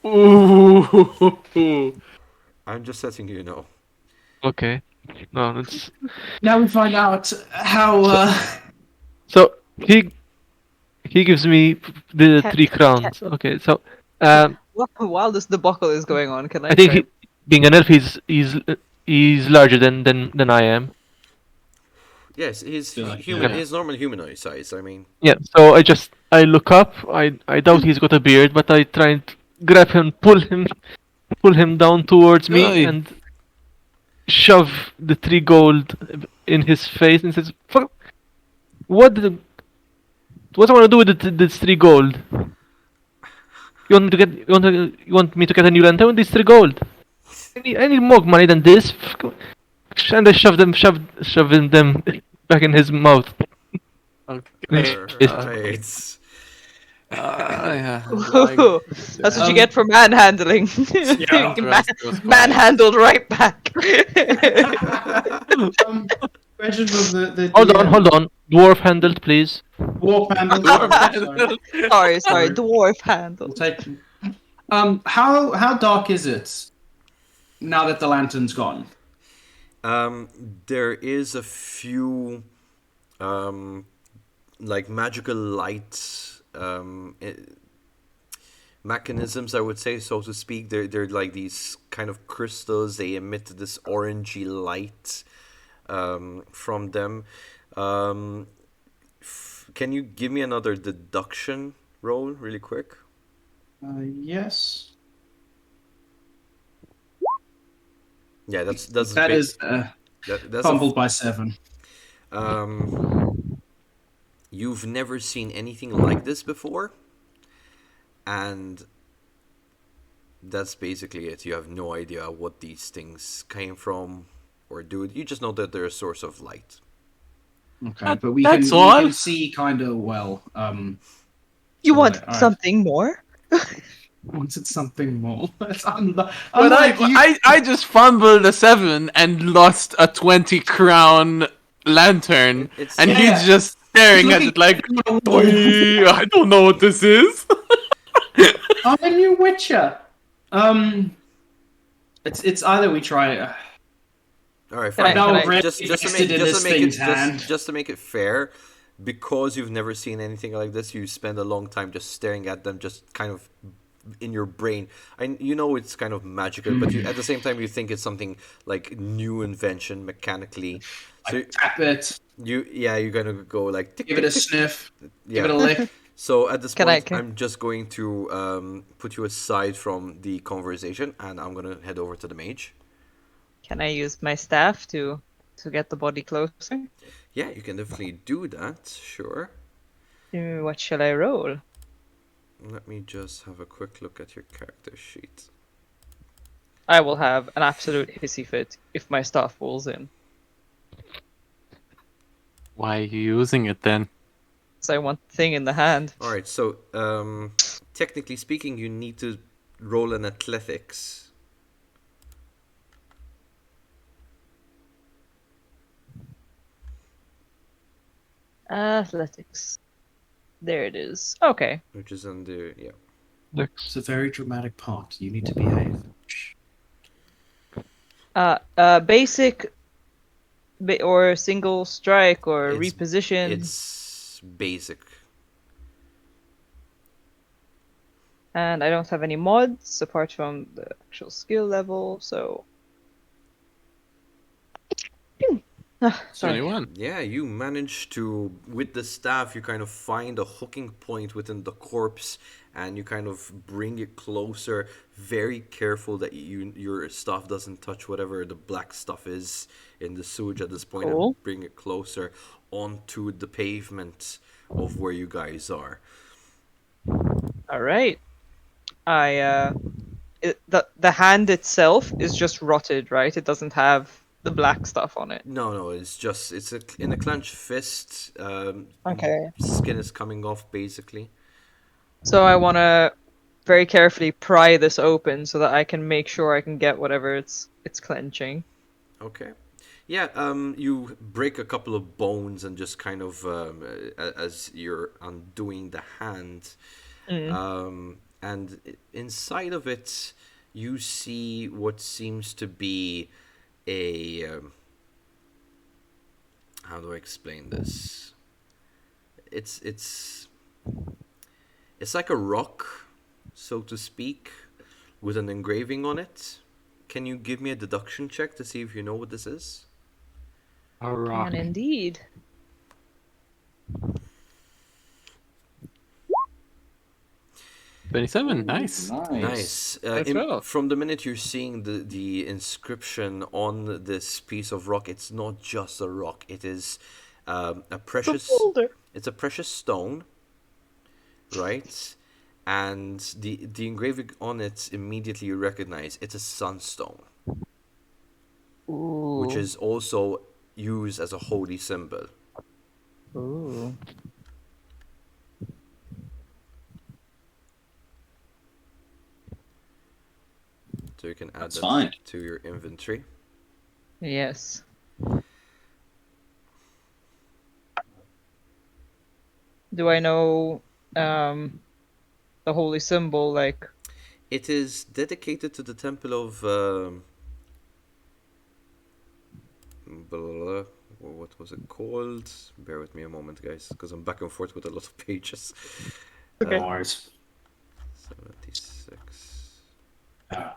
Ooh. I'm just letting you know. Okay. No, it's Now we find out how. so he gives me the Can- 3 crowns. Okay, so While this debacle is going on, can I I think try? being an elf, he's larger than I am. Yes, he's Feel like, human. yeah. He's normal humanoid size. I mean, Yeah. So I look up. I doubt he's got a beard, but I try and grab him, pull him down towards me, Aye. and shove the 3 gold in his face, and says, "Fuck! What the, what I want to do with this 3 gold? You want me to get you want me to get a new lantern with this 3 gold? I need more money than this." And I shoved them back in his mouth. Okay. right. Yeah, Ooh, that's what you get for manhandling. Yeah, You gross, gross, manhandled right back. Question from the Hold DM. on. Dwarf handled, please. Warp handle. Sorry. sorry, dwarf handle. We'll take. How dark is it now that the lantern's gone? There is a few, like magical light, mechanisms, I would say, so to speak. They're like these kind of crystals. They emit this orangey light, from them. Can you give me another deduction roll really quick? Yes. Yeah, that's That is that's fumbled by 7. You've never seen anything like this before, and that's basically it. You have no idea what these things came from or do. You just know that they're a source of light. Okay, but we that's can all. see kind of well. You so, want alright. something more? Wanted something more. But Unlike you, I just fumbled a 7 and lost a 20 crown lantern, It's and Yeah. he's just staring at it like, "Oi, I don't know what this is." I'm a new Witcher. It's either we try. all right. Can I- Fine. can I- really just to invested make in this thing's hand. just to make it fair, because you've never seen anything like this, you spend a long time just staring at them, just kind of in your brain. And you know it's kind of magical, but at the same time you think it's something like new invention mechanically. So Tap it, you're gonna go like tick, give it a tick, tick. sniff, Yeah. give it a lick. So at this Can I- point, I'm just going to put you aside from the conversation, and I'm gonna head over to the mage. Can I use my staff to get the body closer? Yeah, you can definitely do that. Sure. What shall I roll? Let me just have a quick look at your character sheet. I will have an absolute hissy fit if my staff falls in. Why are you using it then? So I want the thing in the hand. All right. So technically speaking, you need to roll an athletics. Athletics. There it is. Okay. Which is under, yeah. It's a very dramatic part. You need to behave. Basic, or single strike, or It's- reposition. It's basic. And I don't have any mods apart from the actual skill level, so. Sorry. 21. Yeah, you manage to, with the staff, you kind of find a hooking point within the corpse, and you kind of bring it closer. Very careful that your stuff doesn't touch whatever the black stuff is in the sewage at this point, Cool. and bring it closer onto the pavement of where you guys are. All right. I the hand itself is just rotted, right? It doesn't have the black stuff on it. No, it's in a clenched fist. Okay. Skin is coming off basically. So I want to very carefully pry this open so that I can make sure I can get whatever it's clenching. Okay. Yeah, you break a couple of bones and just kind of as you're undoing the hand, and inside of it, you see what seems to be a how do I explain this? It's like a rock, so to speak, with an engraving on it. Can you give me a deduction check to see if you know what this is? A rock. Can indeed. $27. Nice. Nice. That's well. From the minute you're seeing the inscription on this piece of rock, it's not just a rock. It is a precious. It's a precious stone, right? And the engraving on it immediately you recognize it's a sunstone, Ooh. which is also used as a holy symbol. Ooh. So you can add That's that fine. to your inventory. Yes. Do I know the holy symbol, like? It is dedicated to the temple of blah, blah, blah. What was it called? Bear with me a moment, guys, because I'm back and forth with a lot of pages. No worries. 76.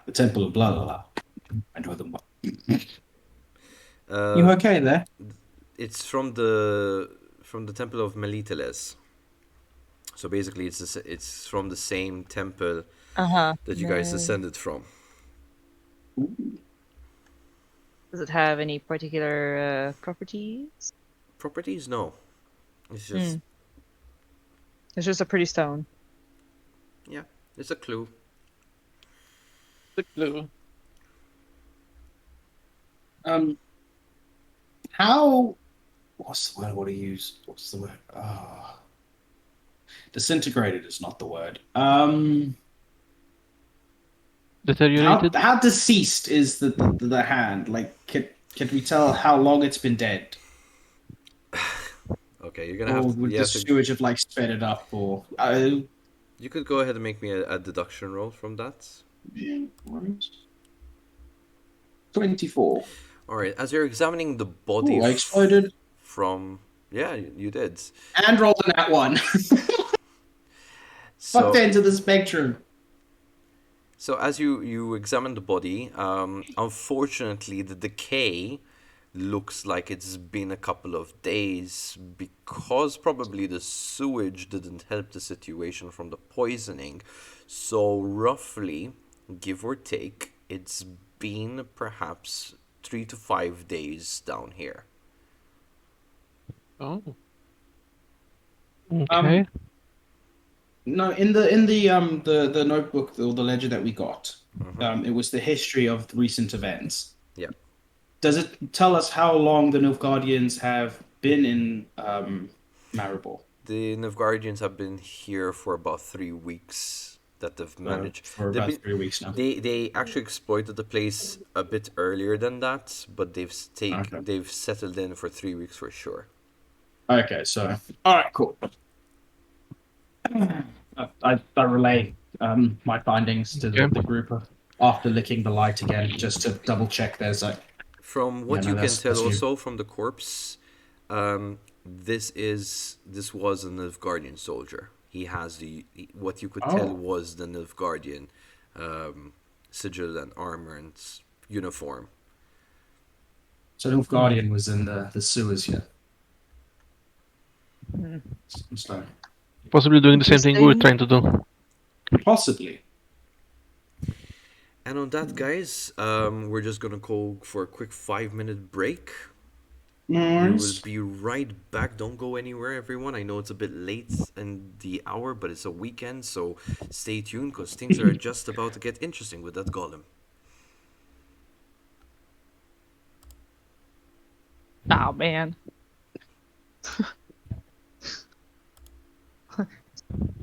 The Temple of blah blah blah. I know them well. Uh, You okay there? It's from the temple of Meliteles. So basically, it's from the same temple that you guys ascended from. Does it have any particular properties? Properties? No. It's just It's just a pretty stone. yeah. It's a clue. The clue. How? What's the word I want to use? What's the word? Disintegrated is not the word. Deteriorated. How deceased is the hand? Like, can we tell how long it's been dead? Okay, you're gonna Or have to. would the sewage have like sped it up? Or You could go ahead and make me a deduction roll from that. 24. All right. As you're examining the body Ooh, I exploded from yeah, you did. and rolled in that one. So Fucked into the spectrum. So as you examine the body, unfortunately the decay looks like it's been a couple of days because probably the sewage didn't help the situation from the poisoning. So roughly, give or take, it's been perhaps 3 to 5 days down here. Oh. Okay. No, in the the notebook or the ledger that we got, it was the history of recent events. Yeah. Does it tell us how long the Nilfguardians have been in Maribor? The Nilfgaardians have been here for about 3 weeks that they've managed. For They've about been- 3 weeks now. They actually exploited the place a bit earlier than that, but Okay. they've settled in for 3 weeks for sure. Okay, so all right, cool. I relay my findings to the group after licking the light again, just to double check. There's a From what Yeah, no, you can that's- tell that's you. also from the corpse, this was a Nilfgaardian soldier. He has what you could tell Oh. was the Nilfgaardian sigil and armor and uniform. so Nilfgaardian was in the sewers here. So Possibly doing the same thing we're Interesting. trying to do. possibly. And on that, guys, we're just gonna go for a quick 5-minute break. No We will worries. be right back. Don't go anywhere, everyone. I know it's a bit late in the hour, but it's a weekend, so stay tuned because things are just about to get interesting with that golem. Oh man.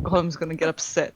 Golem's gonna get upset.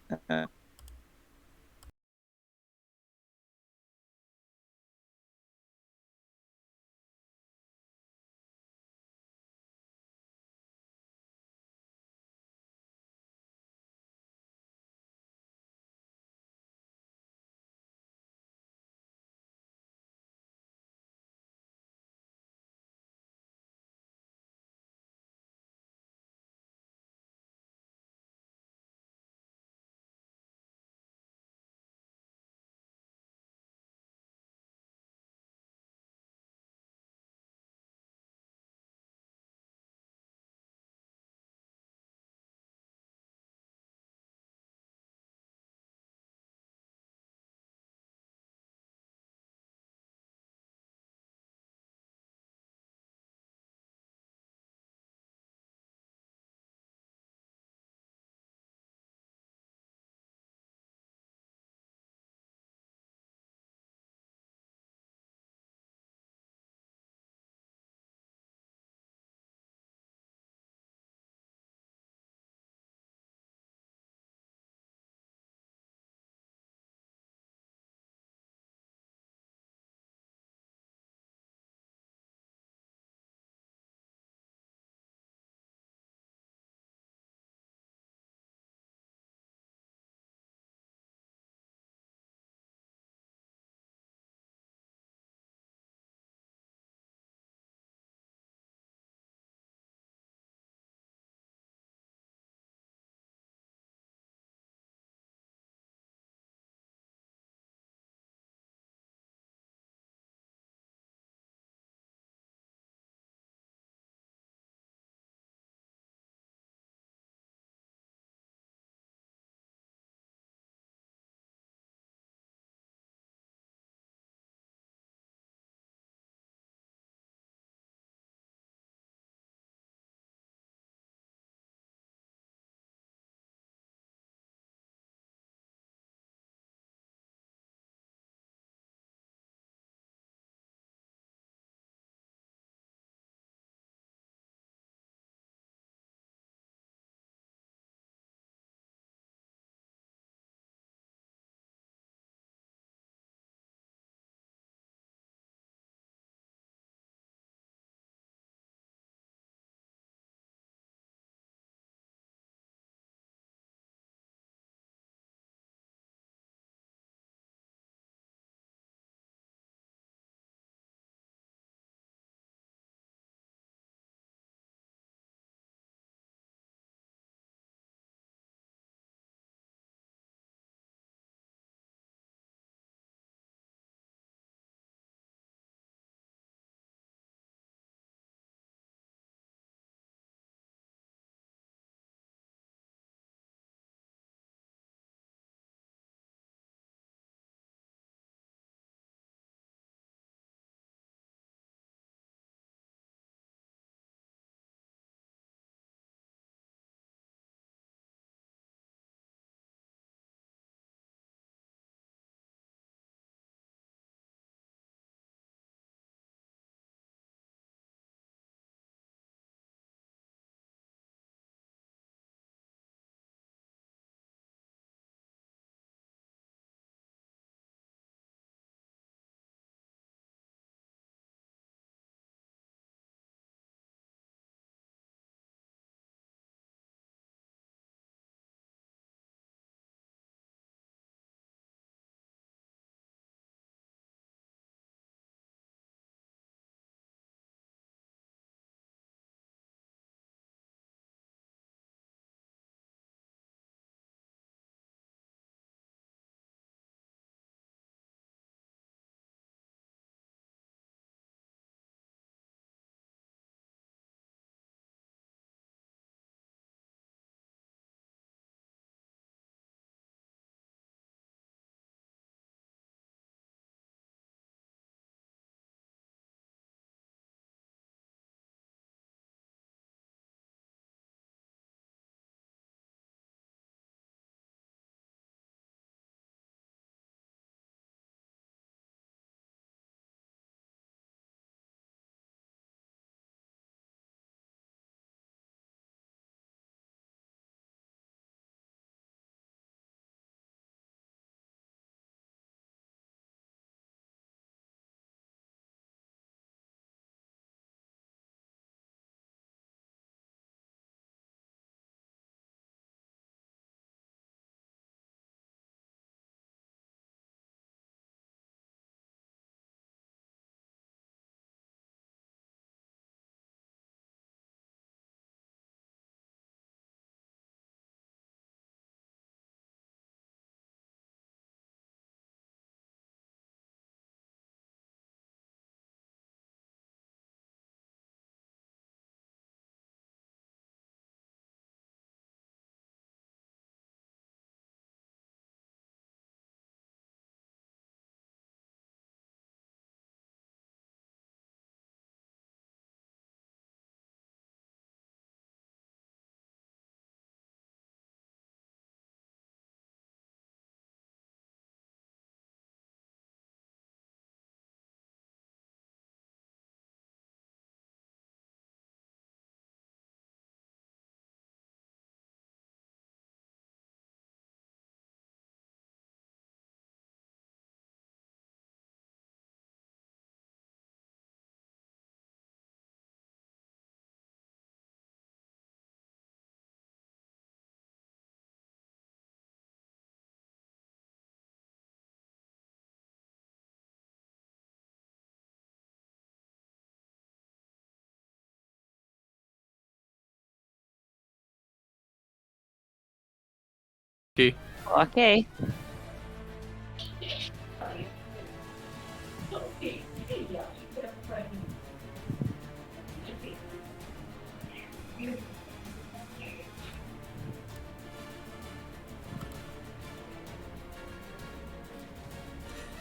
Okay. Okay.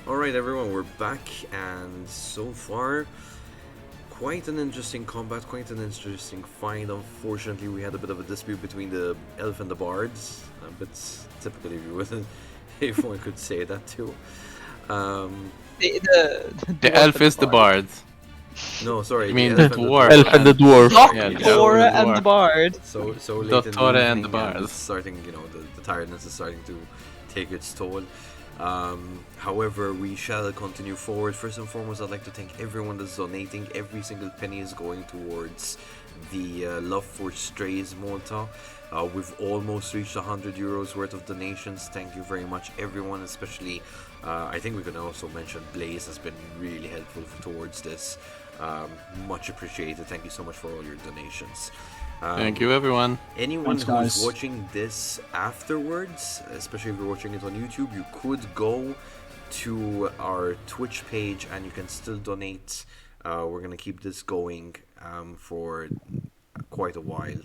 Alright, everyone, we're back, and so far, quite an interesting combat, quite an interesting fight. Unfortunately, we had a bit of a dispute between the elf and the bards, but typically, if you wouldn't, if one could say that too. The elf is the bard. No, sorry, I the mean elf the and the dwarf. dwarf. Elf and the dwarf. Yeah, the elf Doctor and the and the dwarf. bard. So late in the Dottore and the evening, bard. it's starting, the tiredness is starting to take its toll. However, we shall continue forward. First and foremost, I'd like to thank everyone that's donating. Every single penny is going towards the Love for Strays Malta. We've almost reached €100 worth of donations. Thank you very much, everyone. Especially, I think we can also mention Blaze has been really helpful towards this. Much appreciated. Thank you so much for all your donations. Thank you, everyone. Anyone Thanks, who's guys. watching this afterwards, especially if you're watching it on YouTube, you could go to our Twitch page and you can still donate. We're gonna keep this going for quite a while.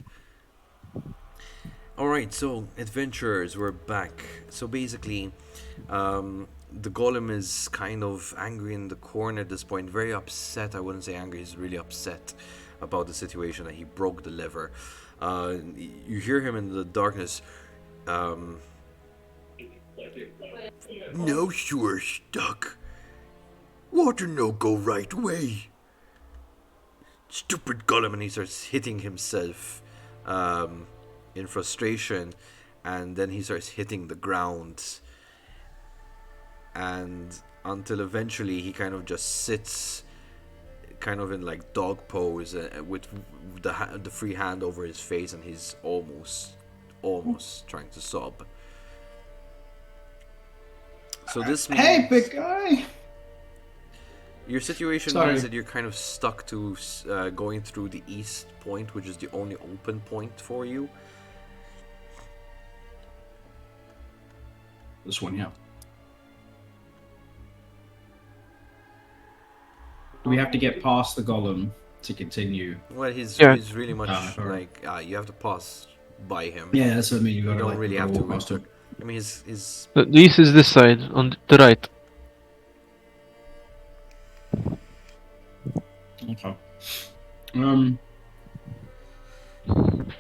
Alright, so adventurers, we're back. So basically, the golem is kind of angry in the corner at this point, very upset. I wouldn't say angry, he's really upset about the situation that he broke the lever. You hear him in the darkness. Now you're stuck. Water no go right way. Stupid golem, and he starts hitting himself in frustration, and then he starts hitting the ground. And until eventually he kind of just sits kind of in like dog pose with the free hand over his face, and he's almost trying to sob. So this means Hey, big guy. your situation Sorry. means that you're kind of stuck to going through the east point, which is the only open point for you. This one, yeah. Do we have to get past the golem to continue? Well, he's Yeah. really much alright. like you have to pass by him. Yeah, that's what I mean. You You gotta don't like really gotta have to walk past enter. him. I mean, his The east is this side, on the right. Okay.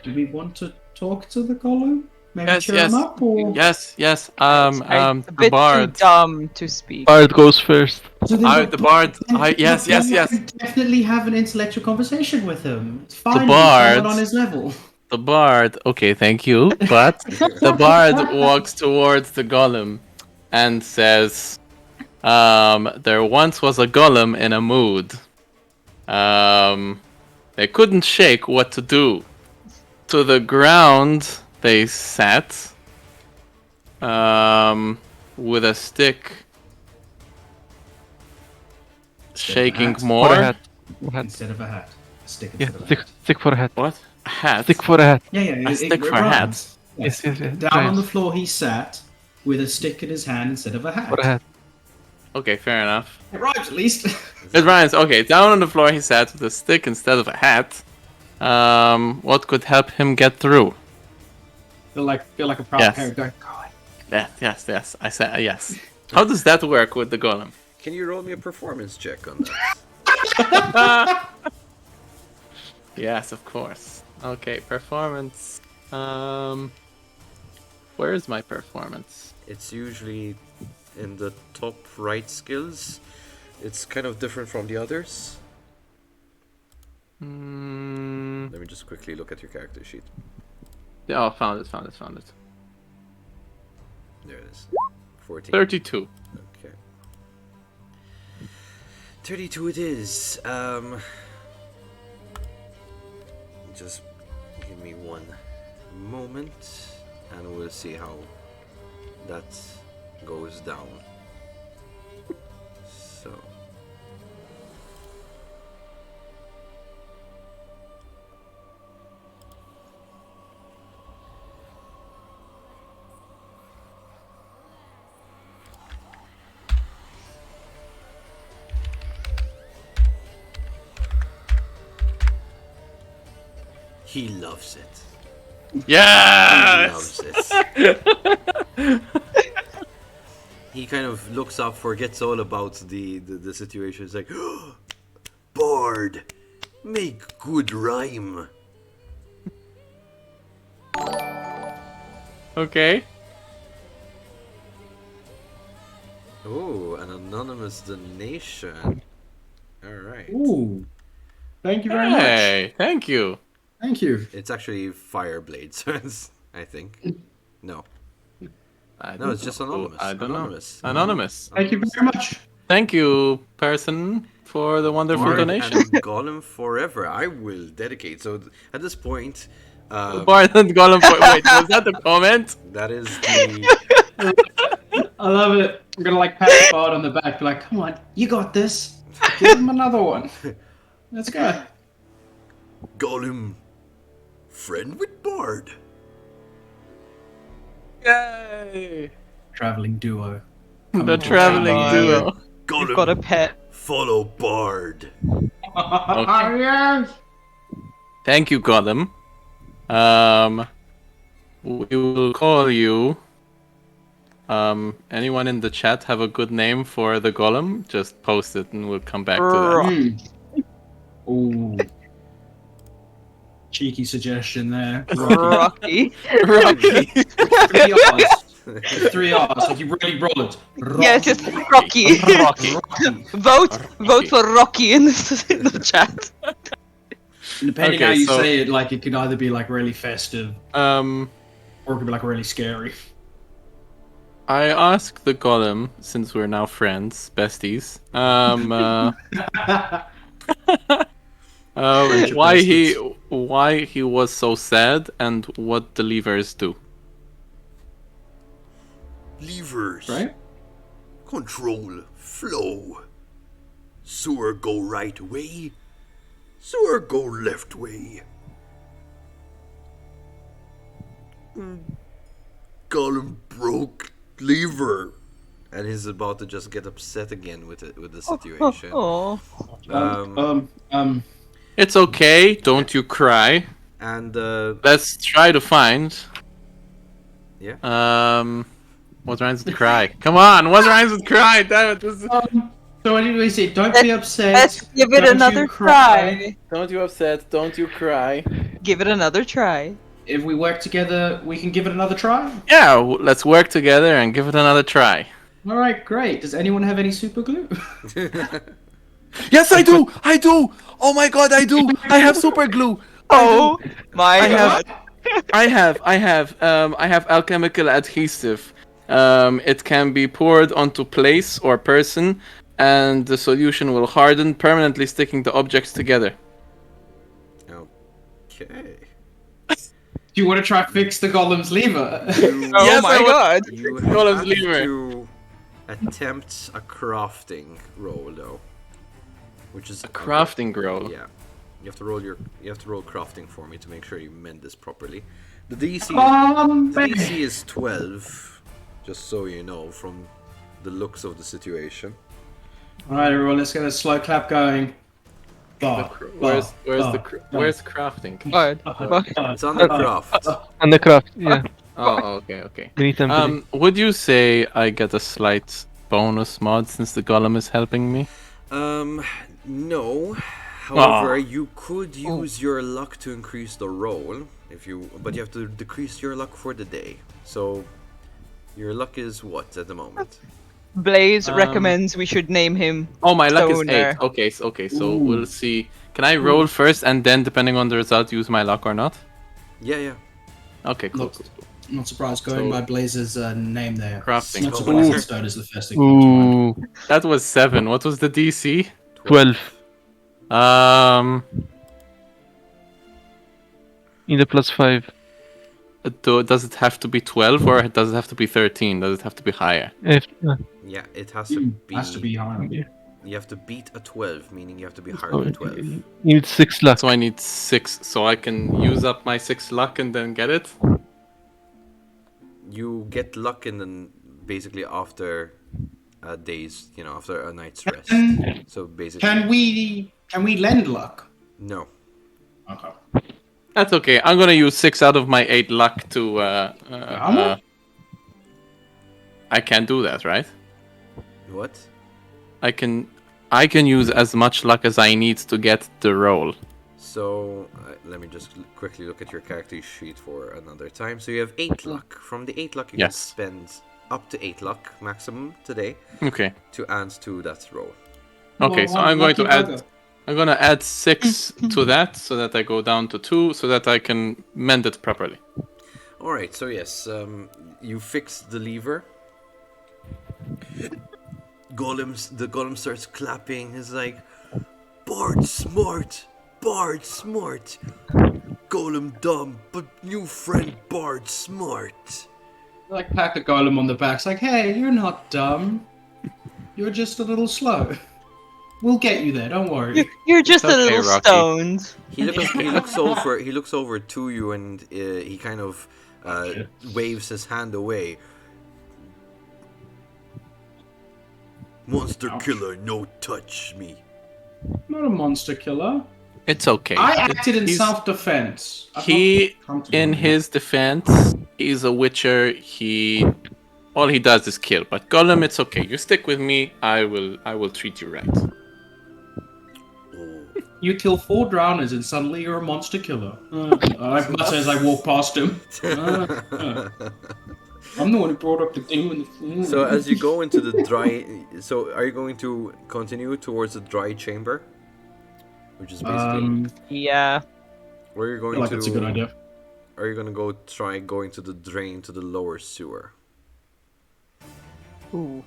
Do we want to talk to the golem? Maybe Yes, cheer yes, him up, or yes. It's a The bit too bard. dumb to speak. Bard goes first. So then The bard. Yes, the yes, bard yes. can definitely have an intellectual conversation with him. It's fine. if he's bard- somewhat on his level. The bard. Okay, thank you. But the bard walks towards the golem and says, "There once was a golem in a mood. They couldn't shake what to do. To the ground they sat, with a stick, shaking hat. For a more. hat. For a hat. Instead of a hat. A stick Yeah, instead of a stick, hat. stick for a hat. What? A hat? Stick for a hat. Yeah, A stick for a rhymes. Yes, yes, yes. Down on the Nice. floor he sat with a stick in his hand instead of a hat. For a hat. Okay, fair enough. It rhymes at least. It rhymes. Okay, down on the floor he sat with a stick instead of a hat. What could help him get through? feel like a proud Yes. parent going, "God." Yes. I said yes. How does that work with the golem? Can you roll me a performance check on that? Yes, of course. Okay, performance. Where is my performance? It's usually in the top right skills. It's kind of different from the others. Let me just quickly look at your character sheet. Oh, found it. There it is. 14. 32. Okay. 32 it is. Just give me one moment and we'll see how that goes down. So He loves it. He Yes. loves it. He kind of looks up, forgets all about the situation. He's like, Bard, make good rhyme. Okay. Oh, an anonymous donation. Alright. Ooh. Thank you very Hey, thank you. much. Thank you. It's actually Fireblades, I think. No. I No, it's just anonymous. I don't Anonymous. know. Anonymous. Thank you very much. Thank you, person, for the wonderful Bard donation. and Golem forever. I will dedicate. So at this point, Bard and Golem. Wait, was that the comment? that is the I love it. I'm gonna like pat the Bard on the back, be like, come on, you got this. Give him another one. Let's go. Golem friend with Bard. Yay! Traveling duo. The traveling Bard. duo. Golem You've got a pet. follow Bard. Yes. Thank you, Golem. We will call you. Anyone in the chat have a good name for the Golem? Just post it and we'll come back to that. Ooh. Cheeky suggestion there. Rocky. Rocky. 3 R's. 3 R's. Like you really roll it. Yes, just Rocky. Rocky. Vote for Rocky in the chat. Depending Okay, how you so- say it, like it could either be like really festive or it could be like really scary. I asked the Golem, since we're now friends, besties, why he was so sad and what the levers do. Levers. Right? Control flow. Sewer go right way. Sewer go left way. Golem broke lever. And he's about to just get upset again with the situation. Oh. It's okay, don't you cry. And Let's try to find. yeah. What rhymes with cry? Come on, what rhymes with cry? Damn it! So what did we say? Don't be upset. Let's give it don't another you try. Don't you upset, don't you cry. Give it another try. If we work together, we can give it another try. Yeah, let's work together and give it another try. All right, great. Does anyone have any super glue? Yes, I do! I do! Oh my god, I do! I have super glue! Oh my I have- god. I have alchemical adhesive. It can be poured onto place or person, and the solution will harden, permanently sticking the objects together. Okay. Do you want to try fix the golem's lever? Oh Yes, my I will. god. You Golem's have lever. to attempt a crafting roll though, which is A crafting roll. Yeah, you have to roll crafting for me to make sure you mend this properly. The DC DC is 12, just so you know from the looks of the situation. All right, everyone, let's get a slow clap going. Where's crafting? God. It's on the craft. And the craft, yeah. Oh, okay. Beneath them. Would you say I get a slight bonus mod since the golem is helping me? No. However, you could use your luck to increase the roll but you have to decrease your luck for the day. So your luck is what at the moment? Blaze recommends we should name him. Oh, my luck is Stoner. 8. Okay, so we'll see. Can I roll first and then, depending on the result, use my luck or not? Yeah. Okay, cool. Look, not surprised going by Blaze's name there. Crafting. Not Ooh. surprised Stone is the first thing. Ooh, That was 7. What was the DC? 12. In the +5. Does it have to be 12 or does it have to be 13? Does it have to be higher? Yeah, it has to be. Has to be higher. You have to beat a 12, meaning you have to be higher So than 12. you need 6 luck. So I need 6, so I can use up my 6 luck and then get it? You get luck and then basically after a day's, after a night's rest. So basically, Can we lend luck? no. Okay. That's okay. I'm gonna use 6 out of my 8 luck to. Armor? I can't do that, right? What? I can use as much luck as I need to get the roll. So let me just quickly look at your character sheet for another time. So you have 8 luck. From the 8 luck, you can Yes. spend up to 8 luck maximum today Okay. to add to that roll. Okay, Well, so one I'm going to lucky add. bugger. I'm gonna add 6 to that, so that I go down to 2, so that I can mend it properly. All right. So yes, you fix the lever. The golem starts clapping. He's like, Bard smart, Bard smart. Golem dumb, but new friend Bard smart. Like pat the golem on the back. It's like, hey, you're not dumb. You're just a little slow. We'll get you there. Don't worry. You're just a okay, little Rocky. stoned. He looks over to you, and he kind of waves his hand away. Monster killer, no touch me. I'm not a monster killer. It's okay. I acted in He's- self-defense. In his defense, he's a witcher. All he does is kill. But Gollum, it's okay. You stick with me. I will treat you right. Oh, You kill 4 drowners and suddenly you're a monster killer. I mutter as I walk past him. I'm the one who brought up the demon. So as you go into the dry, so are you going to continue towards the dry chamber, which is basically, Yeah. or are you I going feel like to? that's a good idea. Are you gonna go try going to the drain to the lower sewer? Ooh.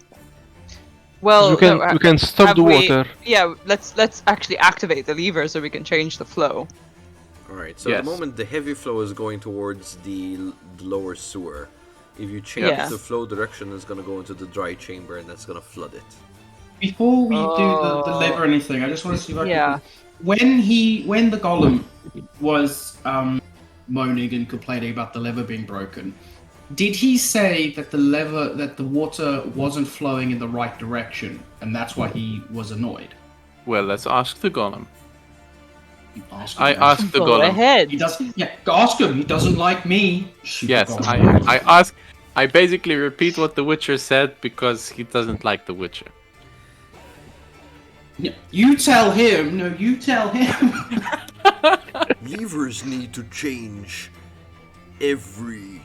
Well, we can no, we can stop have the we- water. Yeah, let's actually activate the lever so we can change the flow. All right. So at Yes. the moment, the heavy flow is going towards the lower sewer. If you change Yeah. the flow direction, it's gonna go into the dry chamber, and that's gonna flood it. Before we do the Oh. lever or anything, I just want to see if I Yeah. can. When the golem was moaning and complaining about the lever being broken, did he say that the water wasn't flowing in the right direction, and that's why he was annoyed? Well, let's ask the Gollum. Ask him I then. asked the Go Gollum. ahead. He does. Yeah, ask him. He doesn't like me. Super Yes, golem. I ask. I basically repeat what the Witcher said because he doesn't like the Witcher. Yeah, you tell him. No, you tell him. Levers need to change every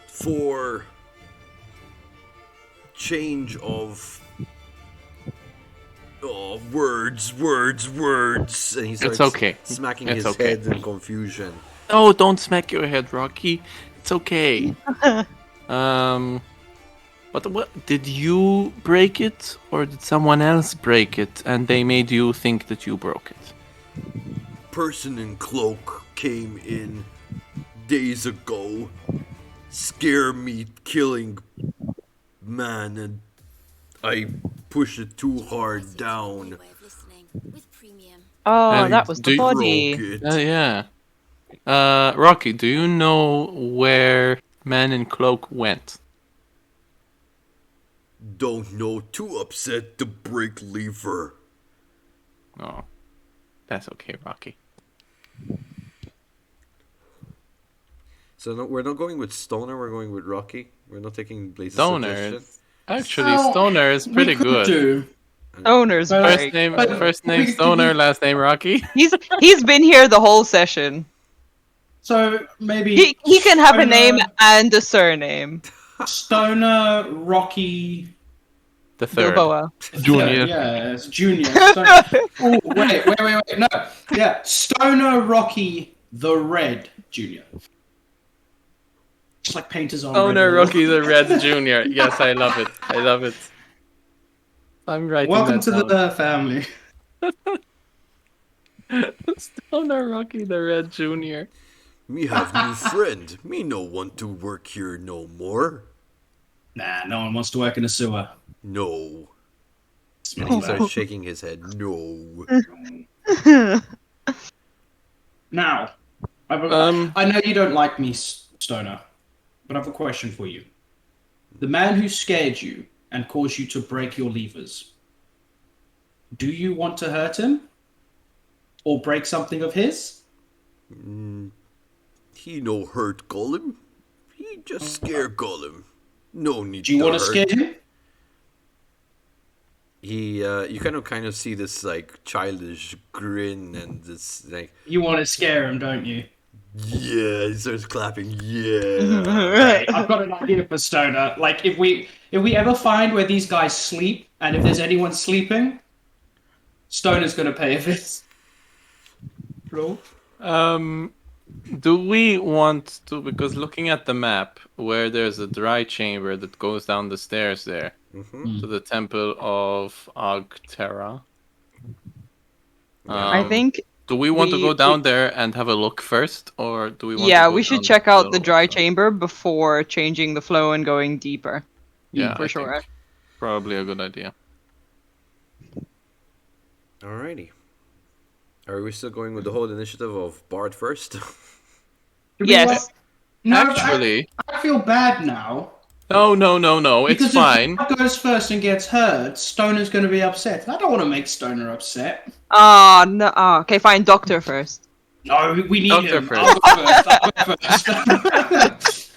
for change of words, and he starts okay. smacking It's his okay. head in confusion. No, don't smack your head, Rocky. It's okay. What did you break it, or did someone else break it, and they made you think that you broke it? Person in cloak came in days ago, scare me killing man, and I pushed it too hard down. Oh, And that was the do- body. Broke it. Yeah. Rocky, do you know where Man in Cloak went? Don't know, too upset to break lever. Oh, that's okay, Rocky. So no, we're not going with Stoner, we're going with Rocky. We're not taking Blaze's Stoner. suggestion. Actually, Well, Stoner is pretty we could good. do. Owner's But- First break. name, But- first name we- Stoner, last name Rocky. He's been here the whole session. So maybe He can have a name Stoner- and a surname. Stoner, Rocky, The third. Bilboa. Junior. Yeah, it's Junior. Stoner. Oh, wait. No. Yeah, Stoner, Rocky, the Red Junior. Just like painters on. Stoner, red wall. Rocky the Red Junior. Yes, I love it. I love it. I'm writing Welcome that to down. the family. Stoner, Rocky the Red Junior. Me have new friend. Me no want to work here no more. Nah, no one wants to work in a sewer. No. And Smells he bad. starts shaking his head. No. Now, I know you don't like me, Stoner, but I have a question for you. The man who scared you and caused you to break your levers, do you want to hurt him? or break something of his? He no hurt Gollum. He just scare Gollum. No need Do you to want to hurt. scare him? He, you kind of see this like childish grin and this like, You want to scare him, don't you? yeah. He starts clapping. Yeah. Right, I've got an idea for Stoner. Like, if we ever find where these guys sleep, and if there's anyone sleeping, Stoner's gonna pay a visit. Roll. Do we want to, because looking at the map, where there's a dry chamber that goes down the stairs there to the Temple of Agtera. I think. Do we want to we- go down there and have a look first, or do we want Yeah, to go we should down check out the little- dry chamber before changing the flow and going deeper. Yeah, for I sure. think probably a good idea. Alrighty. Are we still going with the whole initiative of Bard first? Yes. No, Actually, I feel bad now. no, it's Because fine. if Bard goes first and gets hurt, Stoner's going to be upset. I don't want to make Stoner upset. Ah, no. Okay, fine. Doctor first. No, we need Doctor him. first. I'll go first.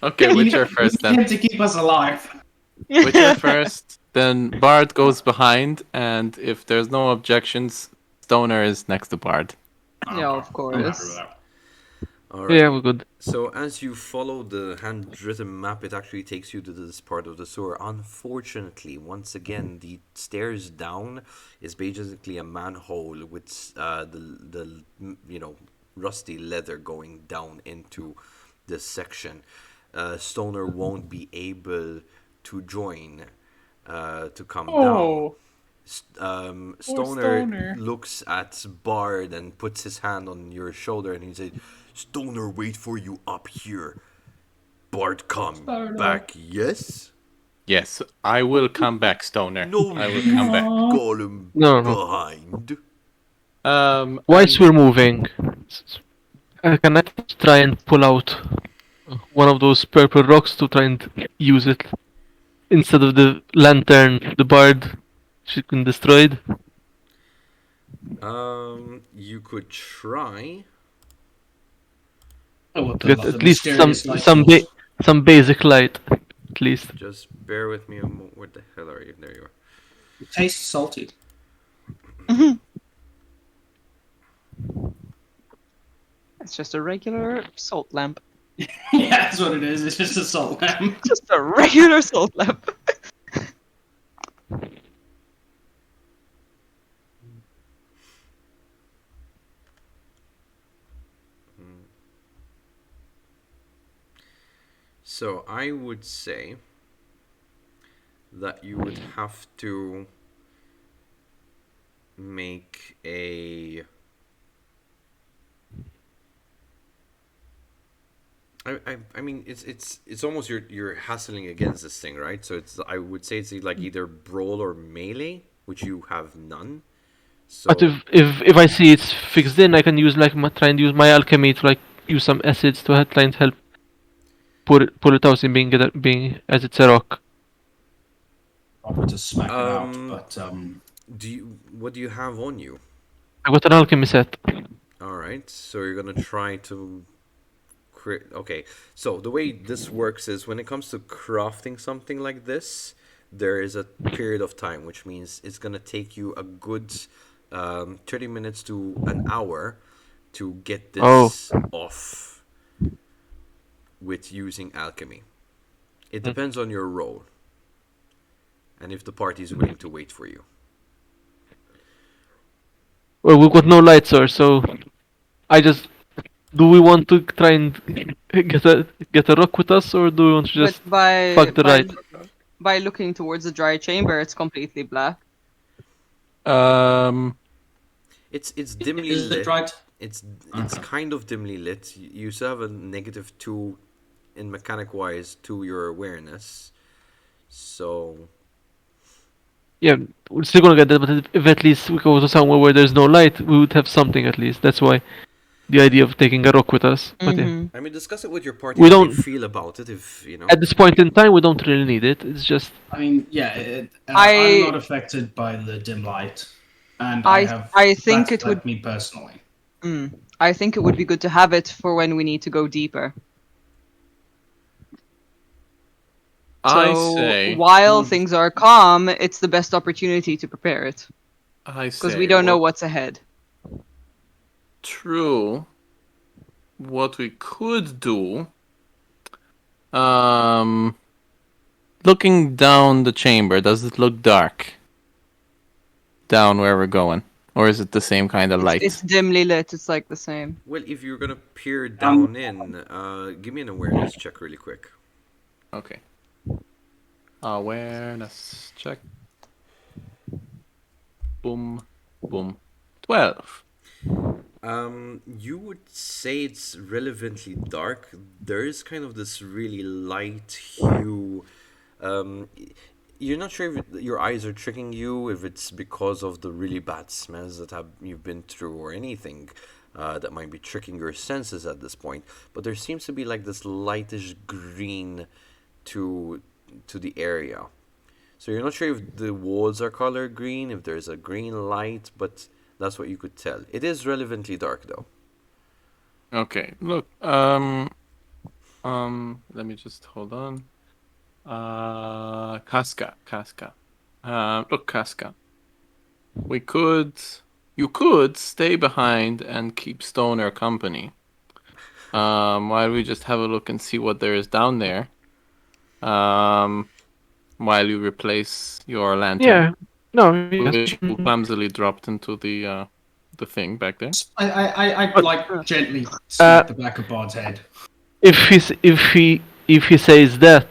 Okay, Witcher first We need then. him to keep us alive. Witcher first, then Bard goes behind, and if there's no objections, Stoner is next to Bard. Yeah, of course. Alright. Yeah, we're good. So as you follow the handwritten map, it actually takes you to this part of the sewer. Unfortunately, once again, the stairs down is basically a manhole with the rusty leather going down into this section. Stoner won't be able to join to come down. Stoner looks at Bard and puts his hand on your shoulder and he says, Stoner, wait for you up here. Bard, come back, yes? Yes, I will come back, Stoner. No, I will leave come back. Gollum No. behind. Whilst we're moving, can I try and pull out one of those purple rocks to try and use it instead of the lantern the bard she can destroyed? You could try. Get at least some basic light, at least. Just bear with me a moment. Where the hell are you? There you are. It tastes salty. It's just a regular salt lamp. Yeah, that's what it is. It's just a salt lamp. Just a regular salt lamp. So I would say that you would have to make a. I mean it's almost you're hassling against this thing, right? So I would say it's like either brawl or melee, which you have none. So But if I see it's fixed in, I can use try and use my alchemy to use some acids to try and help pull it out in being as it's a rock. Probably to smack it out, Um, but what do you have on you? I got an alchemy set. All right, so you're gonna try to create. Okay, so the way this works is when it comes to crafting something like this, there is a period of time, which means it's gonna take you a good 30 minutes to an hour to get this off with using alchemy. It depends on your role and if the party is willing to wait for you. Well, we've got no light source, so do we want to try and get a rock with us, or do we want to just But by fuck the by, light? by looking towards the dry chamber, it's completely black. It's dimly is lit. it right? It's kind of dimly lit. You still have a -2 in mechanic wise to your awareness. So Yeah, we're still gonna get that, but if at least we go to somewhere where there's no light, we would have something at least. That's why the idea of taking a rock with us. But yeah. I mean, discuss it with your party. We How don't- they feel about it. If you know. At this point in time, we don't really need it. It's just I mean, yeah, I'm not affected by the dim light. and I think that's it would. like me personally. I think it would be good to have it for when we need to go deeper. I So say, while things are calm, it's the best opportunity to prepare it because we don't know what's ahead. True. What we could do, um, looking down the chamber, does it look dark? Down where we're going, or is it the same kind of light? It's dimly lit. It's like the same. Well, if you're gonna peer down in, give me an awareness check really quick. Okay. Awareness check. Boom, boom. 12. You would say it's relevantly dark. There is kind of this really light hue. Um, you're not sure if your eyes are tricking you, if it's because of the really bad smells that you've been through, or anything that might be tricking your senses at this point. But there seems to be like this lightish green to the area. So you're not sure if the walls are color green, if there's a green light, but that's what you could tell. It is relevantly dark though. Okay, look, let me just hold on. Casca. Look, Casca. You could stay behind and keep Stoner company. While we just have a look and see what there is down there. While you replace your lantern. Yeah. No, yes. Which you clumsily dropped into the thing back there. I But- like gently smack the back of Bard's head. If he says that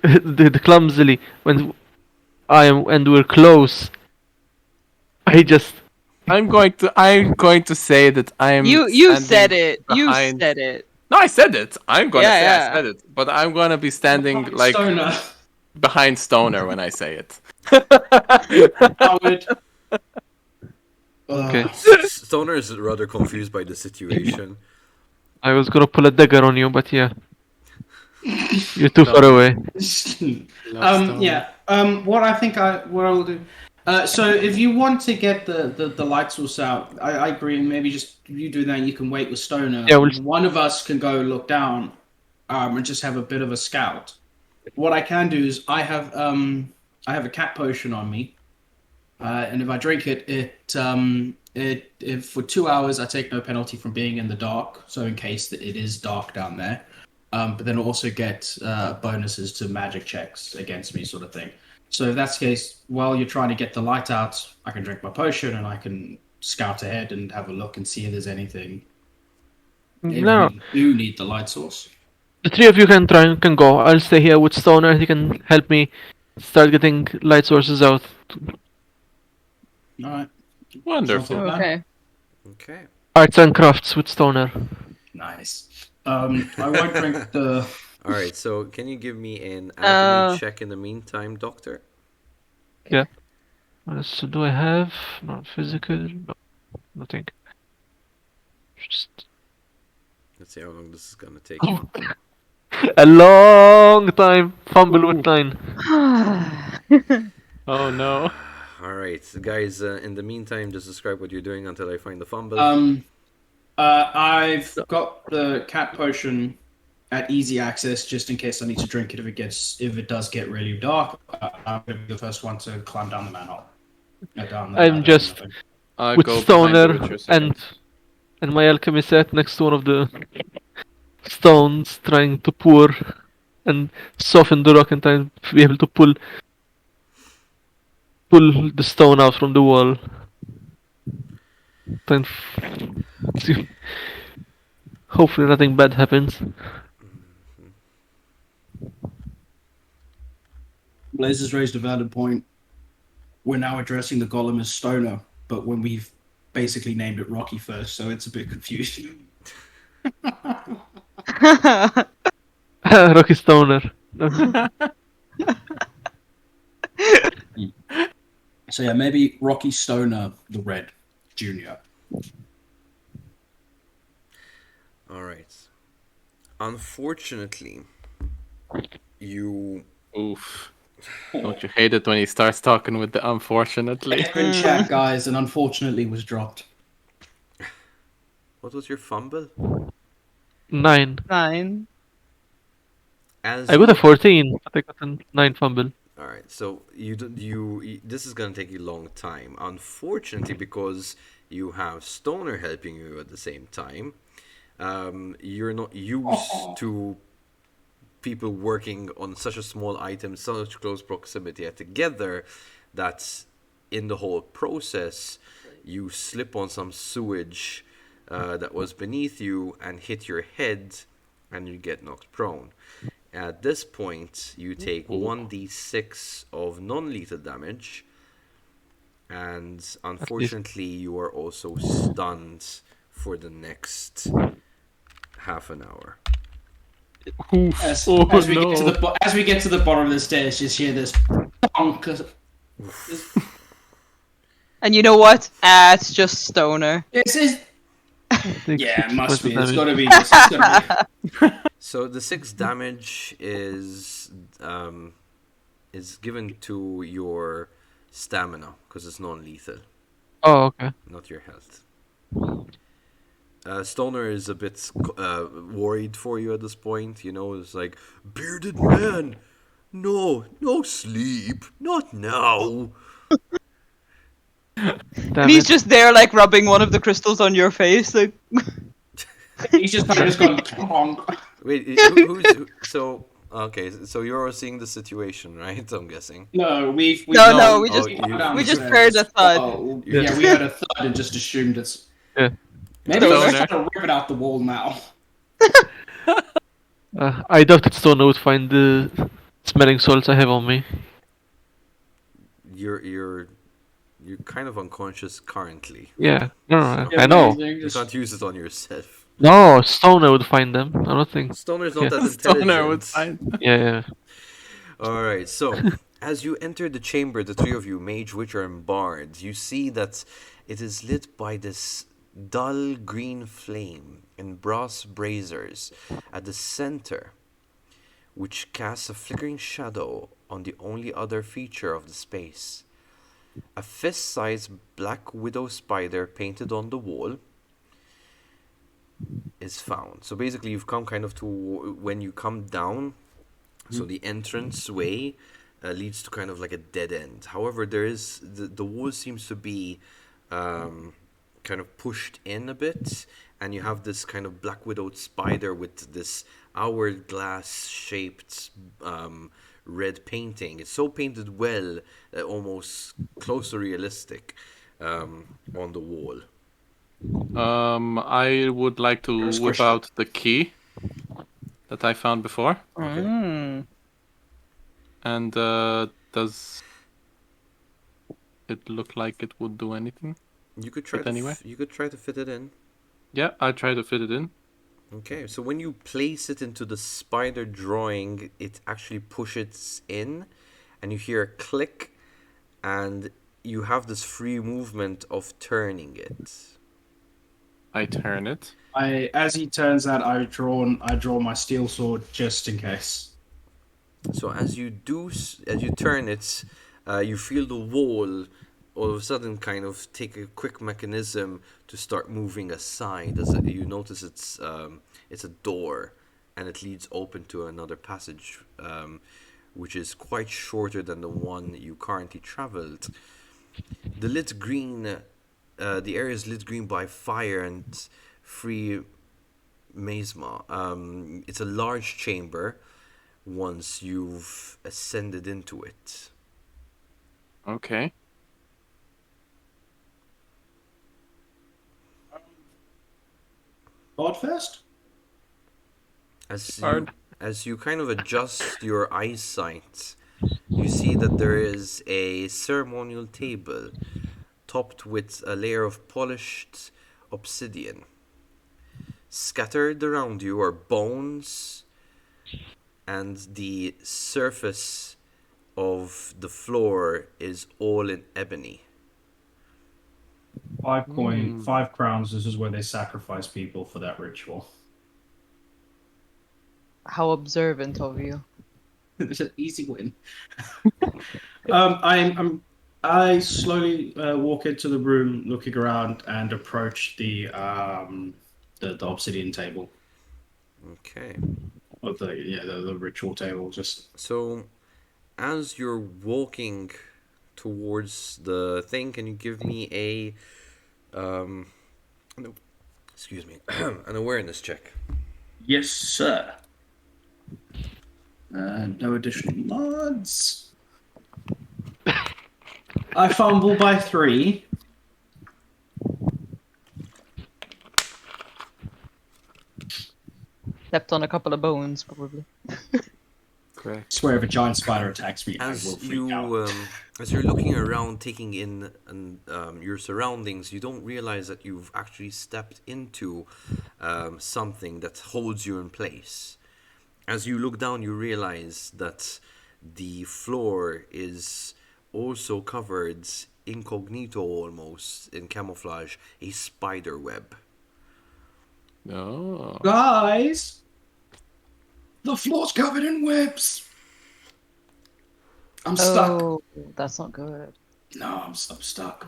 the clumsily when we're close, I just I'm going to say that I'm You said standing it. You behind- said it. No, I said it. I'm gonna Yeah, say yeah. I said it, but I'm gonna be standing like Stoner. behind Stoner when I say it. Howard. Okay. Stoner is rather confused by the situation. I was gonna pull a dagger on you, but yeah, you're too far away. Yeah. What I'll do. So if you want to get the light source out, I agree. Maybe just you do that. And you can wait with Stoner. Yeah, One of us can go look down, and just have a bit of a scout. What I can do is I have a cat potion on me, and if I drink it, if for 2 hours I take no penalty from being in the dark. So in case that it is dark down there. But then also get bonuses to magic checks against me, sort of thing. So if that's the case, while you're trying to get the light out, I can drink my potion and I can scout ahead and have a look and see if there's anything. If No, we do need the light source. the three of you can go. I'll stay here with Stoner. He can help me start getting light sources out. All right. Wonderful. Okay. Okay. Arts and crafts with Stoner. Nice. I won't drink the. All right. So can you give me an alchemy check in the meantime, Doctor? Yeah. What else do I have? Not physical. No, nothing. Just Let's see how long this is gonna take. oh. A long time. Fumble with 9. Oh no. All right, guys. In the meantime, just describe what you're doing until I find the fumble. I've got the cat potion at easy access just in case I need to drink it if it does get really dark. I'm gonna be the first one to climb down the manhole. I'm just I'll with go behind the Stoner Witcher second. and my alchemy set next to one of the stones, trying to pour and soften the rock and trying to be able to pull the stone out from the wall. Trying see. Hopefully nothing bad happens. Blaze has raised a valid point. We're now addressing the golem as Stoner, but when we've basically named it Rocky first, so it's a bit confusing. Rocky Stoner. So yeah, maybe Rocky Stoner the Red Junior. All right. Unfortunately, you Oof. Don't you hate it when he starts talking with the unfortunately? In chat, guys, and unfortunately was dropped. What was your fumble? 9. 9. As I got you a 14, but I got a 9 fumble. All right, so this is gonna take you a long time. Unfortunately, because you have Stoner helping you at the same time, you're not used to people working on such a small item, such close proximity together, that in the whole process, you slip on some sewage that was beneath you and hit your head, and you get knocked prone. At this point, you take 1d6 of non-lethal damage, and unfortunately, you are also stunned for the next half an hour. As, Oh, as we get to no. as we get to the bottom of the stairs, just hear this bonk. And you know what? It's just Stoner. It's Take yeah, it 6 must points be. of It's damage. got to be. It's got to be. So the 6 damage is given to your stamina because it's non-lethal, Oh, okay. not your health. Stoner is a bit worried for you at this point. You know, it's like, bearded man, no sleep, not now. Damn And he's it. just there, like, rubbing one of the crystals on your face. Like, He's just kind of just gone bonk. Wait, so okay, so you're seeing the situation, right? I'm guessing. No, we've No, gone- we just- gone down we the just stairs. heard a thud. Oh, Yeah. yeah, we heard a thud and just assumed it's. Yeah. Maybe he's Stoner. just trying to rip it out the wall now. I doubted Stoner would find the smelling salts I have on me. You're kind of unconscious currently. Yeah. No, Yeah, I know. amazing, You just- can't use it on yourself. No, Stoner would find them. I'm not thinking. Stoner's not Yeah. that Stoner intelligent. would find. Yeah. All right, so as you enter the chamber, the three of you, Mage, Witcher, and Bard, you see that it is lit by this dull green flame in brass braziers at the center, which casts a flickering shadow on the only other feature of the space. A fist-sized black widow spider painted on the wall is found. So basically, you've come kind of to when you come down. So the entrance way leads to kind of like a dead end. However, there is the wall seems to be kind of pushed in a bit, and you have this kind of black widowed spider with this hourglass shaped red painting. It's so painted well, almost close to realistic on the wall. I would like to whip out the key that I found before. And does it look like it would do anything? You could try But to anyway. you could try to fit it in. Yeah, I'll try to fit it in. Okay, so when you place it into the spider drawing, it actually pushes in, and you hear a click, and you have this free movement of turning it. I turn it. as he turns that, I draw my steel sword just in case. So as you turn it, you feel the wall all of a sudden kind of take a quick mechanism to start moving aside. As you notice, it's a door, and it leads open to another passage, which is quite shorter than the one you currently traveled. The lit green, the area is lit green by fire and free miasma. It's a large chamber. Once you've ascended into it. Okay. Bard first? As you kind of adjust your eyesight, you see that there is a ceremonial table topped with a layer of polished obsidian. Scattered around you are bones, and the surface of the floor is all in ebony. 5 coin, 5 crowns. This is where they sacrifice people for that ritual. how observant of you. It's an easy win. I slowly walk into the room, looking around, and approach the obsidian table, Okay. or the ritual table. Just So, as you're walking towards the thing, can you give me a no, excuse me, an awareness check? yes, sir. No additional mods. I fumble by 3. Stepped on a couple of bones, probably. Correct. Swear if a giant spider attacks me, I will As freak out. as you're looking around, taking in your surroundings, you don't realize that you've actually stepped into something that holds you in place. As you look down, you realize that the floor is also covered incognito, almost in camouflage, a spider web. No. Guys, the floor's covered in webs. I'm stuck. Oh, that's not good. No, I'm stuck.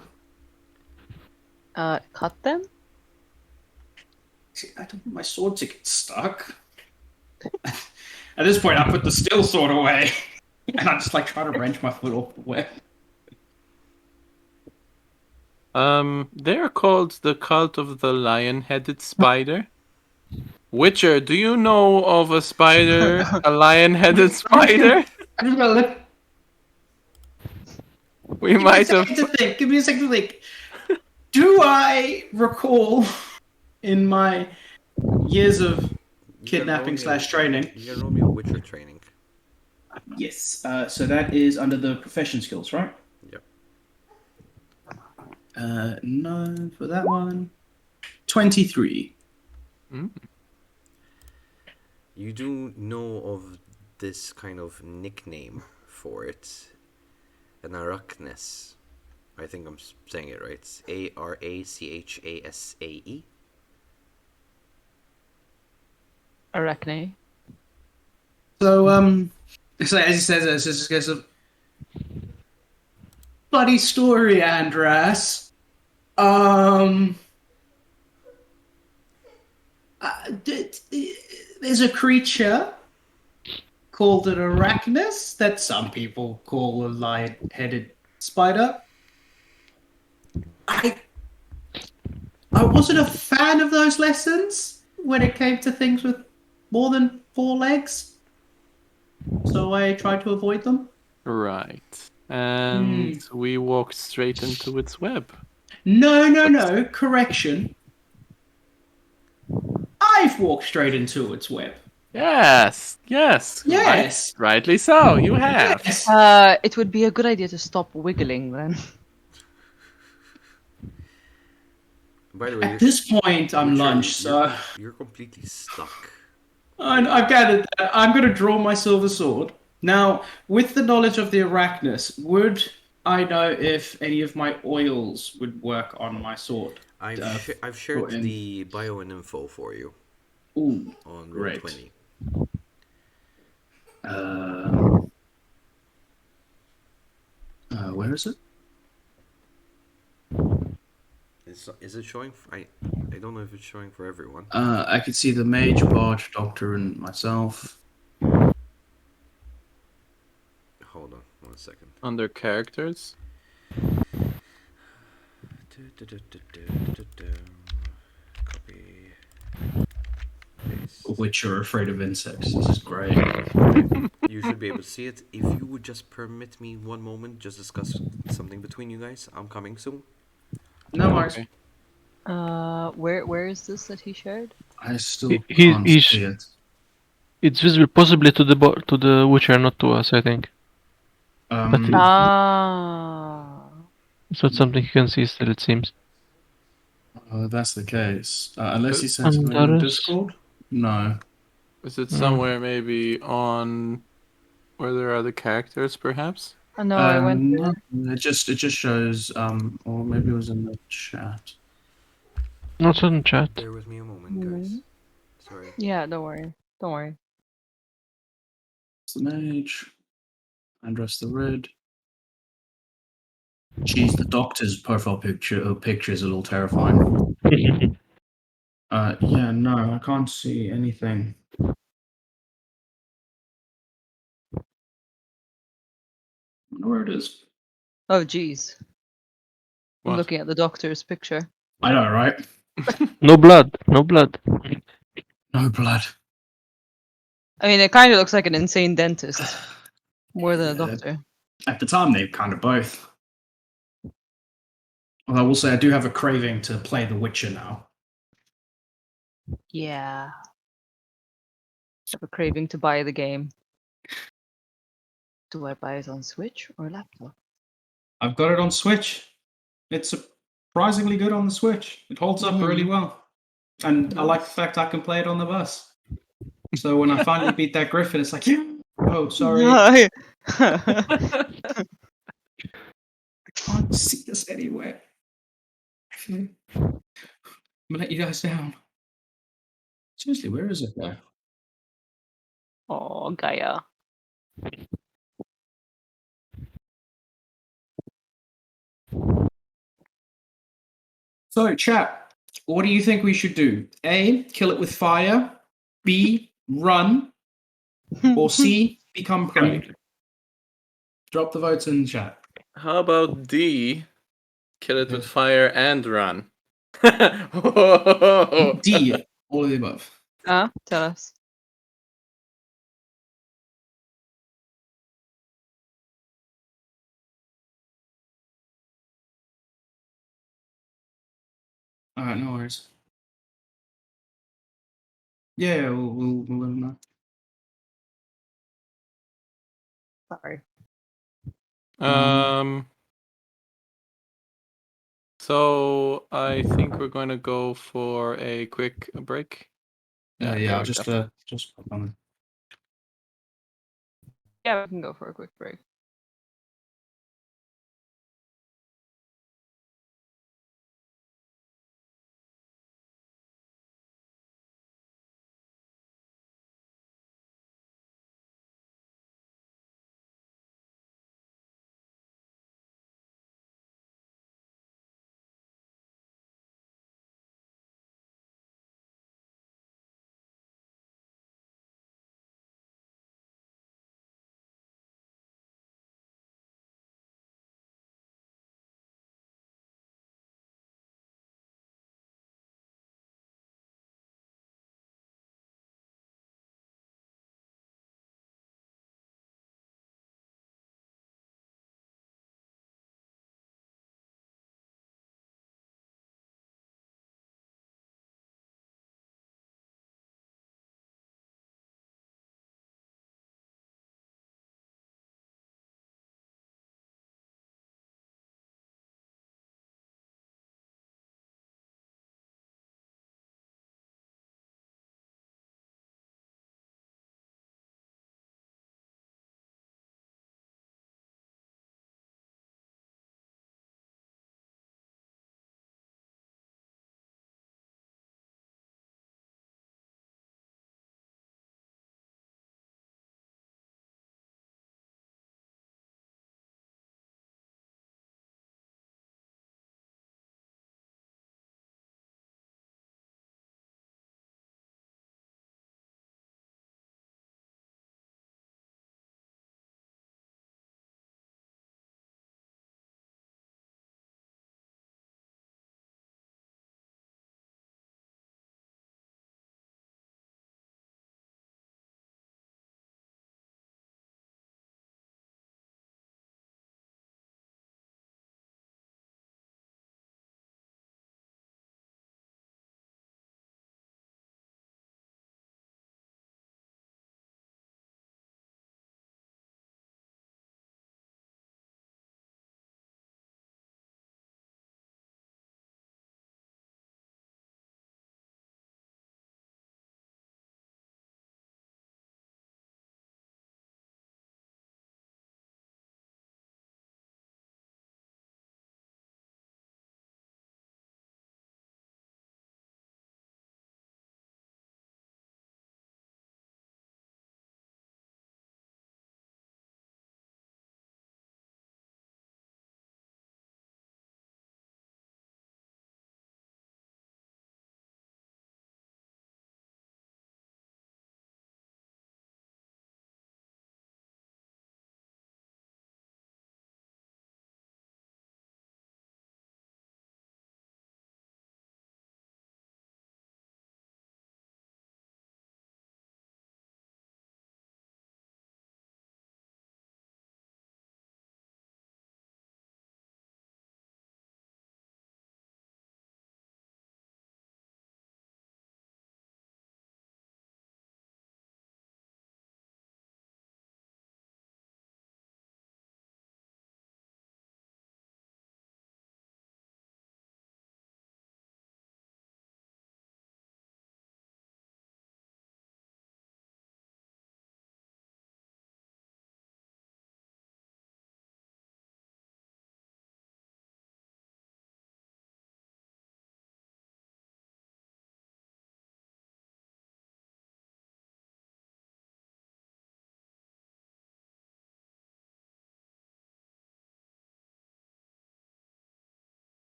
Cut them? See, I don't want my sword to get stuck. At this point, I put the steel sword away, and I just like try to wrench my foot off the web. They're called the Cult of the Lion-Headed Spider. Witcher, do you know of a spider, a lion-headed spider? I'm just gonna look. We might have. Give me a second to think. Do I recall in my years of You can roll kidnapping me / training? You can roll me a Witcher training. Yes. So that is under the profession skills, right? Yep. No, for that one. 23. You do know of this kind of nickname for it, an arachnes. I think I'm saying it right. It's Arachase. Arachne. So, so as he says, it's just goes a bloody story, Andras. There's a creature called an arachnus that some people call a lion-headed spider. I wasn't a fan of those lessons when it came to things with more than 4 legs, so I tried to avoid them. Right. And we walked straight into its web. No, correction. I've walked straight into its web. Yes. Yes. Rightly so. You have. Yes. It would be a good idea to stop wiggling then. By the way, At this point, I'm Witcher, lunch, so you're completely stuck. I've gathered that. I'm going to draw my silver sword. Now, with the knowledge of the arachnus, would I know if any of my oils would work on my sword? I've shared the bio and info for you Ooh, on great. Roll20. Where is it? Is it showing? I don't know if it's showing for everyone. I could see the mage, bard, doctor, and myself. Hold on 1 second. Under characters. Copy. Paste. Which are afraid of insects. This is great. You should be able to see it. If you would just permit me 1 moment, just discuss something between you guys. I'm coming soon. No worries. Okay. Where is this that he shared? I still He- can't he's- see it. It's visible possibly to the Witcher, not to us, I think. Ah. It's not something you can see still, it seems. That's the case. Unless he sent something in Andres. Discord? No. Is it somewhere maybe on where there are the characters, perhaps? Oh, no, I went No, there. it just shows, or maybe it was in the chat. Not on chat. Bear with me a moment, guys. Sorry. Yeah, don't worry. Don't worry. the mage. Andros the red. Geez, the doctor's profile picture is a little terrifying. Yeah, no, I can't see anything. I wonder where it is. Oh, geez. I'm What? looking at the doctor's picture. I know, right? No blood. No blood. No blood. I mean, it kind of looks like an insane dentist more than a Yeah. doctor. At the time, they kind of both. Although I will say I do have a craving to play The Witcher now. Yeah. Have a craving to buy the game. Do I buy it on Switch or laptop? I've got it on Switch. It's surprisingly good on the Switch. It holds up really well. And I like the fact I can play it on the bus. So when I finally beat that Griffin, it's like, yeah. Oh, sorry. No. I can't see this anywhere. I'm gonna let you guys down. Seriously, where is it though? Oh, Gaia. So, chat, what do you think we should do? A, kill it with fire. B, run. Or C, become prey. Drop the votes in the chat. How about D? Kill it with Yeah. fire and run. D, all of the above. Tell us. All right, no worries. Yeah, we'll let them know. Sorry. So I think we're going to go for a quick break. Yeah, there I'll we just go. pop on. Yeah, we can go for a quick break.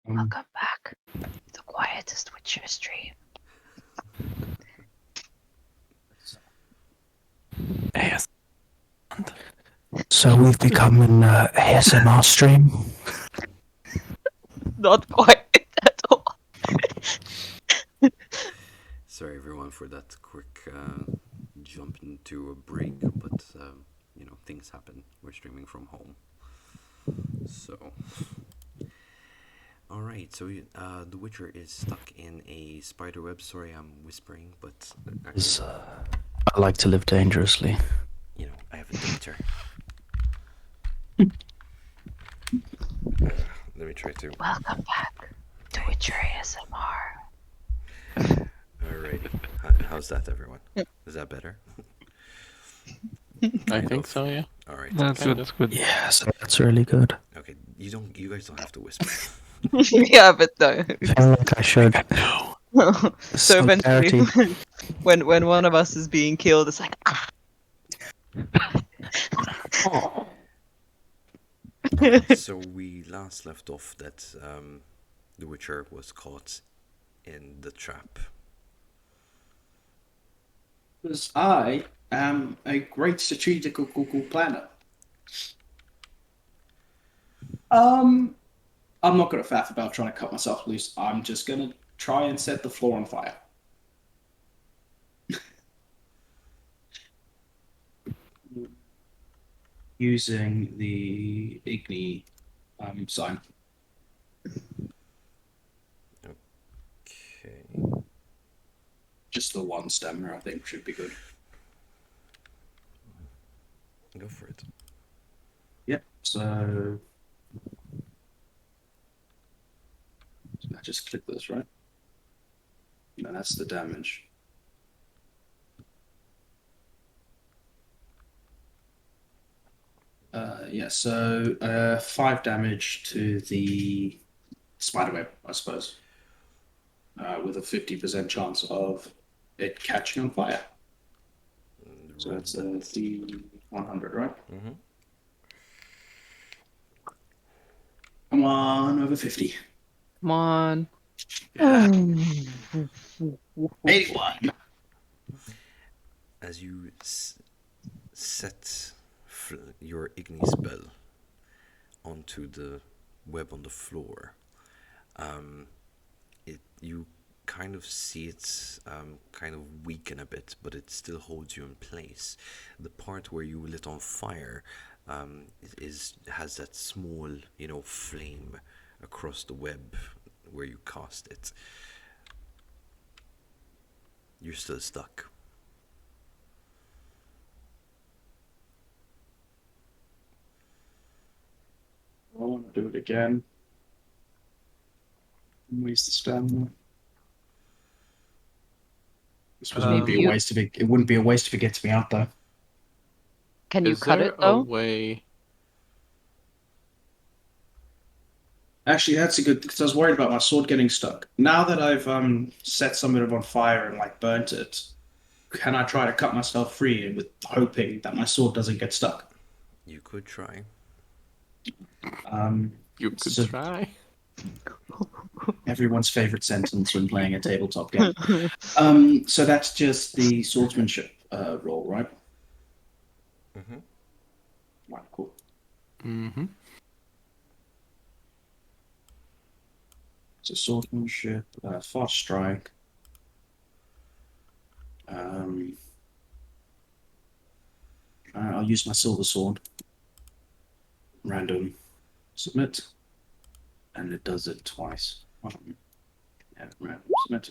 Welcome back. The quietest Witcher stream. Yes. So we've become an ASMR stream. Not quiet at all. Sorry, everyone, for that quick jump into a break, but things happen. We're streaming from home, so. All right, so the Witcher is stuck in a spider web. Sorry, I'm whispering, but actually, I like to live dangerously. I have a daughter. Let me try to. Welcome back to Witcher ASMR. Alrighty, how's that, everyone? Is that better? I think so, yeah. All right. That's Kind good. of. That's good. Yes, that's really good. Okay, you guys don't have to whisper. Yeah, but no. I feel like I should. So eventually, Solidarity. when one of us is being killed, it's like, So we last left off that the Witcher was caught in the trap. Because I am a great strategical planner. I'm not going to faff about trying to cut myself loose. I'm just going to try and set the floor on fire. Using the Igni sign. Okay. Just the one stamina, I think, should be good. Go for it. Yep, so I just click this, right? No, that's the damage. Yeah, so 5 damage to the spiderweb, I suppose, with a 50% chance of it catching on fire. So that's the 100, right? Mm-hmm. Come on, over 50. come on. 81. As you set your Igni spell onto the web on the floor, you kind of see it kind of weaken a bit, but it still holds you in place. The part where you lit on fire has that small, flame across the web where you cast it. You're still stuck. I want to do it again. Waste the stamina. This wouldn't be a waste of it. It wouldn't be a waste if it gets me out though. Can you Is cut there it a though? way? Actually, that's a good because I was worried about my sword getting stuck. Now that I've set some of it on fire and like burnt it, can I try to cut myself free with hoping that my sword doesn't get stuck? You could try. You could So- try. Everyone's favorite sentence when playing a tabletop game. So that's just the swordsmanship roll, right? Mm-hmm. Right, cool. Mm-hmm. So swordsmanship, fast strike. I'll use my silver sword. Random submit, and it does it twice. Yeah, random submit.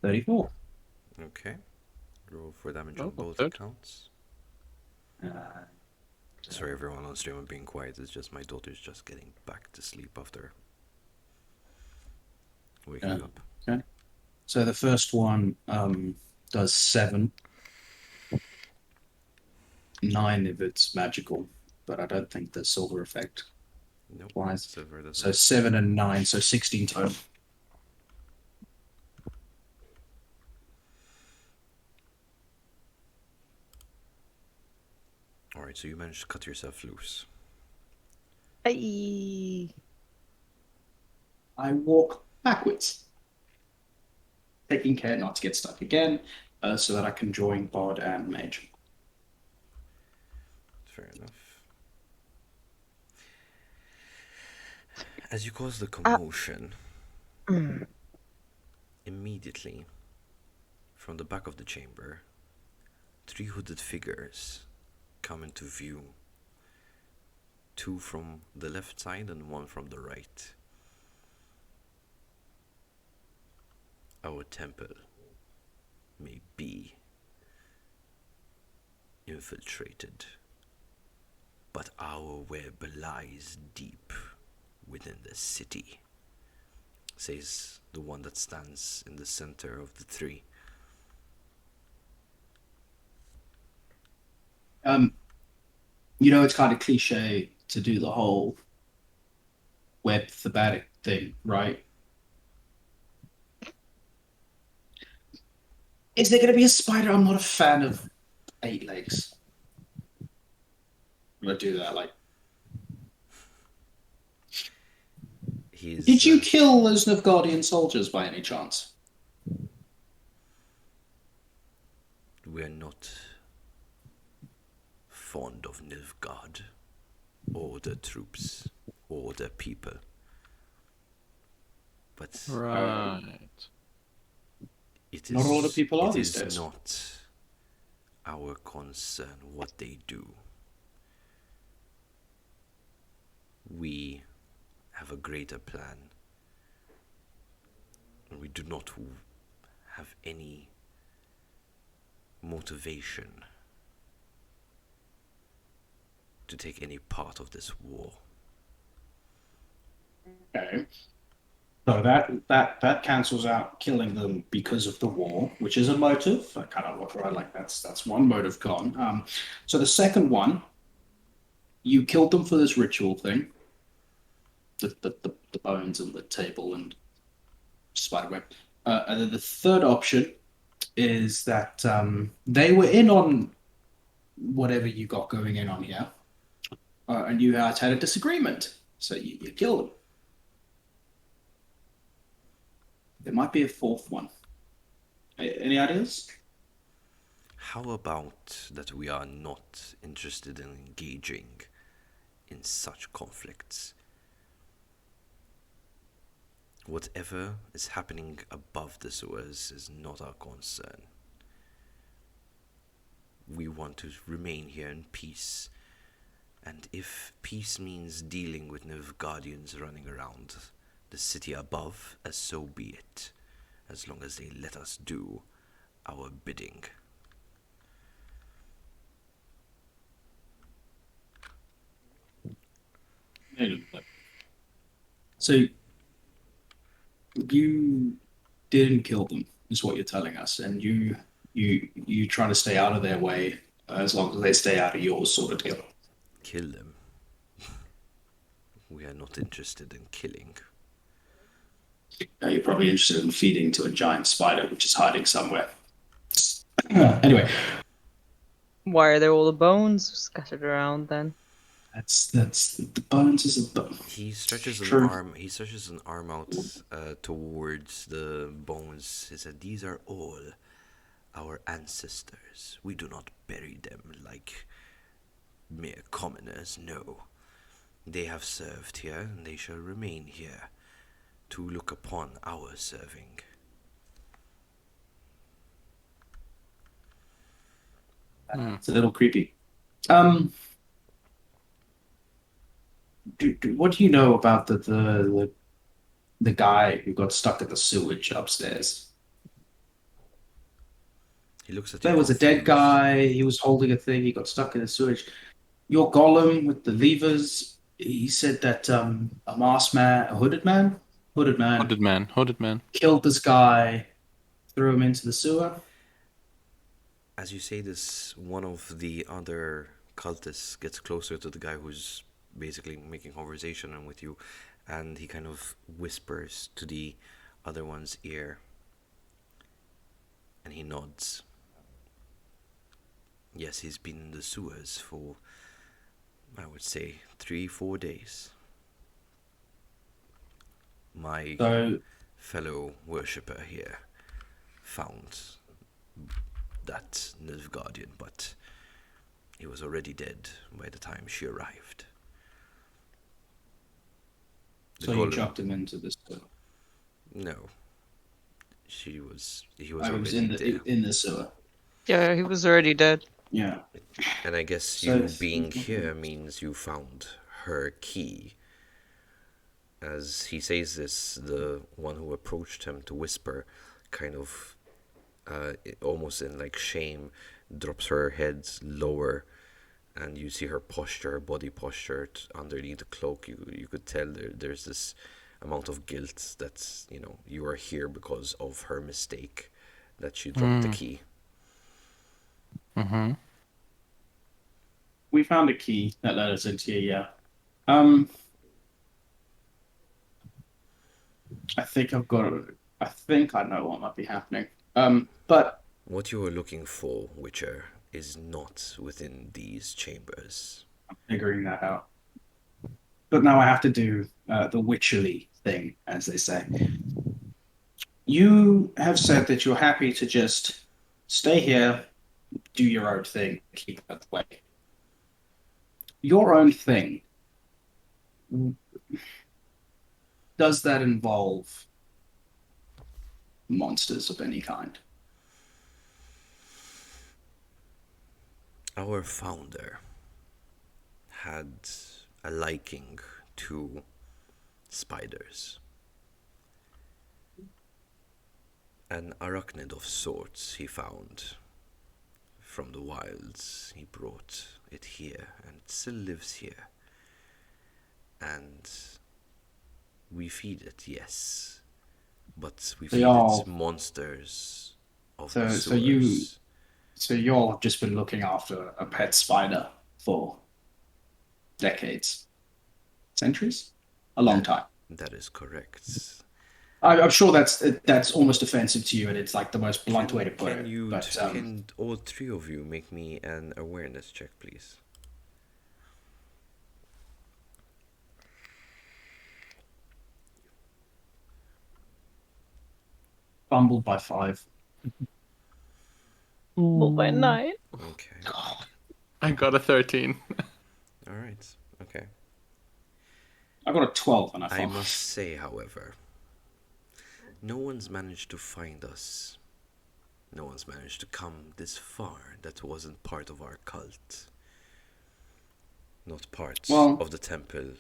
34. Okay. Roll for damage Oh, on both good. accounts. Uh, Sorry, everyone on stream, I'm being quiet. It's just my daughter's just getting back to sleep after waking up. Okay. So the first one does 7. 9 if it's magical, but I don't think the silver effect Nope. applies. Silver doesn't. So 7 and 9, so 16 total. Alright, so you managed to cut yourself loose. Hey. I walk backwards, taking care not to get stuck again, so that I can join Bard and Mage. Fair enough. As you cause the commotion, Mm. immediately from the back of the chamber, 3 hooded figures come into view. 2 from the left side and 1 from the right. Our temple may be infiltrated, but our web lies deep within the city, says the one that stands in the center of the 3. It's kind of cliche to do the whole web thematic thing, right? Is there going to be a spider? I'm not a fan of 8 legs. I'm going to do that. Like, did you kill those Nilfguardian soldiers by any chance? We are not fond of Nilfgaard, or the troops, or the people. But Right. it is Not a lot of people are it these is days. not our concern what they do. We have a greater plan, and we do not have any motivation to take any part of this war. Okay. So that cancels out killing them because of the war, which is a motive. I kind of look right like that's one motive gone. So the second one, you killed them for this ritual thing, the bones and the table and spiderweb. And then the third option is that they were in on whatever you got going in on here, and you guys had a disagreement, so you killed them. There might be a fourth one. Any ideas? How about that we are not interested in engaging in such conflicts? Whatever is happening above the sewers is not our concern. We want to remain here in peace, and if peace means dealing with Nilfgaardians running around the city above, as so be it, as long as they let us do our bidding. So you didn't kill them, is what you're telling us, and you try to stay out of their way as long as they stay out of yours, sort of deal. Kill them. We are not interested in killing. You're probably interested in feeding to a giant spider which is hiding somewhere. Anyway, Why are there all the bones scattered around then? that's the bones is a bone. He stretches an True. arm. He stretches an arm out towards the bones. He said, "These are all our ancestors. We do not bury them like mere commoners. No, they have served here, and they shall remain here to look upon our serving." It's a little creepy. What do you know about the guy who got stuck in the sewage upstairs? He looks at you There was a dead confused. guy. He was holding a thing. He got stuck in the sewage. Your golem with the levers. He said that a masked man, a hooded man, Hooded man. killed this guy, threw him into the sewer. As you say this, one of the other cultists gets closer to the guy who's basically making conversation and with you, and he kind of whispers to the other one's ear, and he nods. Yes, he's been in the sewers for, I would say, 3-4 days. My So fellow worshipper here found that Nilfguardian, but he was already dead by the time she arrived. The So you golem. chucked him into the sewer. No. He was I was already dead. in the sewer. Yeah, he was already dead. Yeah. And I guess So you being here means you found her key. As he says this, the one who approached him to whisper, kind of almost in like shame, drops her head lower, and you see her posture, body posture underneath the cloak. You could tell there's this amount of guilt that you are here because of her mistake, that she dropped the key. Mm-hmm. We found a key that led us into here, yeah. I think I know what might be happening. But What you are looking for, Witcher, is not within these chambers. I'm figuring that out. But now I have to do the witcherly thing, as they say. You have said that you're happy to just stay here, do your own thing, keep it that way. Your own thing. Does that involve monsters of any kind? Our founder had a liking to spiders. An arachnid of sorts he found from the wilds. He brought it here, and it still lives here. And we feed it, yes, but we feed it monsters of the sewers. So y'all have just been looking after a pet spider for decades, centuries, a long time. That is correct. I'm sure that's almost offensive to you, and it's like the most blunt way to put it. Can all three of you make me an awareness check, please? Fumbled by 5. Well, by 9. Okay. I got a 13. All right. Okay. I got a 12 and I I fumbled. must say, however, no one's managed to find us. No one's managed to come this far that wasn't part of our cult. Not part of the temple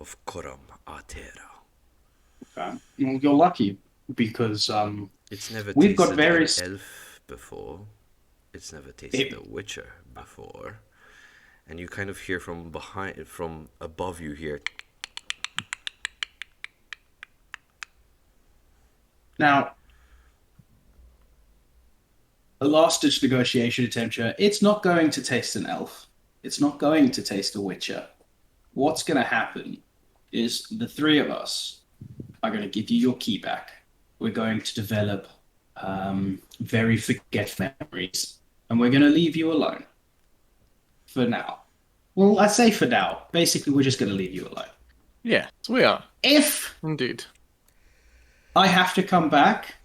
of Koram Atera. Okay. Well, you're lucky because It's never we've tasted got various an elf before. It's never tasted a witcher before. And you kind of hear from above you here. Now, a last-ditch negotiation attempt here. It's not going to taste an elf. It's not going to taste a witcher. What's going to happen is the three of us are going to give you your key back. We're going to develop very forgetful memories, and we're going to leave you alone. For now. Well, I say for now. Basically, we're just going to leave you alone. Yes, we are. If Indeed. I have to come back,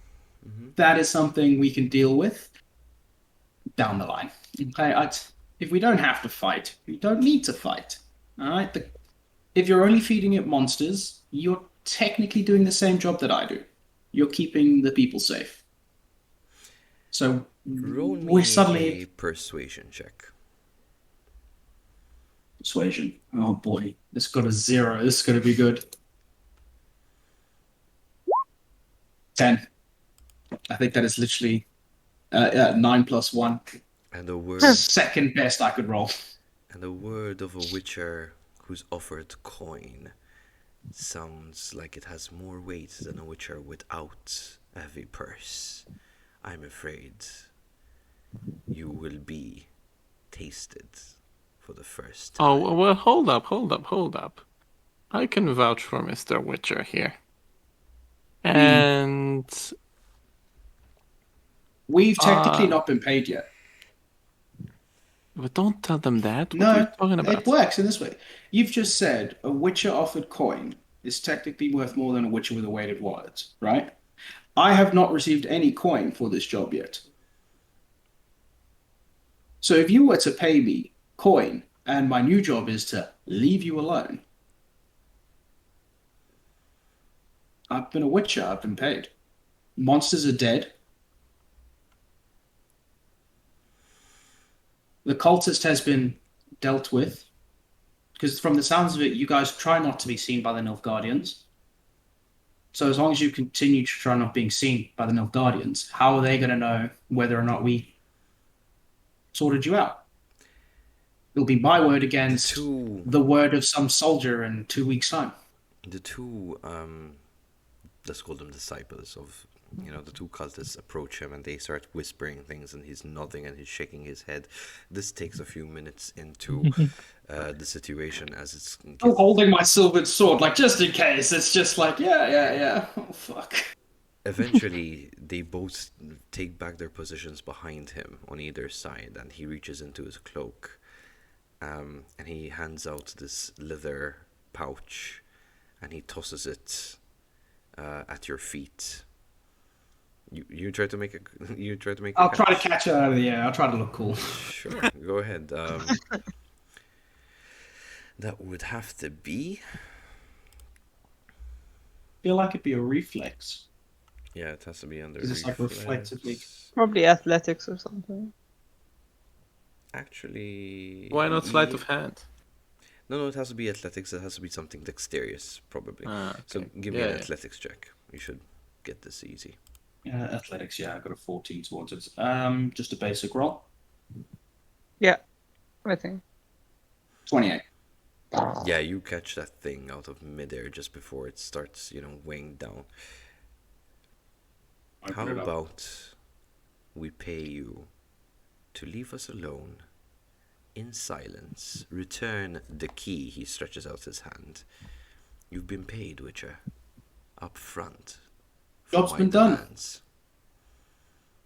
that is something we can deal with down the line. Okay, if we don't have to fight, we don't need to fight. All right. If you're only feeding it monsters, you're technically doing the same job that I do. You're keeping the people safe. So Roll me we're suddenly a persuasion check. Persuasion. Oh boy, this got a 0. This is going to be good. 10. I think that is literally 9 plus 1. And a word Second best I could roll. and a word of a witcher who's offered coin sounds like it has more weight than a witcher without a heavy purse. I'm afraid you will be tasted for the first time. Oh, well, hold up. I can vouch for Mr. Witcher here. And We've technically not been paid yet. but don't tell them that. What No, are you talking about? it works in this way. You've just said a witcher offered coin. is technically worth more than a Witcher with a weighted wallet, right? I have not received any coin for this job yet. So if you were to pay me coin, and my new job is to leave you alone, I've been a Witcher, I've been paid. Monsters are dead. The cultist has been dealt with. Because from the sounds of it, you guys try not to be seen by the Nilfguardians. So as long as you continue to try not being seen by the Nilfguardians, how are they going to know whether or not we sorted you out? It'll be my word against the word of some soldier in 2 weeks' time. The two, let's call them disciples of, the two cultists approach him and they start whispering things and he's nodding and he's shaking his head. This takes a few minutes into the situation as it's... I'm holding my silvered sword, like, just in case. It's just like, yeah. Oh, fuck. Eventually, they both take back their positions behind him on either side and he reaches into his cloak. And he hands out this leather pouch and he tosses it at your feet. You try to make a I'll try to catch it out of the air. I'll try to look cool. Sure, go ahead. That would have to be... I feel like it'd be a reflex. Yeah, it has to be under. Is this like reflex. reflexively? Probably athletics or something. Actually, Why not sleight of hand? No, it has to be athletics. It has to be something dexterous, probably. Okay. So give me an athletics check. You should get this easy. Athletics, yeah, I got a 14 towards it. Just a basic roll. Yeah, I think. 28. Yeah, you catch that thing out of midair just before it starts, weighing down. How about we pay you to leave us alone in silence? Return the key. He stretches out his hand. You've been paid, Witcher. Up front. Job's been done.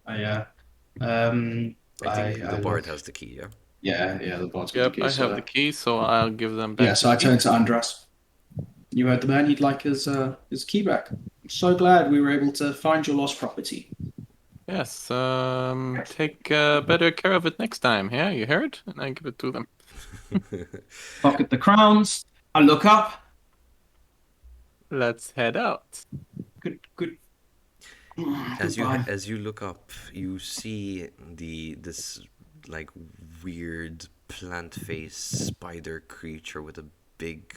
I think the bard has the key, yeah? Yeah, the bard's got the key. I have the key, so I'll give them back. Yeah, so I turn to Andras. You heard the man, he'd like his key back. I'm so glad we were able to find your lost property. Yes, take better care of it next time, yeah? You heard? And I give it to them. Pocket the crowns. I look up. Let's head out. Good. As you look up, you see this like weird plant face spider creature with a big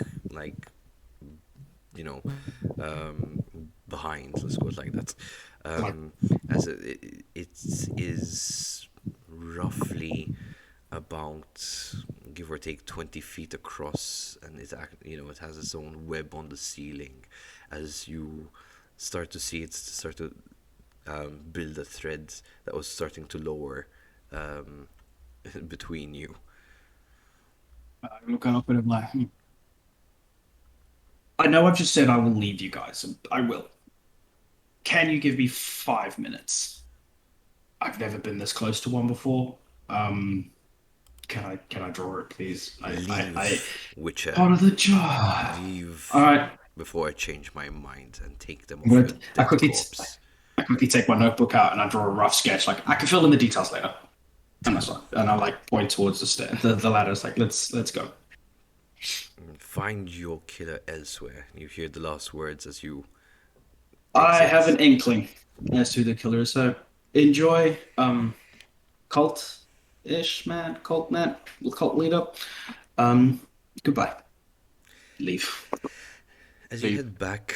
behind. Let's go like that. As it is roughly about, give or take, 20 feet across, and it has its own web on the ceiling. As you start to see it start to build a thread that was starting to lower between you. I look up at him like, I know I've just said I will leave you guys, and I will. Can you give me 5 minutes? I've never been this close to one before. Can I draw it, please? Witcher. Part of the job. Leave. All right. Before I change my mind and take them off your dead corpse. I quickly take my notebook out and I draw a rough sketch. Like, I can fill in the details later. And that's fine. And I point towards the ladder. It's like, let's go. Find your killer elsewhere. You hear the last words as you. I have an inkling as to the killer. So enjoy, cult-ish man, cult leader. Goodbye. Leave. As you head back,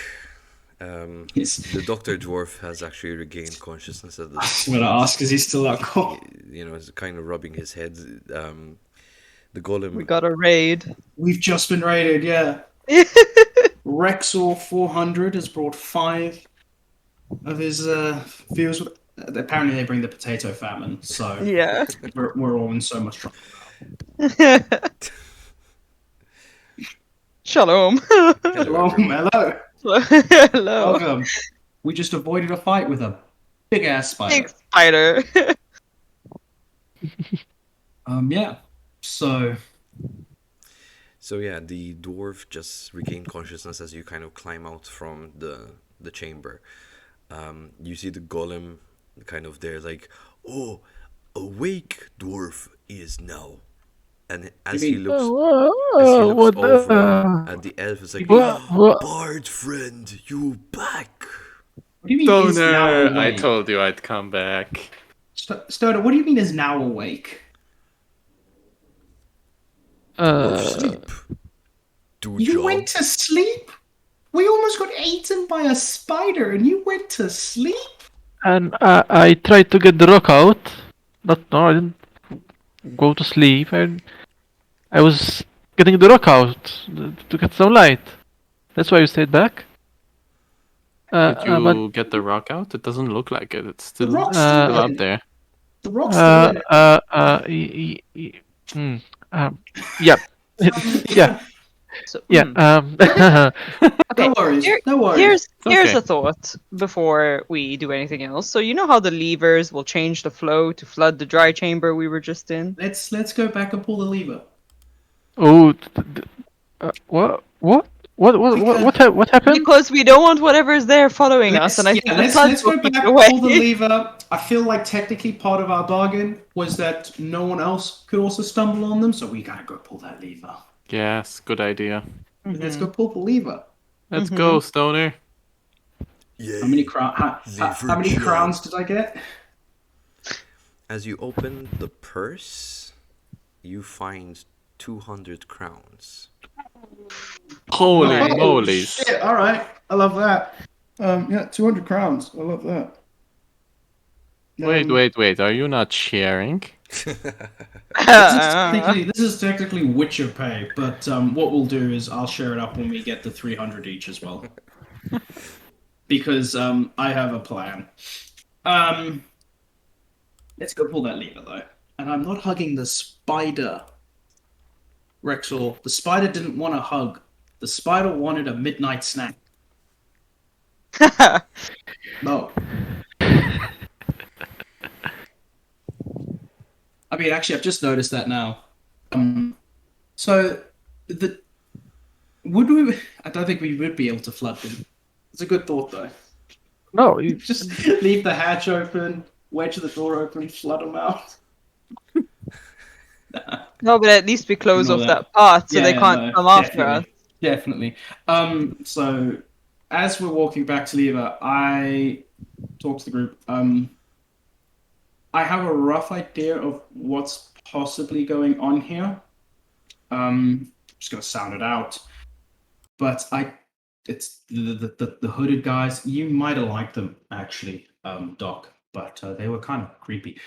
the Dr. Dwarf has actually regained consciousness at this. I was going to ask, is he still out cold? He's kind of rubbing his head. The golem... We got a raid. We've just been raided, yeah. Rexor 400 has brought 5 of his viewers. Apparently they bring the potato famine, so yeah, we're all in so much trouble now. Shalom. Hello. Hello. Welcome. We just avoided a fight with a big ass spider. Big spider. Yeah. So So yeah, the dwarf just regained consciousness as you kind of climb out from the chamber. You see the golem kind of there, like, oh, awake dwarf is now. And mean- as he looks What over the? at the elf, is like, What? Bard friend, you back. What do you mean is now Stoner, I awake? told you I'd come back. Stoner, what do you mean is now awake? Dwarf Uh, sleep. Do You job. went to sleep? We almost got eaten by a spider and you went to sleep? and I tried to get the rock out, but no, I didn't go to sleep. I was getting the rock out to get some light. That's why you stayed back. Did you But get the rock out? It doesn't look like it. It's The still, rock's still still up in. there. The rock's still in it. Yeah, yeah, So, yeah. Okay, No worries. No worries. here's okay. a thought before we do anything else. So you know how the levers will change the flow to flood the dry chamber we were just in? Let's go back and pull the lever. Oh, what? What happened? Because we don't want whatever's there following us, and I think the let's floods go will keep back, it away. pull the lever. I feel like technically part of our bargain was that no one else could also stumble on them, so we gotta go pull that lever. Yes, good idea. Let's go pull the lever. Let's go, Stoner. Yay. How many how Lever many job. crowns did I get? As you open the purse, you find 200 crowns. Holy Nice. moly. Shit! All right, I love that. Yeah, 200 crowns. I love that. Wait. Are you not sharing? This is technically Witcher pay, but what we'll do is I'll share it up when we get the 300 each as well. Because I have a plan. Let's go pull that lever though. And I'm not hugging the spider. Rexor, the spider didn't want a hug. The spider wanted a midnight snack. No. I mean, actually, I've just noticed that now. So, would we? I don't think we would be able to flood them. It's a good thought, though. No, Just leave the hatch open, wedge the door open, flood them out. No, but at least we close Ignore off that. that path so they Yeah, can't no, come after us. Definitely. So as we're walking back to Leva, I talk to the group. I have a rough idea of what's possibly going on here. I'm just gonna sound it out. But it's the hooded guys. You might have liked them actually, Doc, but they were kind of creepy.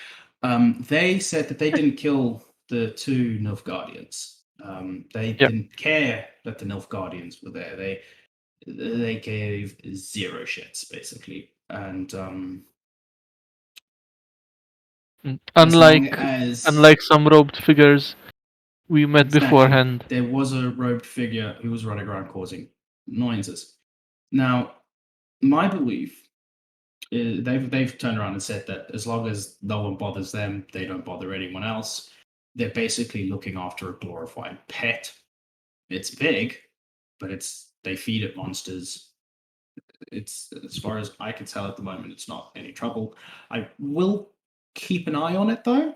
They said that they didn't kill the two Nilfguardians. They didn't care that the Nilfguardians were there. They gave zero shits basically, and unlike as some robed figures we met exactly, beforehand. there was a robed figure who was running around causing annoyances. Now, my belief is they've turned around and said that as long as no one bothers them, they don't bother anyone else. They're basically looking after a glorified pet. It's big, but they feed it monsters. It's, as far as I can tell at the moment, it's not any trouble. I will keep an eye on it though.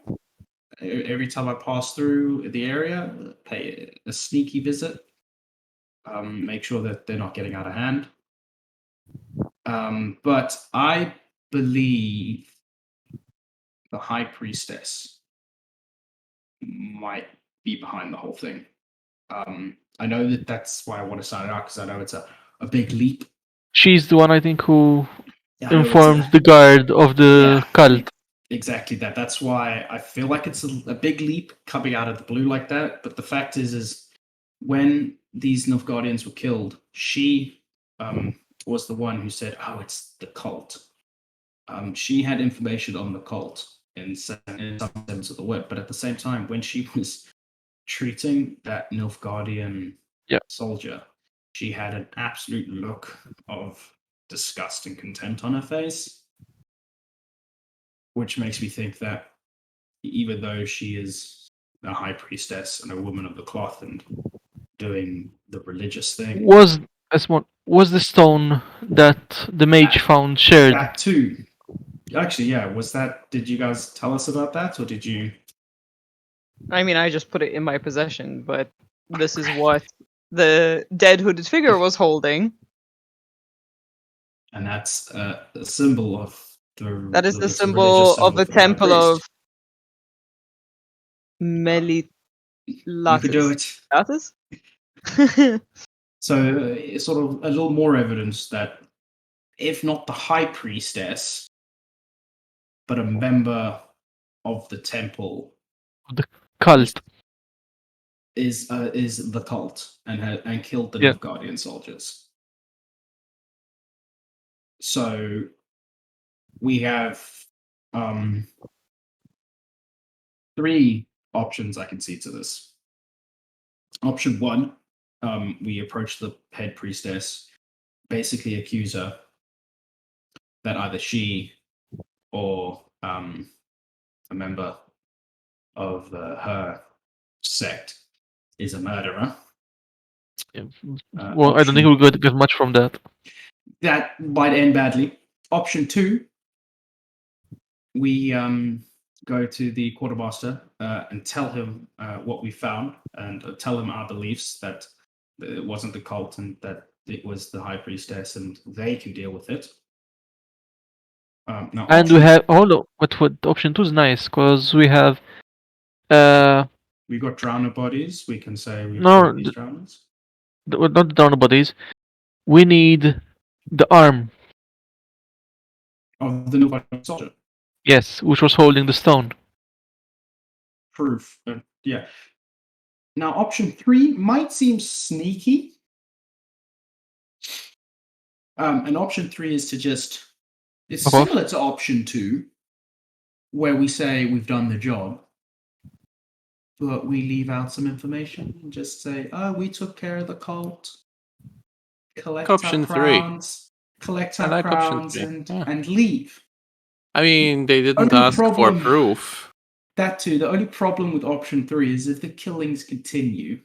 Every time I pass through the area, pay a sneaky visit. Make sure that they're not getting out of hand. But I believe the High Priestess might be behind the whole thing. I know that's why I want to sign it out, because I know it's a big leap. She's the one I think who Yeah, I know it's informed the guard of the Yeah. cult. Exactly that. That's why I feel like it's a big leap coming out of the blue like that. But the fact is when these Nilfgaardians were killed, she was the one who said, "Oh, it's the cult." She had information on the cult in some sense of the word, but at the same time, when she was treating that Nilfgaardian soldier, she had an absolute look of disgust and contempt on her face, which makes me think that even though she is a high priestess and a woman of the cloth and doing the religious thing. Was the stone that the mage found shared? That too. Actually, yeah. Was that? Did you guys tell us about that, or did you? I mean, I just put it in my possession, but this is what the dead hooded figure was holding. And that's a symbol of the. That is the it's a symbol religious of the for the high temple of priest. Melilatus. You could do it. Latus? So it's sort of a little more evidence that, if not the high priestess, but a member of the temple The cult. is the cult and killed the Yeah. Nilfguardian soldiers. So we have three options I can see to this. Option one, we approach the head priestess, basically accuse her that either she or a member of her sect is a murderer. Yeah. Well, I don't think we'll get much from that. That might end badly. Option two, we go to the quartermaster and tell him what we found and tell him our beliefs, that it wasn't the cult and that it was the high priestess, and they can deal with it. Now, And we have but what option 2 is nice because we have we've got drowner bodies. We can say we've No, got these drowners. not the down bodies. We need the arm. Of the Nilfgaardian soldier. Yes, which was holding the stone. Proof. Yeah. Now, option three might seem sneaky. And option three is to just. It's similar to option two, where we say we've done the job, but we leave out some information and just say, "Oh, we took care of the cult. Collect Option our three. crowns, collect I our like option crowns, three. Yeah. and leave." I mean, they didn't Only ask for problem- proof. That too. The only problem with option three is if the killings continue.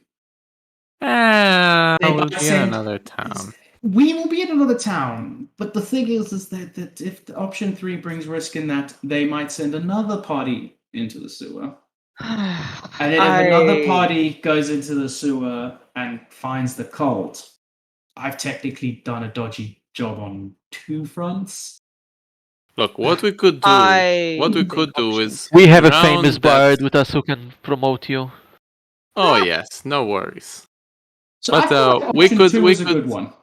Ah, They we'll might be in send- another town. We will be in another town, but the thing is that if the option three brings risk in that, they might send another party into the sewer. And then if another party goes into the sewer and finds the cult, I've technically done a dodgy job on two fronts. Look, what we could do. What we could do is We have a drown famous that- bard with us who can promote you. Oh yes, no worries. So But, I feel like we option could- two we is a could- good one.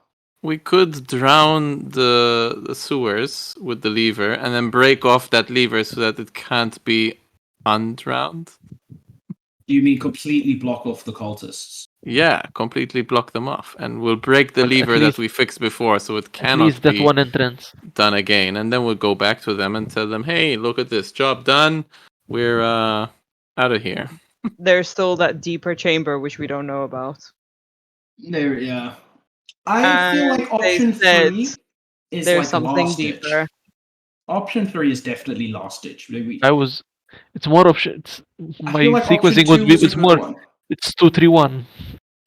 We could drown the sewers with the lever and then break off that lever so that it can't be undrowned. You mean completely block off the cultists? Yeah, completely block them off, and we'll break the But at lever least- that we fixed before, so it At cannot least that be one entrance. done again. And then we'll go back to them and tell them, "Hey, look at this, job done. We're out of here." There's still that deeper chamber which we don't know about. There, yeah. I feel like And they option said three is there's like something last ditch. deeper. Option three is definitely last ditch. It's more options. I My feel like sequencing option two was is a it's good more. one. It's 2-3-1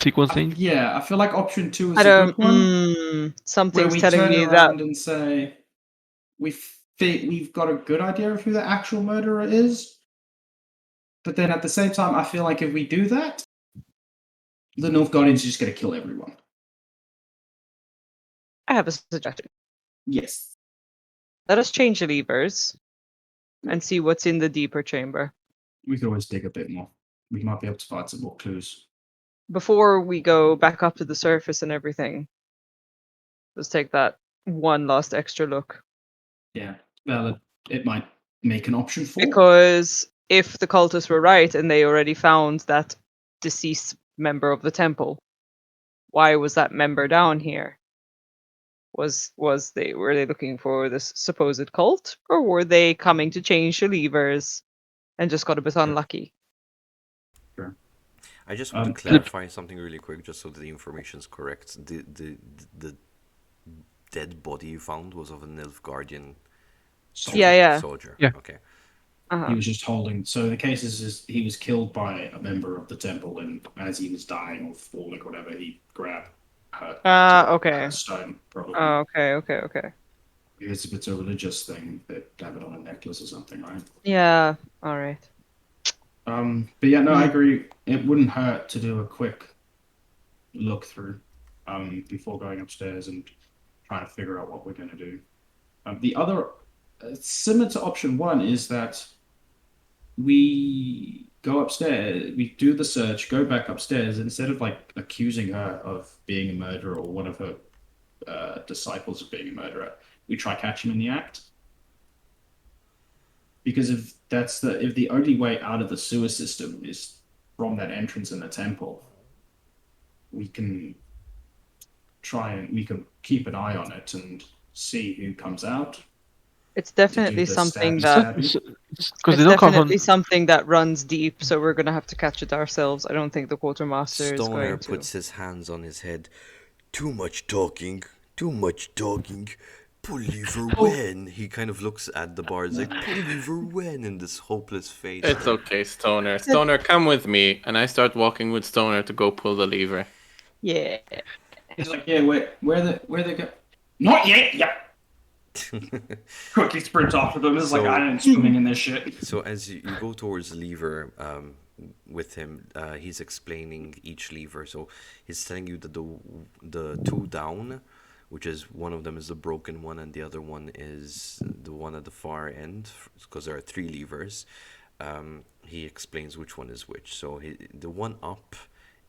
sequencing. Yeah, I feel like option two is I a don't. good one. Where Something's we telling turn me around that and say we've got a good idea of who the actual murderer is, but then at the same time, I feel like if we do that, the Nilfgaardian's just going to kill everyone. I have a suggestion. Yes. Let us change the levers and see what's in the deeper chamber. We could always dig a bit more. We might be able to find some more clues. Before we go back up to the surface and everything, let's take that one last extra look. Yeah. Well, it might make an option for. Because if the cultists were right and they already found that deceased member of the temple, why was that member down here? Were they looking for this supposed cult, or were they coming to change the levers and just got a bit unlucky? Sure. I just want to clarify something really quick, just so that the information is correct. The dead body you found was of a Nilfguardian Yeah. soldier. Yeah. Okay. He was just holding. So the case is he was killed by a member of the temple, and as he was dying or falling or whatever, he grabbed her. Okay. A stone, probably. Okay. Because if it's a religious thing, they'd have it on a necklace or something, right? Yeah. All right. But yeah, no, I agree. It wouldn't hurt to do a quick look through before going upstairs and trying to figure out what we're going to do. The other, similar to option one, is that we go upstairs, we do the search, go back upstairs, instead of like accusing her of being a murderer or one of her disciples of being a murderer, we try catch him in the act. Because if the only way out of the sewer system is from that entrance in the temple, we can keep an eye on it and see who comes out. It's definitely the something stab- that stab- Because they it's don't come from. definitely something that runs deep. So we're gonna have to catch it ourselves. I don't think the quartermaster is Stoner going to. puts his hands on his head. Too much talking. Too much talking. Pull lever when? He kind of looks at the bars like, pull lever when? In this hopeless face. It's okay, Stoner. Stoner, come with me. And I start walking with Stoner to go pull the lever. Yeah. He's like, yeah, where they go? Not yet. Yeah. Quickly sprints after them. It's like I ain't swimming in this shit. So as you go towards the lever with him, he's explaining each lever. So he's telling you that the two down, which is one of them is the broken one and the other one is the one at the far end, because there are three levers. He explains which one is which. So the one up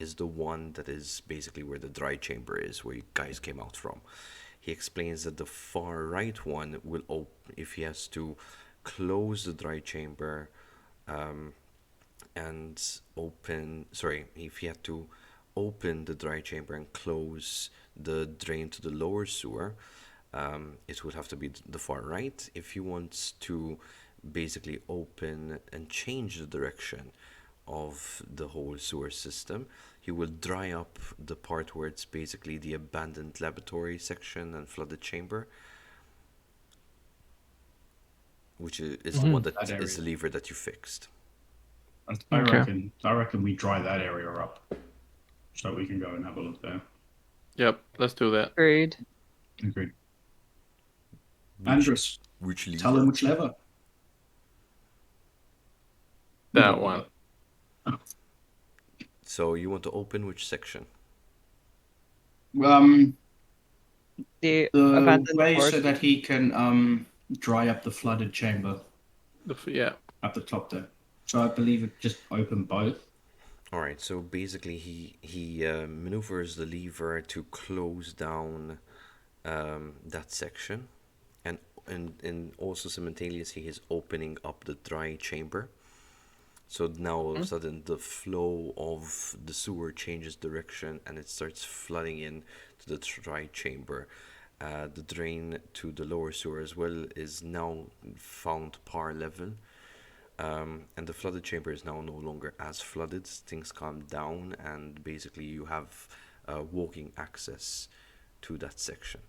is the one that is basically where the dry chamber is, where you guys came out from. He explains that the far right one will open if he has to close the dry chamber if he had to open the dry chamber and close the drain to the lower sewer, it would have to be the far right. If he wants to basically open and change the direction of the whole sewer system, he will dry up the part where it's basically the abandoned laboratory section and flooded chamber, which is the one that is the lever that you fixed. I reckon we dry that area up so we can go and have a look there. Yep, let's do that. Agreed. Andrus, Which lever? tell him which lever. That one. So you want to open which section? The The abandoned way port. so that he can dry up the flooded chamber Yeah. at the top there. So I believe it just opened both. All right. So basically, he maneuvers the lever to close down that section, and also simultaneously he's opening up the dry chamber. So now all of a sudden the flow of the sewer changes direction and it starts flooding in to the dry chamber. The drain to the lower sewer as well is now found par level. And the flooded chamber is now no longer as flooded. Things calm down and basically you have walking access to that section.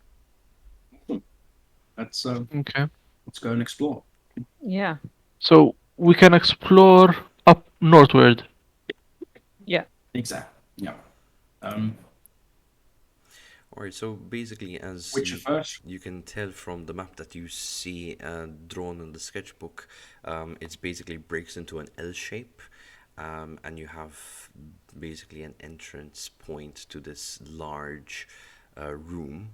Let's Okay. let's go and explore. Yeah. So we can explore up northward. Yeah. Exactly. Yeah. Alright, so basically as Witcher first. you can tell from the map that you see drawn in the sketchbook, it basically breaks into an L shape, and you have basically an entrance point to this large room.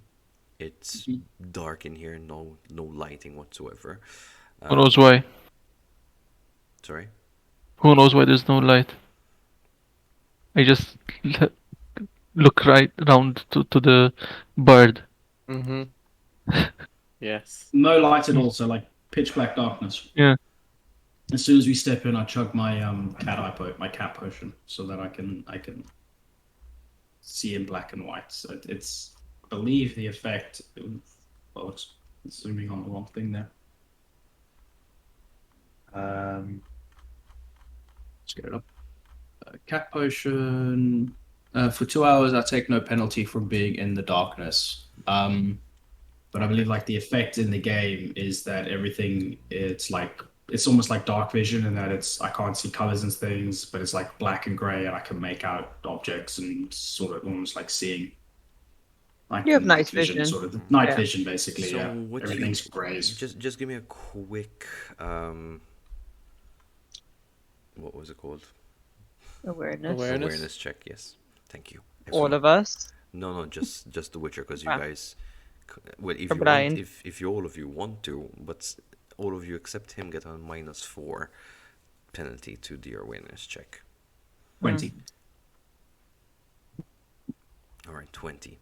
It's dark in here, no lighting whatsoever. Who knows why? Sorry? Who knows why there's no light? I just look right around to the bird. Mm-hmm. Yes. No light at all, so like pitch black darkness. Yeah. As soon as we step in, I chug my cat potion, so that I can see in black and white. So it's I believe the effect. Well, it's zooming on the wrong thing there. Let's get it up. Cat potion. For 2 hours, I take no penalty from being in the darkness. But I believe like the effect in the game is that everything it's like it's almost like dark vision in that I can't see colors and things, but it's like black and gray, and I can make out objects and sort of almost like seeing like You the have night night vision, vision. sort of the night Yeah. vision, basically. So Yeah, what you everything's grays. just give me a quick what was it called? Awareness. Awareness. Check. Yes, thank you. All Excellent. of us No, just The Witcher, because you Ah. guys, well, if are you want, blind. if you all of you want to, but all of you except him get a -4 penalty to the awareness check. 20. All right, 20.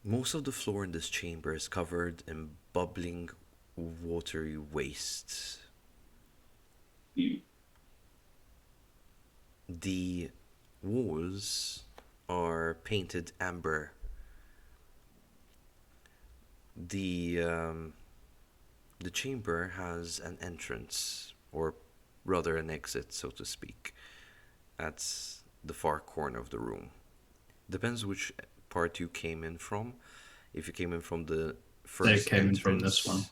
Most of the floor in this chamber is covered in bubbling, watery waste. The walls are painted amber. The chamber has an entrance, or rather an exit, so to speak, at the far corner of the room. Depends which part you came in from. If you came in from the first came in entrance, from this one.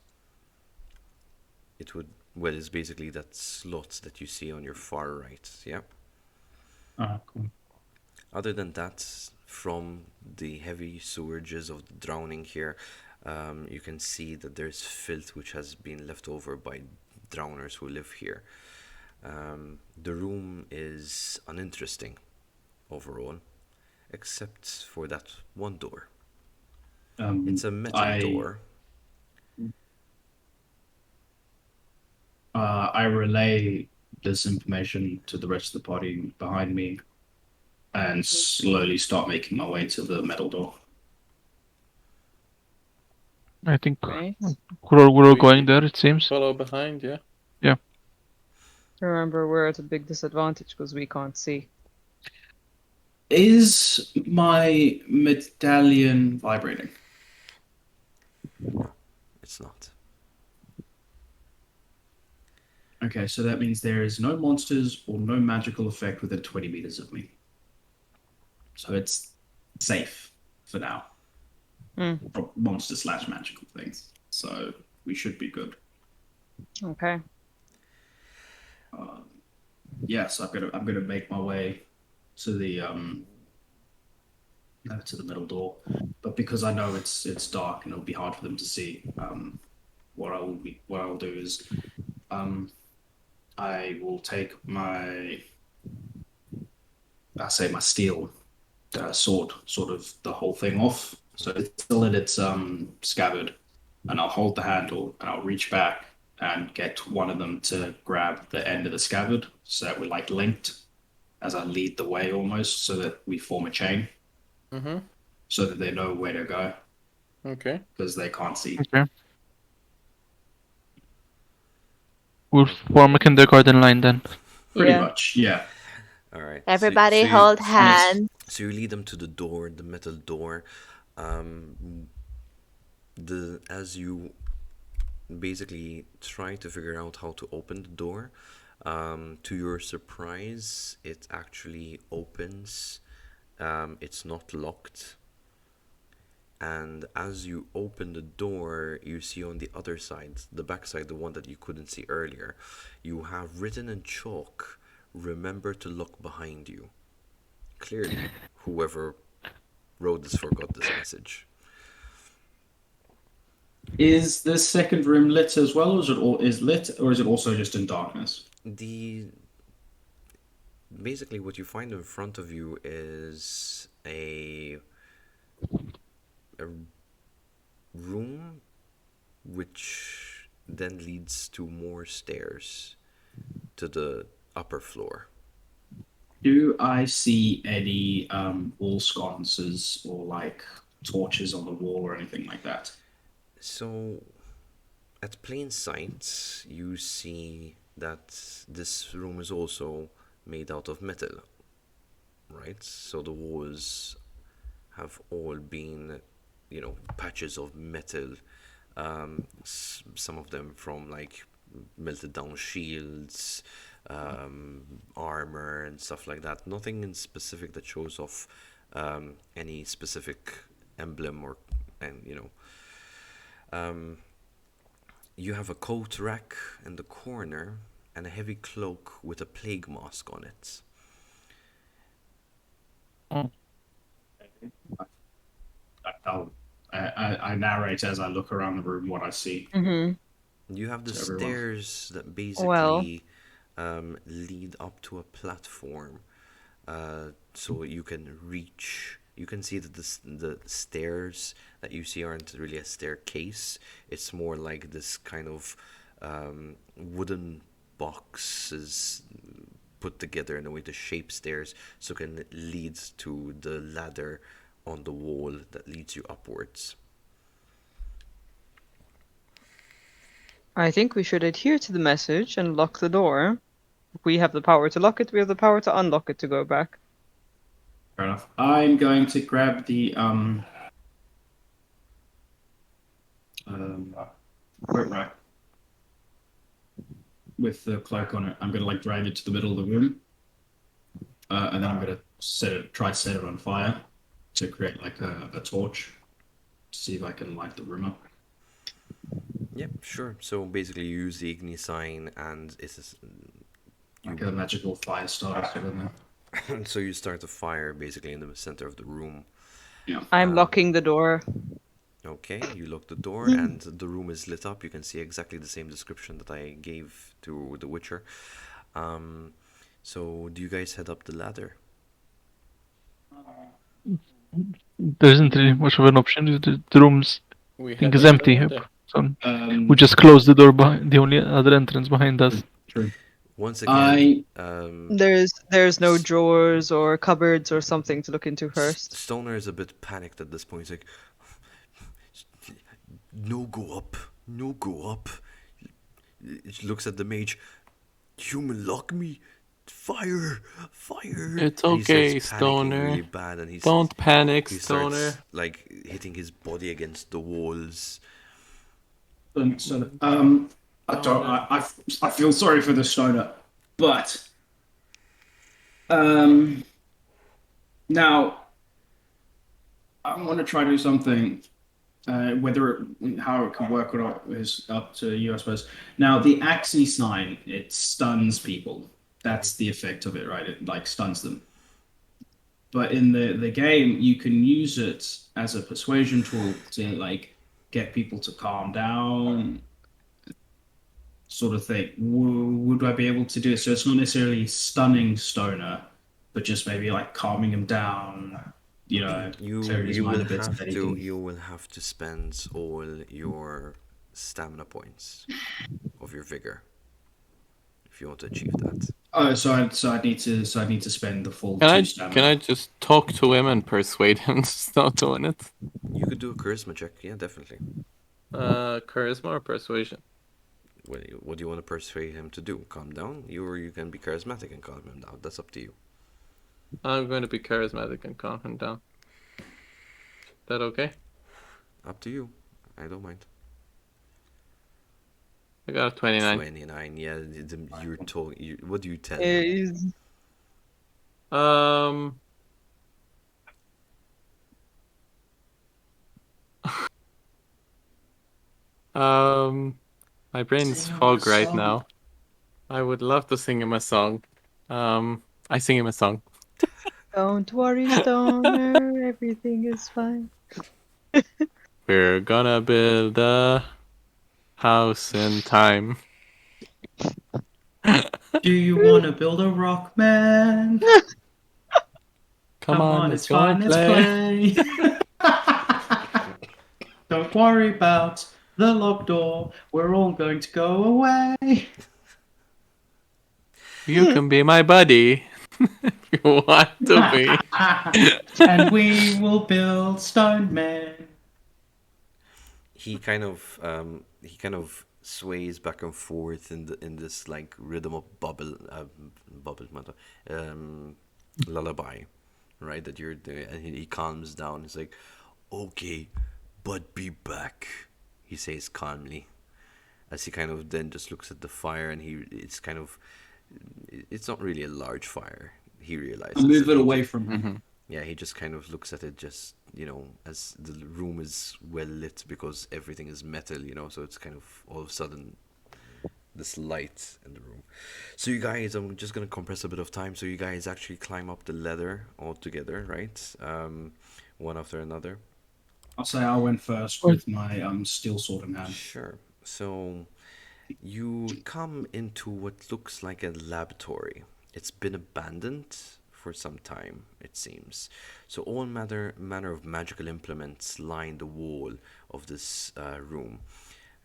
it would, well, it's basically that slot that you see on your far right. Yeah. Oh, cool. Other than that, from the heavy sewages of the drowning here, you can see that there's filth which has been left over by drowners who live here. The room is uninteresting overall, except for that one door. It's a metal door. I relay this information to the rest of the party behind me and slowly start making my way to the metal door. I think Right. we're all going there, it seems. Follow behind, yeah. Yeah. Remember, we're at a big disadvantage because we can't see. Is my medallion vibrating? No, it's not. Okay, so that means there is no monsters or no magical effect within 20 meters of me. So it's safe for now. From monster/magical things. So we should be good. Okay. Yes, I'm gonna make my way to the middle door, but because I know it's dark and it'll be hard for them to see, what I'll do is I will take my my steel sword, sort of the whole thing off, so it's still in its scabbard, and I'll hold the handle and I'll reach back and get one of them to grab the end of the scabbard so that we're like linked as I lead the way almost, so that we form a chain, so that they know where to go Okay. because they can't see. Okay. We'll form a kindergarten line then. Pretty Yeah. much, yeah. All right. Everybody you- hold so- hands. So you lead them to the door, the metal door. As you basically try to figure out how to open the door, to your surprise, it actually opens. It's not locked. And as you open the door, you see on the other side, the back side, the one that you couldn't see earlier, you have written in chalk, "Remember to look behind you." Clearly, whoever wrote this forgot this message. Is this second room lit as well, or is lit, or is it also just in darkness? Basically what you find in front of you is a room which then leads to more stairs to the upper floor. Do I see any wall sconces or like torches on the wall or anything like that? So at plain sight you see that this room is also made out of metal, right? So the walls have all been, patches of metal, some of them from like melted down shields, armor and stuff like that. Nothing in specific that shows off any specific emblem or and you have a coat rack in the corner and a heavy cloak with a plague mask on it. I narrate as I look around the room what I see. You have the To everyone. stairs that Well. basically lead up to a platform, so you can reach. You can see that the stairs that you see aren't really a staircase. It's more like this kind of wooden boxes put together in a way to shape stairs, so it can lead to the ladder on the wall that leads you upwards. I think we should adhere to the message and lock the door. If we have the power to lock it, we have the power to unlock it to go back. Fair enough. I'm going to grab the coat rack with the cloak on it. I'm going to like drag it to the middle of the room, and then I'm going to try to set it on fire to create like a torch to see if I can light the room up. Yep, sure. So basically, you use the Igni sign, and it's like a magical fire starter sort of thing. so you start a fire basically in the center of the room. Yeah. I'm locking the door. Okay, you lock the door, and the room is lit up. You can see exactly the same description that I gave to The Witcher. So do you guys head up the ladder? There isn't really much of an option. The room's We thing head is up the empty. ladder. So we just close the door behind the only other entrance behind us. True. Once again, There's no drawers or cupboards or something to look into first. Stoner is a bit panicked at this point. He's like, no go up, no go up. He looks at the mage. Human lock me. Fire, fire. It's And he okay, starts panicking Stoner. really bad, and Don't panic, he Stoner. starts like hitting his body against the walls. I don't. I feel sorry for the stoner, but now I want to try to do something. How it can work or not is up to you, I suppose. Now the Axie sign, it stuns people. That's the effect of it, right? It like stuns them. But in the game, you can use it as a persuasion tool to like get people to calm down, sort of thing. Would I be able to do it? So it's not necessarily stunning Stoner, but just maybe like calming him down. Clearing his mind a bit so that he can. You will have to spend all your stamina points of your vigor if you want to achieve that. Oh, so I need to spend the full Can two I stamina. just talk to him and persuade him to stop doing it? You could do a charisma check, yeah, definitely. Charisma or persuasion? What do you want to persuade him to do? Calm down? Or you can be charismatic and calm him down. That's up to you. I'm going to be charismatic and calm him down. That okay? Up to you. I don't mind. I got a 29. 29, yeah. What do you tell him? Is My brain's Sing him a fog right song. now. I would love to sing him a song. I sing him a song. Don't worry, Stoner, everything is fine. We're gonna build a house in time. Do you want to build a rock, man? Come on, it's fine, let's play. Don't worry about the locked door. We're all going to go away. You can be my buddy if you want to be. And we will build Stone Man. He kind of sways back and forth in this like rhythm of lullaby, right? That you're doing, and he calms down. He's like, "Okay, but be back," he says calmly, as he kind of then just looks at the fire, and it's not really a large fire. He realizes. I'll move it away from him. Yeah, he just kind of looks at it, just as the room is well lit because everything is metal, so it's kind of all of a sudden this light in the room. So you guys, I'm just gonna compress a bit of time. So you guys actually climb up the ladder all together, right? One after another. I'll say I went first with my steel sword in hand. Sure. So you come into what looks like a laboratory. It's been abandoned for some time, it seems. So all manner of magical implements line the wall of this room.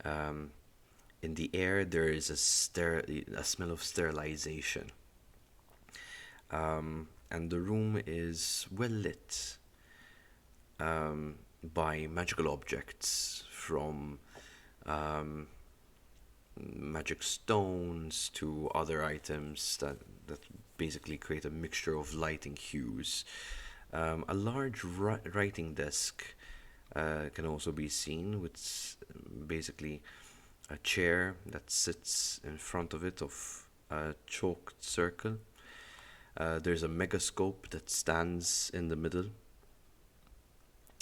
In the air, there is a smell of sterilization. And the room is well lit by magical objects, from magic stones to other items that basically create a mixture of lighting hues. A large writing desk can also be seen, with basically a chair that sits in front of it of a chalked circle. There's a megascope that stands in the middle.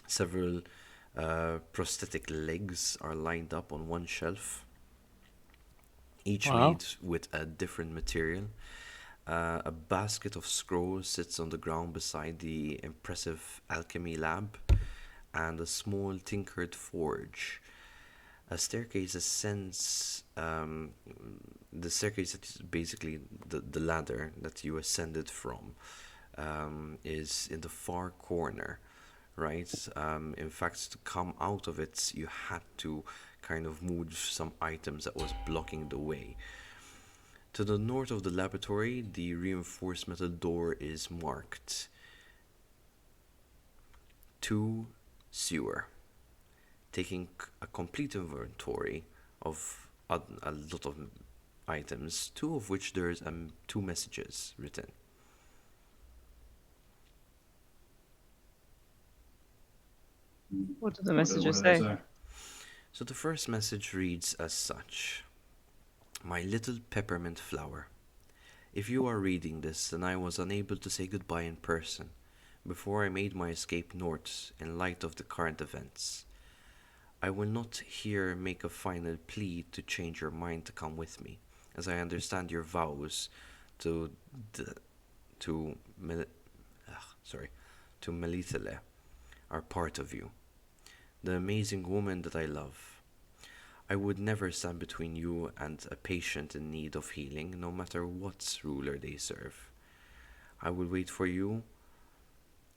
Several prosthetic legs are lined up on one shelf, each made with a different material. A basket of scrolls sits on the ground beside the impressive alchemy lab, and a small tinkered forge. A staircase ascends. The staircase that is basically the ladder that you ascended from is in the far corner, right? In fact, to come out of it, you had to kind of move some items that was blocking the way. To the north of the laboratory, the reinforced metal door is marked to sewer. Taking a complete inventory of a lot of items, two of which there's two messages written. What do the messages say? So the first message reads as such: My little peppermint flower. If you are reading this, then I was unable to say goodbye in person before I made my escape north in light of the current events. I will not here make a final plea to change your mind to come with me, as I understand your vows to to to Melitele are part of you, the amazing woman that I love. I would never stand between you and a patient in need of healing, no matter what ruler they serve. I will wait for you.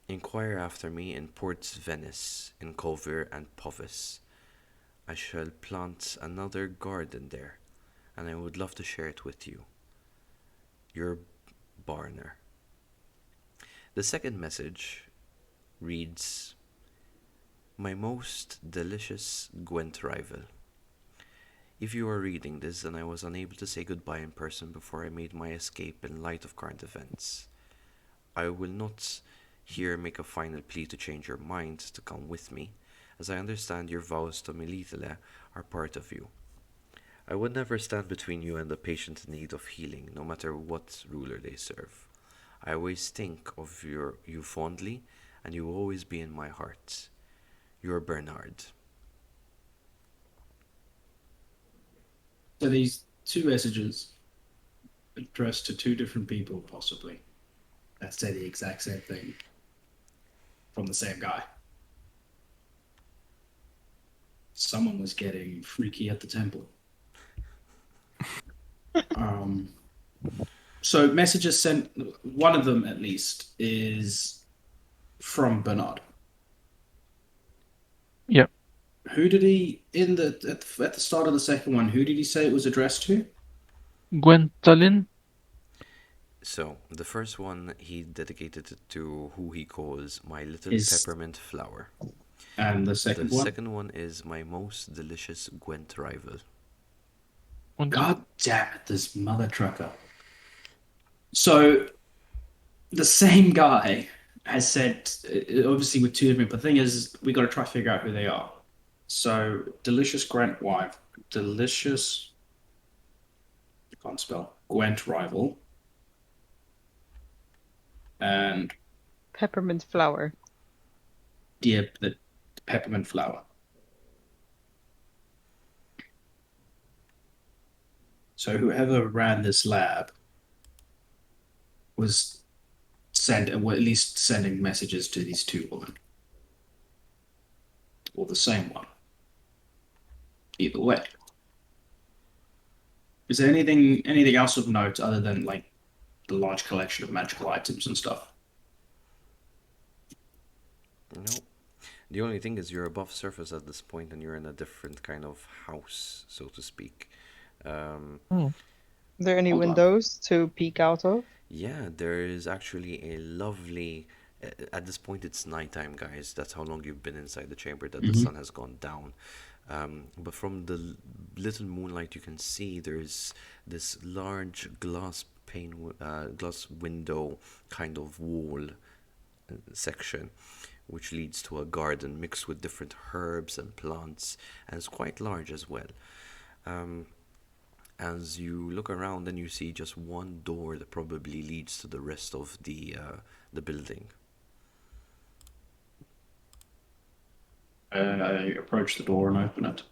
Inquire after me in Ports Venice, in Culver and Povis. I shall plant another garden there, and I would love to share it with you. Your Barner. The second message reads: My most delicious Gwent rival. If you are reading this, then I was unable to say goodbye in person before I made my escape in light of current events. I will not here make a final plea to change your mind to come with me, as I understand your vows to Melitele are part of you. I would never stand between you and the patient in need of healing, no matter what ruler they serve. I always think of you fondly, and you will always be in my heart. Your Bernard. So these two messages addressed to two different people, possibly, that say the exact same thing from the same guy. Someone was getting freaky at the temple. So messages sent, one of them at least, is from Bernard. Yeah. Who did he, at the start of the second one, who did he say it was addressed to? Gwendolyn? So, the first one he dedicated it to who he calls my little peppermint flower. And the second one? The second one is my most delicious Gwent rival. God damn it, this mother trucker. So, the same guy has said, obviously with two different, but the thing is, we got to try to figure out who they are. So, delicious Gwent wife, delicious, I can't spell, Gwent rival, and Peppermint flower. the peppermint flower. So whoever ran this lab was at least sending messages to these two women, or the same one. Either way, is there anything else of note other than like the large collection of magical items and stuff? No. The only thing is you're above surface at this point and you're in a different kind of house, so to speak. Um, Hmm. Are there any Hold on. windows to peek out of? yeah, there is actually a lovely. At this point, it's nighttime, guys. That's how long you've been inside the chamber, that the Mhm. sun has gone down. But from the little moonlight, you can see there's this large glass window kind of wall section, which leads to a garden mixed with different herbs and plants, and it's quite large as well. Um, as you look around, then you see just one door that probably leads to the rest of the building. I approach the door and open it.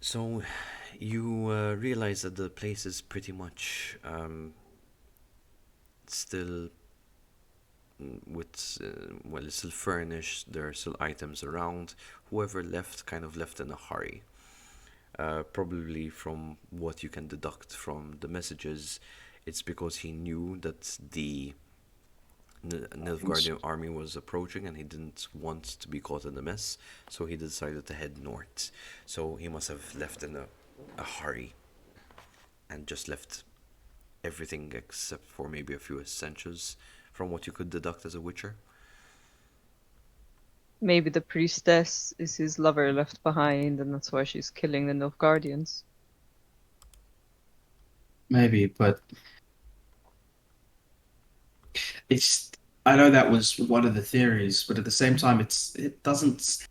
So you realize that the place is pretty much still well, it's still furnished. There are still items around. Whoever left kind of left in a hurry. Probably from what you can deduct from the messages, it's because he knew that the Nilfguardian army was approaching and he didn't want to be caught in the mess, so he decided to head north. So he must have left in a hurry and just left everything except for maybe a few essentials from what you could deduct as a witcher. Maybe the priestess is his lover left behind, and that's why she's killing the Nilfgaardians. Maybe, but it's. I know that was one of the theories, but at the same time, it doesn't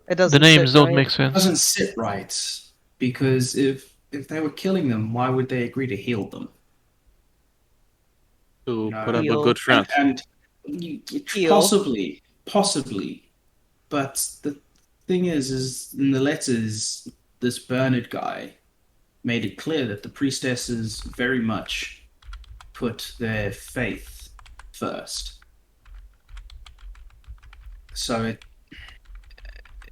It doesn't The names sit don't right. make sense. doesn't sit right, because if they were killing them, why would they agree to heal them? To No. put up a Heal. good front. And Heal. possibly, but the thing is in the letters, this Bernard guy made it clear that the priestesses very much put their faith first. So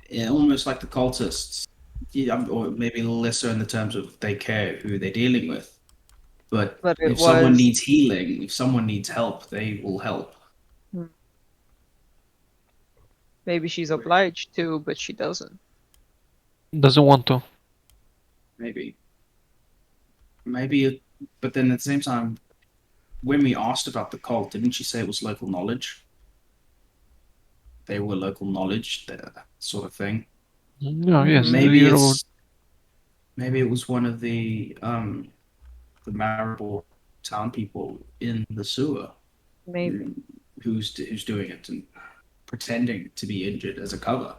it almost like the cultists, yeah, or maybe lesser in the terms of they care who they're dealing with. But But it if someone was- needs healing, if someone needs help, they will help. Maybe she's obliged to, but she doesn't. Doesn't want to. Maybe. But then at the same time, when we asked about the cult, didn't she say it was local knowledge? They were local knowledge, that sort of thing. No, yes. Maybe you're- maybe it was one of the Maribor town people in the sewer Maybe. who's doing it and pretending to be injured as a cover.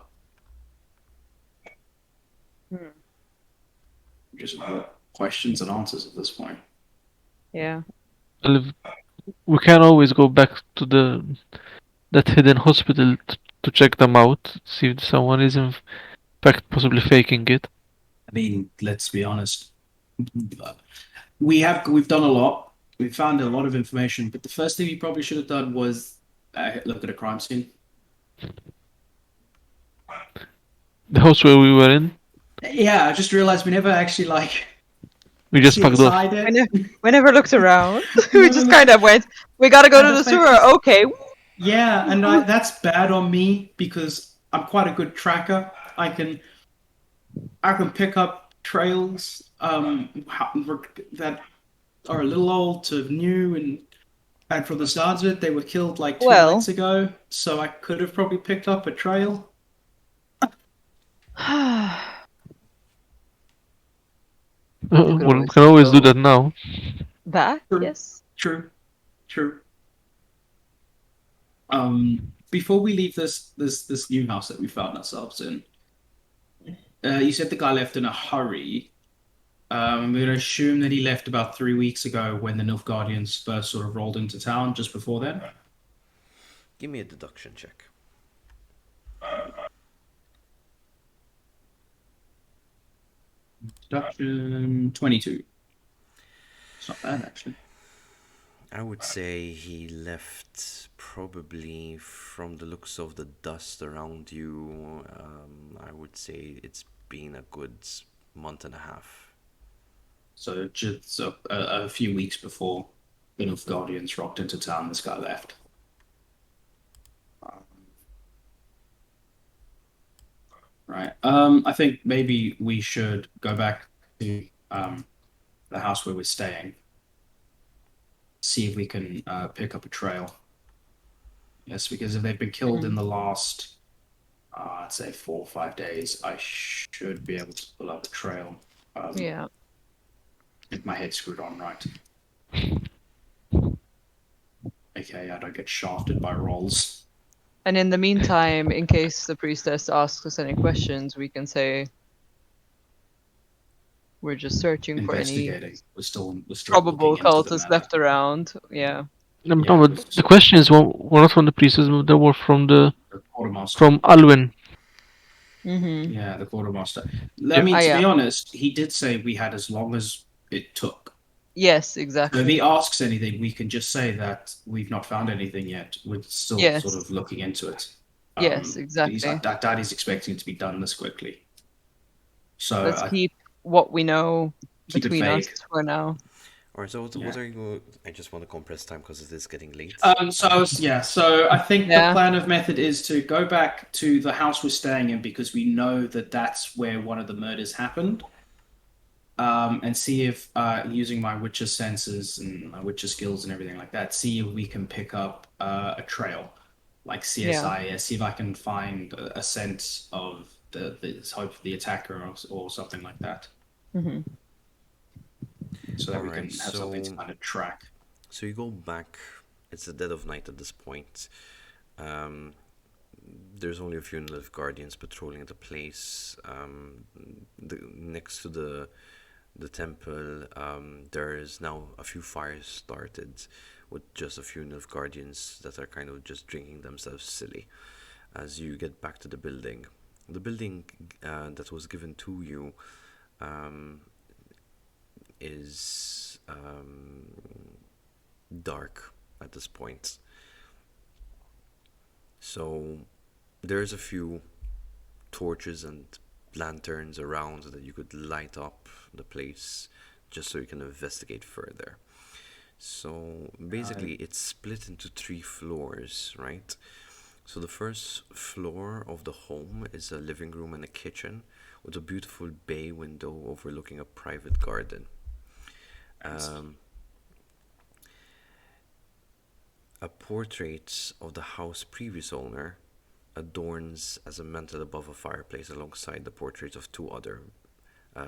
Just questions and answers at this point. Yeah. Well, we can always go back to that hidden hospital to check them out, see if someone is in fact possibly faking it. I mean, let's be honest. We've done a lot. We found a lot of information, but the first thing we probably should have done was look at a crime scene. The house where we were in, Yeah, I just realized we never actually we just see packed off. inside it. We never looked around. No, we no, just no. kind of went, we gotta go No, to the that's sewer. like- Okay. Yeah, and that's bad on me because I'm quite a good tracker. I can pick up trails that are a little old to new, and from the start of it, they were killed like 2 Well- nights ago. So I could have probably picked up a trail. Well, we always can always do go. that now. That? True. Yes. True. Before we leave this new house that we found ourselves in, you said the guy left in a hurry. I'm going to assume that he left about 3 weeks ago when the Nilfguardians first sort of rolled into town, just before then. Give me a deduction check. Deduction 22. It's not bad, actually. I would say he left probably from the looks of the dust around you. I would say it's been a good month and a half. So just a few weeks before the Nilfguardians rocked into town, this guy left. Right. I think maybe we should go back to the house where we're staying. See if we can pick up a trail. Yes, because if they've been killed in the last, I'd say 4 or 5 days, I should be able to pull up a trail. Yeah. If my head's screwed on right. Okay, I don't get shafted by rolls. And in the meantime, in case the priestess asks us any questions, we can say we're just searching for any Investigating. We're still probable looking into the cultists matter. left around. Yeah. No, Yeah, but the questions were not from the priestess, they were from The quartermaster. from Alwyn. Mm-hmm. Yeah, the quartermaster. I Yeah. mean, Ah, to yeah. be honest, he did say we had as long as it took. Yes, So if exactly. he asks anything, we can just say that we've not found anything yet. We're still Yes. sort of looking into it. Yes, He's exactly. like, Daddy's expecting it to be done this quickly. So Let's keep what we know keep it between us vague. for now. Alright, so what Yeah. are you... I just want to compress time because it is getting late. So I think the Yeah. plan of method is to go back to the house we're staying in because we know that that's where one of the murders happened. And see if using my Witcher senses and my Witcher skills and everything like that, see if we can pick up a trail, like CSIS. See if I can find a sense of the attacker or something like that, Mm-hmm. so that we can Alright, have something to kind of track. So you go back. It's the dead of night at this point. There's only a few Nilfguardians patrolling the place. Next to the temple, there is now a few fires started with just a few Nilfguardians that are kind of just drinking themselves silly. As you get back to the building that was given to you is dark at this point. So there's a few torches and lanterns around that you could light up the place just so you can investigate further. So basically it's split into 3 floors, right? So the first floor of the home is a living room and a kitchen with a beautiful bay window overlooking a private garden. A portrait of the house's previous owner adorns as a mantel above a fireplace alongside the portraits of 2 other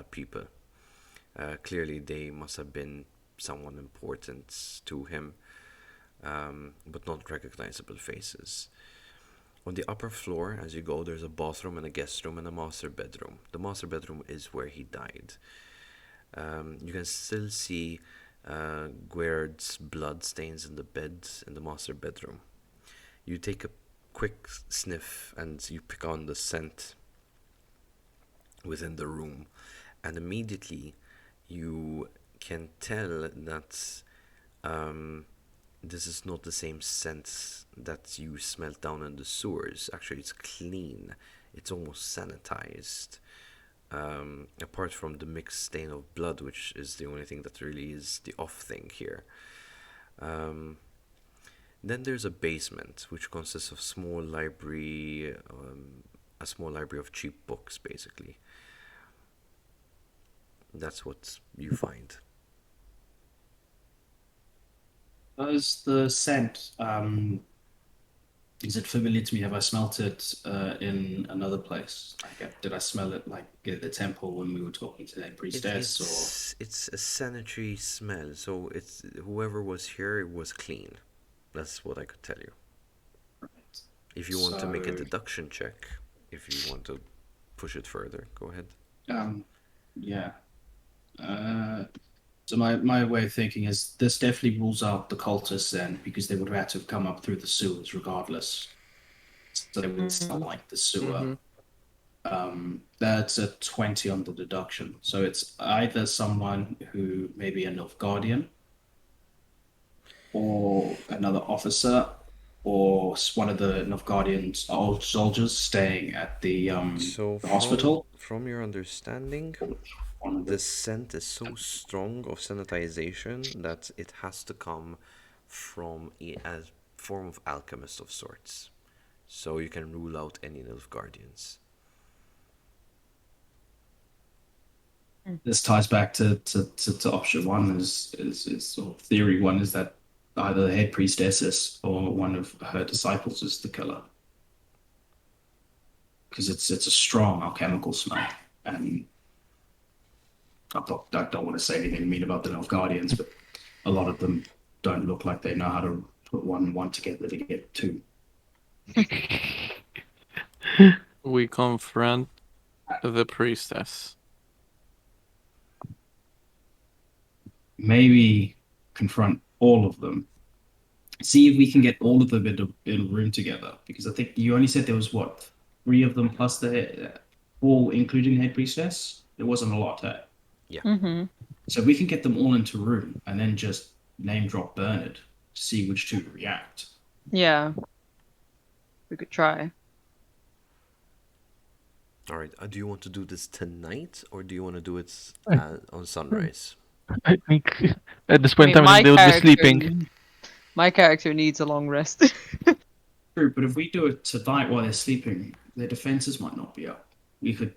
people. Clearly, they must have been someone important to him, but not recognizable faces. On the upper floor, as you go, there's a bathroom and a guest room and a master bedroom. The master bedroom is where he died. You can still see Guerd's blood stains in the bed in the master bedroom. You take a quick sniff and you pick on the scent within the room, and immediately you can tell that this is not the same scent that you smelled down in the sewers. Actually, it's clean. It's almost sanitized. Apart from the mixed stain of blood, which is the only thing that really is the off thing here. Then there's a basement, which consists of a small library of cheap books, basically. That's what you find. Does the scent, is it familiar to me? Have I smelt it in another place? Like, did I smell it like at the temple when we were talking to that priestess? It's a sanitary smell, so it's whoever was here, it was clean. That's what I could tell you. Right. If you want to make a So- deduction check, if you want to push it further, go ahead. Yeah. So my way of thinking is this definitely rules out the cultists then, because they would have had to have come up through the sewers regardless. So they would still like the sewer. That's a 20 on the deduction. So it's either someone who maybe a Nilfguardian or another officer or one of the Nilfgaardian's old soldiers staying at So the hospital. from your understanding, One of the the- scent is so strong of sanitization that it has to come from a form of alchemist of sorts. So you can rule out any Nilfgaardians. This ties back to option one is or theory one is that either the head priestess or one of her disciples is the killer. Because it's a strong alchemical smell. And I don't want to say anything mean about the Nilfgaardians, but a lot of them don't look like they know how to put one and one together to get two. We confront the priestess. Maybe confront all of them. See if we can get all of them in a room together. Because I think you only said there was what, 3 of them plus the all including the head priestess. There wasn't a lot. Mm-hmm. So we can get them all into a room and then just name drop Bernard to see which two react. Yeah. We could try. All right. Do you want to do this tonight, or do you want to do it I- on sunrise? I think at this I point mean, in time, I think they would be character- sleeping. My character needs a long rest. True, but if we do it tonight while they're sleeping, their defenses might not be up. We could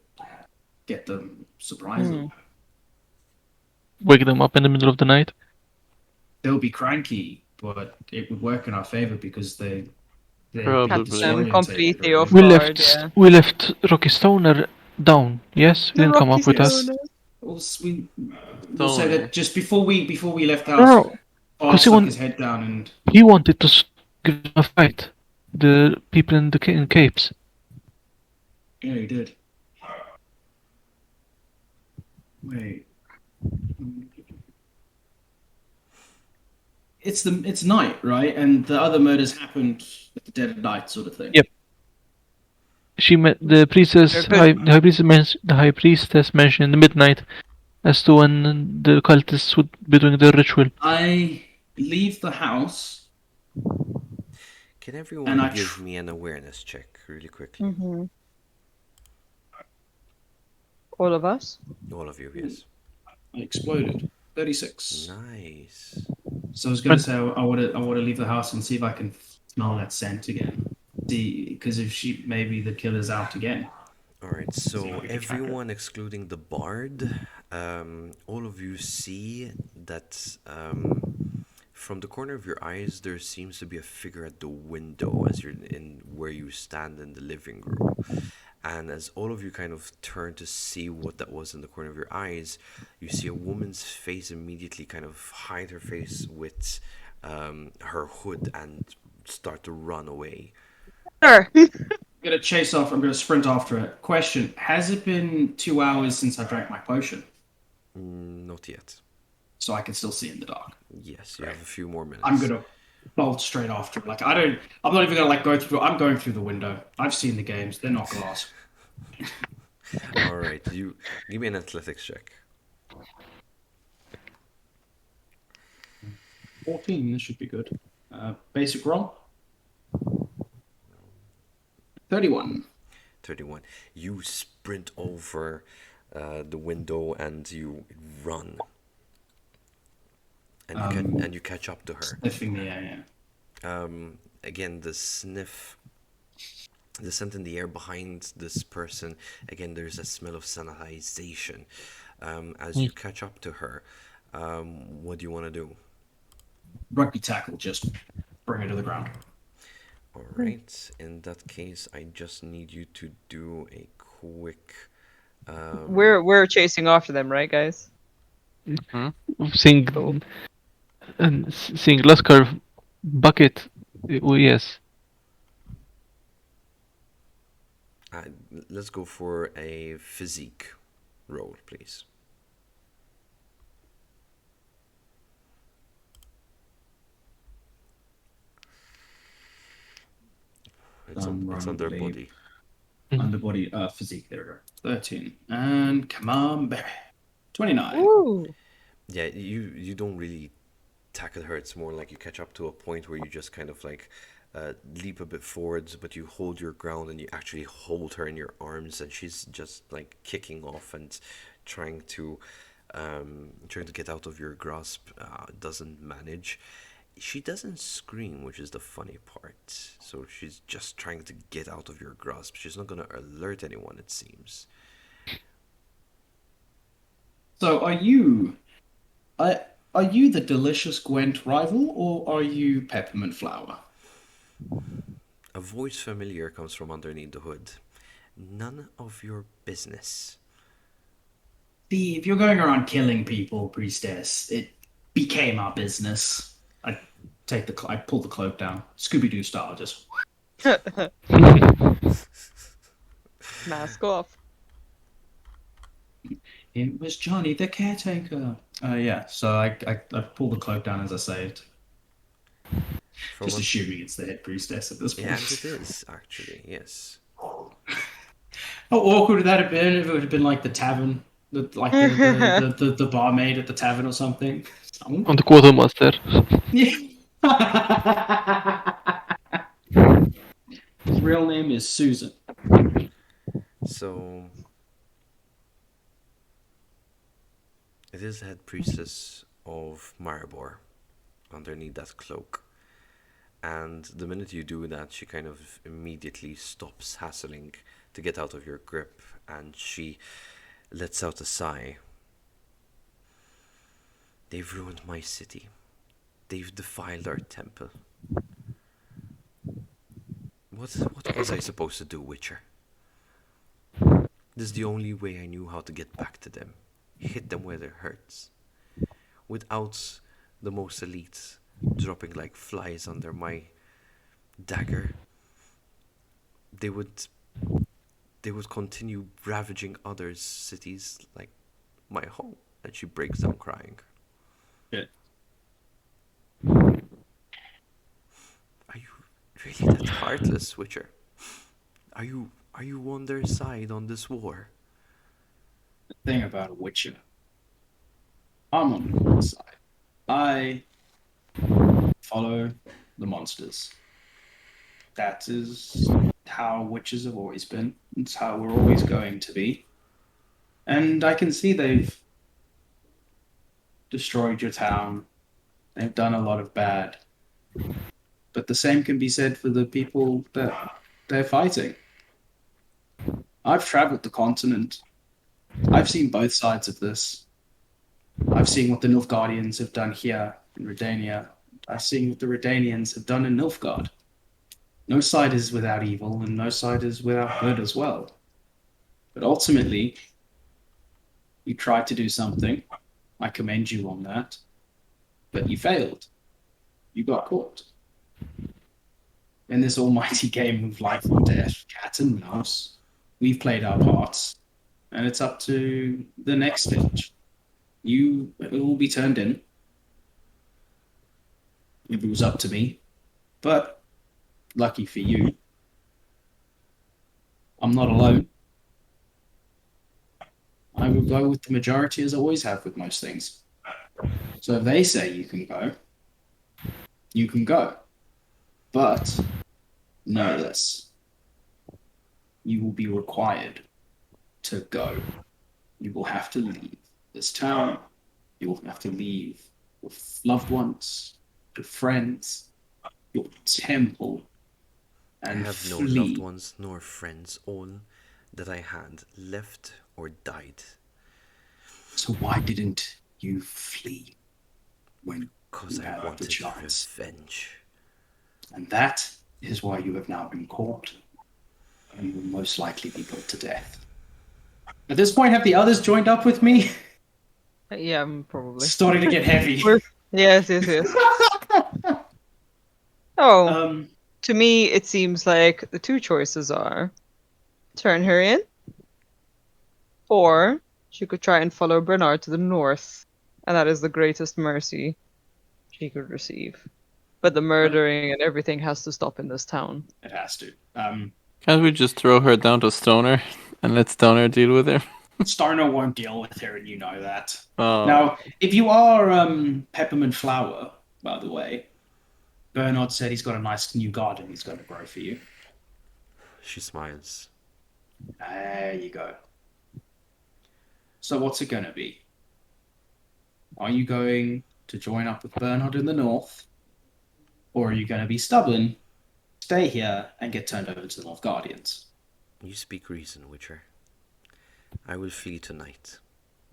get them, surprise them. Wake them up in the middle of the night. They'll be cranky, but it would work in our favor because they're Probably. disorientated, Completely really. off We guard, left. yeah. We left Rocky Stoner down. Yes, he The didn't come Rocky up with us. Stoner. We'll say Tony. that just before we left the No, house, no, Paul 'cause he stuck want- his head down and He wanted to give them a fight. The people in the in capes. yeah, he did. Wait. It's night, right? And the other murders happened at the dead of night, sort of thing. Yep. She met the priestess. They're good. The high priestess mentioned the midnight as to when the cultists would be doing their ritual. I leave the house. Can And everyone I give me an awareness check really quickly? Mm-hmm. All of us? All of you, yes. I exploded. 36. Nice. So I was going to say I want to leave the house and see if I can smell that scent again. See, because if maybe the killer's out again. All right, See so if we can track her. everyone excluding the bard, all of you see that from the corner of your eyes there seems to be a figure at the window as you're in where you stand in the living room. And as all of you kind of turn to see what that was in the corner of your eyes, you see a woman's face immediately kind of hide her face with her hood and start to run away. Sure. I'm going to chase off. I'm going to sprint after it. Question: has it been 2 hours since I drank my potion? Not yet. So I can still see in the dark. Yes, you have a few more minutes. I'm going to bolt straight after it. I'm not even going to go through. I'm going through the window. I've seen the games. They're not glass. All right, you give me an athletics check. 14. This should be good. Basic roll. 31. 31. You sprint over the window and you run. And you catch up to her. Sniffing the air, yeah. Again, the scent in the air behind this person. Again, there's a smell of sanitization. As you catch up to her, what do you want to do? Rugby tackle, just bring her to the ground. All right. In that case, I just need you to do a quick. We're chasing after them, right, guys? Seeing seeing Laskar bucket. Yes. Let's go for a physique roll, please. It's on their body. Underbody, physique. There we go. 13. And come on, baby. 29. Ooh. Yeah, you don't really tackle her. It's more like you catch up to a point where you just kind of like leap a bit forwards, but you hold your ground and you actually hold her in your arms, and she's just like kicking off and trying to get out of your grasp. Doesn't manage. She doesn't scream, which is the funny part. So she's just trying to get out of your grasp. She's not gonna alert anyone, it seems. So are you the delicious Gwent rival, or are you Peppermint Flower? A voice familiar comes from underneath the hood. None of your business. See, if you're going around killing people, priestess, it became our business. I pull the cloak down, Scooby-Doo style, just. Mask off. It was Johnny the caretaker. Yeah. So I pull the cloak down as I say it, From just a- assuming it's the head priestess at this point. and it is actually, yes. How awkward would that have been if it would have been like the tavern, the barmaid at the tavern or something? On the quartermaster. Yeah. His real name is Susan. So it is the head priestess of Maribor underneath that cloak. And the minute you do that, she kind of immediately stops hassling to get out of your grip, and she lets out a sigh. They've ruined my city. They've defiled our temple. What was I supposed to do, Witcher? This is the only way I knew how to get back to them. Hit them where it hurts. Without the most elite dropping like flies under my dagger, they would continue ravaging others' cities like my home. And she breaks down crying. Shit. Are you really that heartless, Witcher? Are you on their side on this war? The thing about a Witcher, I'm on the good side. I follow the monsters. That is how witches have always been. It's how we're always going to be. And I can see they've destroyed your town. They've done a lot of bad. But the same can be said for the people that they're fighting. I've traveled the continent. I've seen both sides of this. I've seen what the Nilfguardians have done here in Redania. I've seen what the Redanians have done in Nilfgaard. No side is without evil, and no side is without good as well. But ultimately, you tried to do something. I commend you on that. But you failed. You got caught. In this almighty game of life or death, cat and mouse, we've played our parts, and it's up to the next stage. You will be turned in. If it was up to me. But lucky for you, I'm not alone. I will go with the majority as I always have with most things. So if they say you can go, you can go. But know this. You will be required to go. You will have to leave this town. You will have to leave your loved ones, your friends, your temple, and I have no flee. loved ones nor friends. All that I had left or died. So why didn't you flee when Because you I had the wanted chance? revenge. And that is why you have now been caught and will most likely be put to death. At this point, have the others joined up with me? Yeah, probably. It's starting to get heavy. Yes, yes, yes. Oh, Um, to me, it seems like the two choices are turn her in, or she could try and follow Bernard to the north, and that is the greatest mercy she could receive. But the murdering and everything has to stop in this town. It has to. Can't we just throw her down to Stoner and let Stoner deal with her? Stoner won't deal with her, and you know that. Oh, Now, if you are Peppermint Flower, by the way, Bernard said he's got a nice new garden he's going to grow for you. She smiles. There you go. So what's it going to be? Are you going to join up with Bernard in the north? Or are you going to be stubborn, stay here, and get turned over to the Nilfguardians? You speak reason, Witcher. I will flee tonight,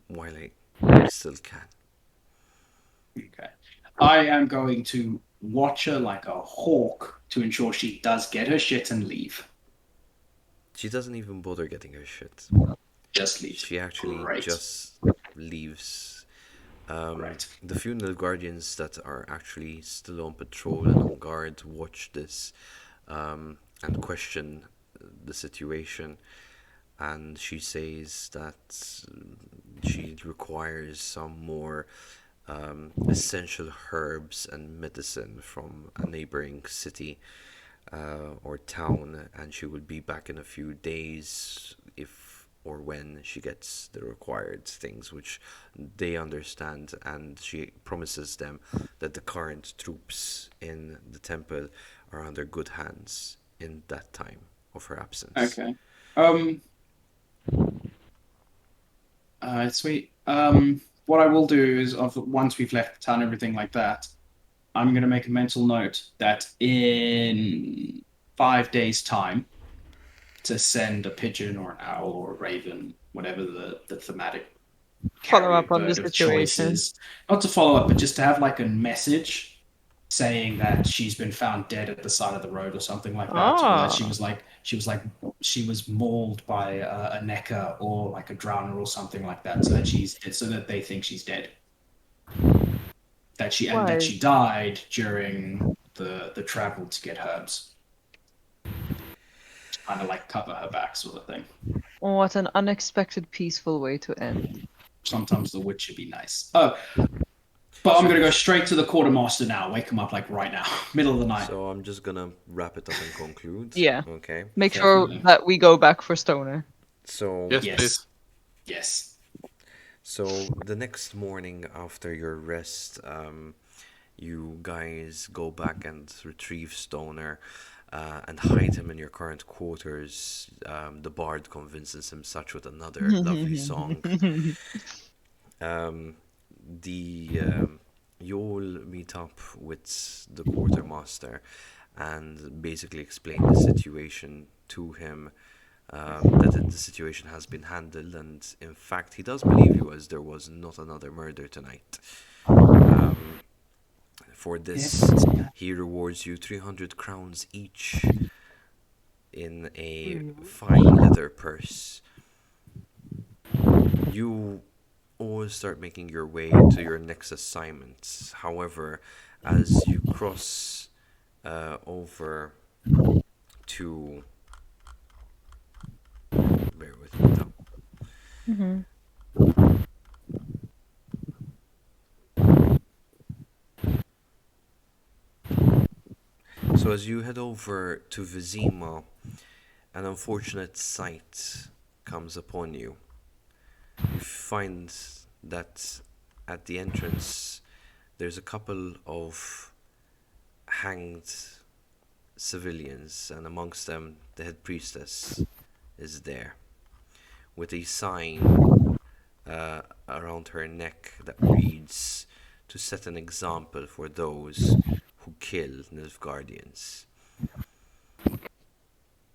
while I still can. Okay. I am going to watch her like a hawk to ensure she does get her shit and leave. She doesn't even bother getting her shit. Just leave. She actually Great. just leaves. Right. The few Nilfgaardians that are actually still on patrol and on guard watch this and question the situation. And she says that she requires some more essential herbs and medicine from a neighboring city or town, and she will be back in a few days if or when she gets the required things, which they understand, and she promises them that the current troops in the temple are under good hands in that time of her absence. Okay. Sweet. What I will do is, once we've left town, everything like that, I'm going to make a mental note that in 5 days' time, to send a pigeon or an owl or a raven, whatever the thematic Follow up on bird the of choice situation. is. Not to follow up, but just to have like a message saying that she's been found dead at the side of the road or something like that, or that she was mauled by a necker or like a drowner or something like that, so that they think she's dead. That Why? she died during the travel to get herbs. Kind of like cover her back, sort of thing. What an unexpected peaceful way to end. Sometimes the witch should be nice. Oh, but I'm gonna go straight to the quartermaster now. Wake him up like right now, middle of the night. So I'm just gonna wrap it up and conclude. Yeah. Okay. Make sure Definitely. that we go back for Stoner. So yes, Yes. please. Yes. So the next morning after your rest, you guys go back and retrieve Stoner and hide him in your current quarters. The bard convinces him such with another lovely song. You all meet up with the quartermaster and basically explain the situation to him. That the situation has been handled, and in fact, he does believe you, as there was not another murder tonight. For this, he rewards you 300 crowns each in a fine leather purse. You all start making your way to your next assignment. However, as you cross over to... Bear with me now. So as you head over to Vizima, an unfortunate sight comes upon you. You find that at the entrance there's a couple of hanged civilians, and amongst them the head priestess is there with a sign around her neck that reads, "To set an example for those who kill Nilfguardians."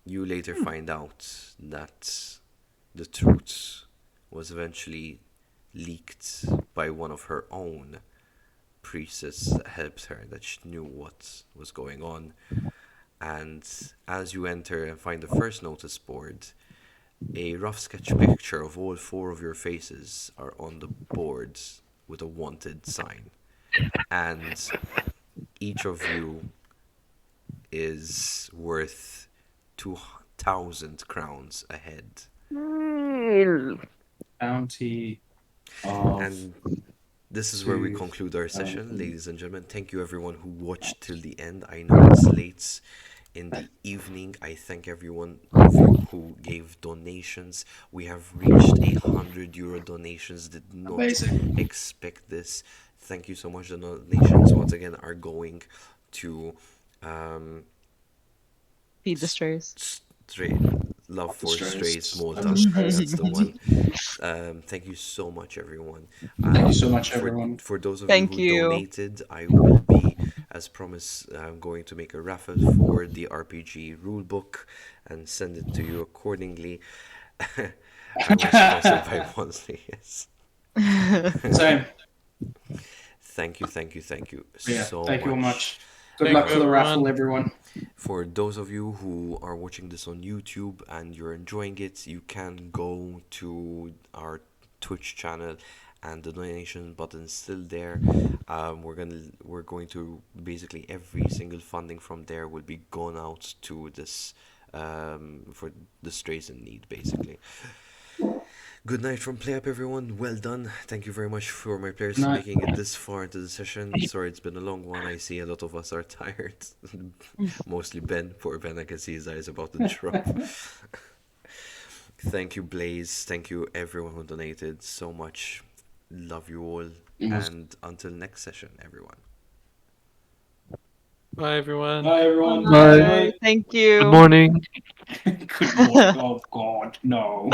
You later find out that the truth was eventually leaked by one of her own priestess that helped her, that she knew what was going on. And as you enter and find the first notice board, a rough sketch picture of all four of your faces are on the board with a wanted sign. And each of you is worth 2,000 crowns a head. Bounty of And this is where we to, conclude our session, ladies and gentlemen. Thank you everyone who watched till the end. I know it's late in the evening. I thank everyone of you who gave donations. We have reached €100 donations. Did not Amazing. expect this. Thank you so much. The donations once again are going to Feed the strays. Stray, Love for Strays. Strays, Love Malta. for Strays. That's the one. Thank you so much, everyone. Thank you so much, for, everyone. For those of Thank you who you. donated, I will be, as promised, going to make a raffle for the RPG rulebook and send it to you accordingly. I was sponsored by Monthly, yes. Same. Thank you Yeah, so thank you all much. Good Thank luck you, for the everyone. raffle, everyone. For those of you who are watching this on YouTube and you're enjoying it, you can go to our Twitch channel and the donation button is still there. We're going to basically every single funding from there will be gone out to this for the strays in need, basically. Good night from Play Up, everyone. Well done. Thank you very much for my players Night. making it this far into the session. Sorry, it's been a long one. I see a lot of us are tired. Mostly Ben. Poor Ben, I can see his eyes about to drop. Thank you, Blaze. Thank you, everyone who donated so much. Love you all. And until next session, everyone. Bye, everyone. Bye, everyone. Bye. Thank you. Good morning. Good morning. Oh, God, no.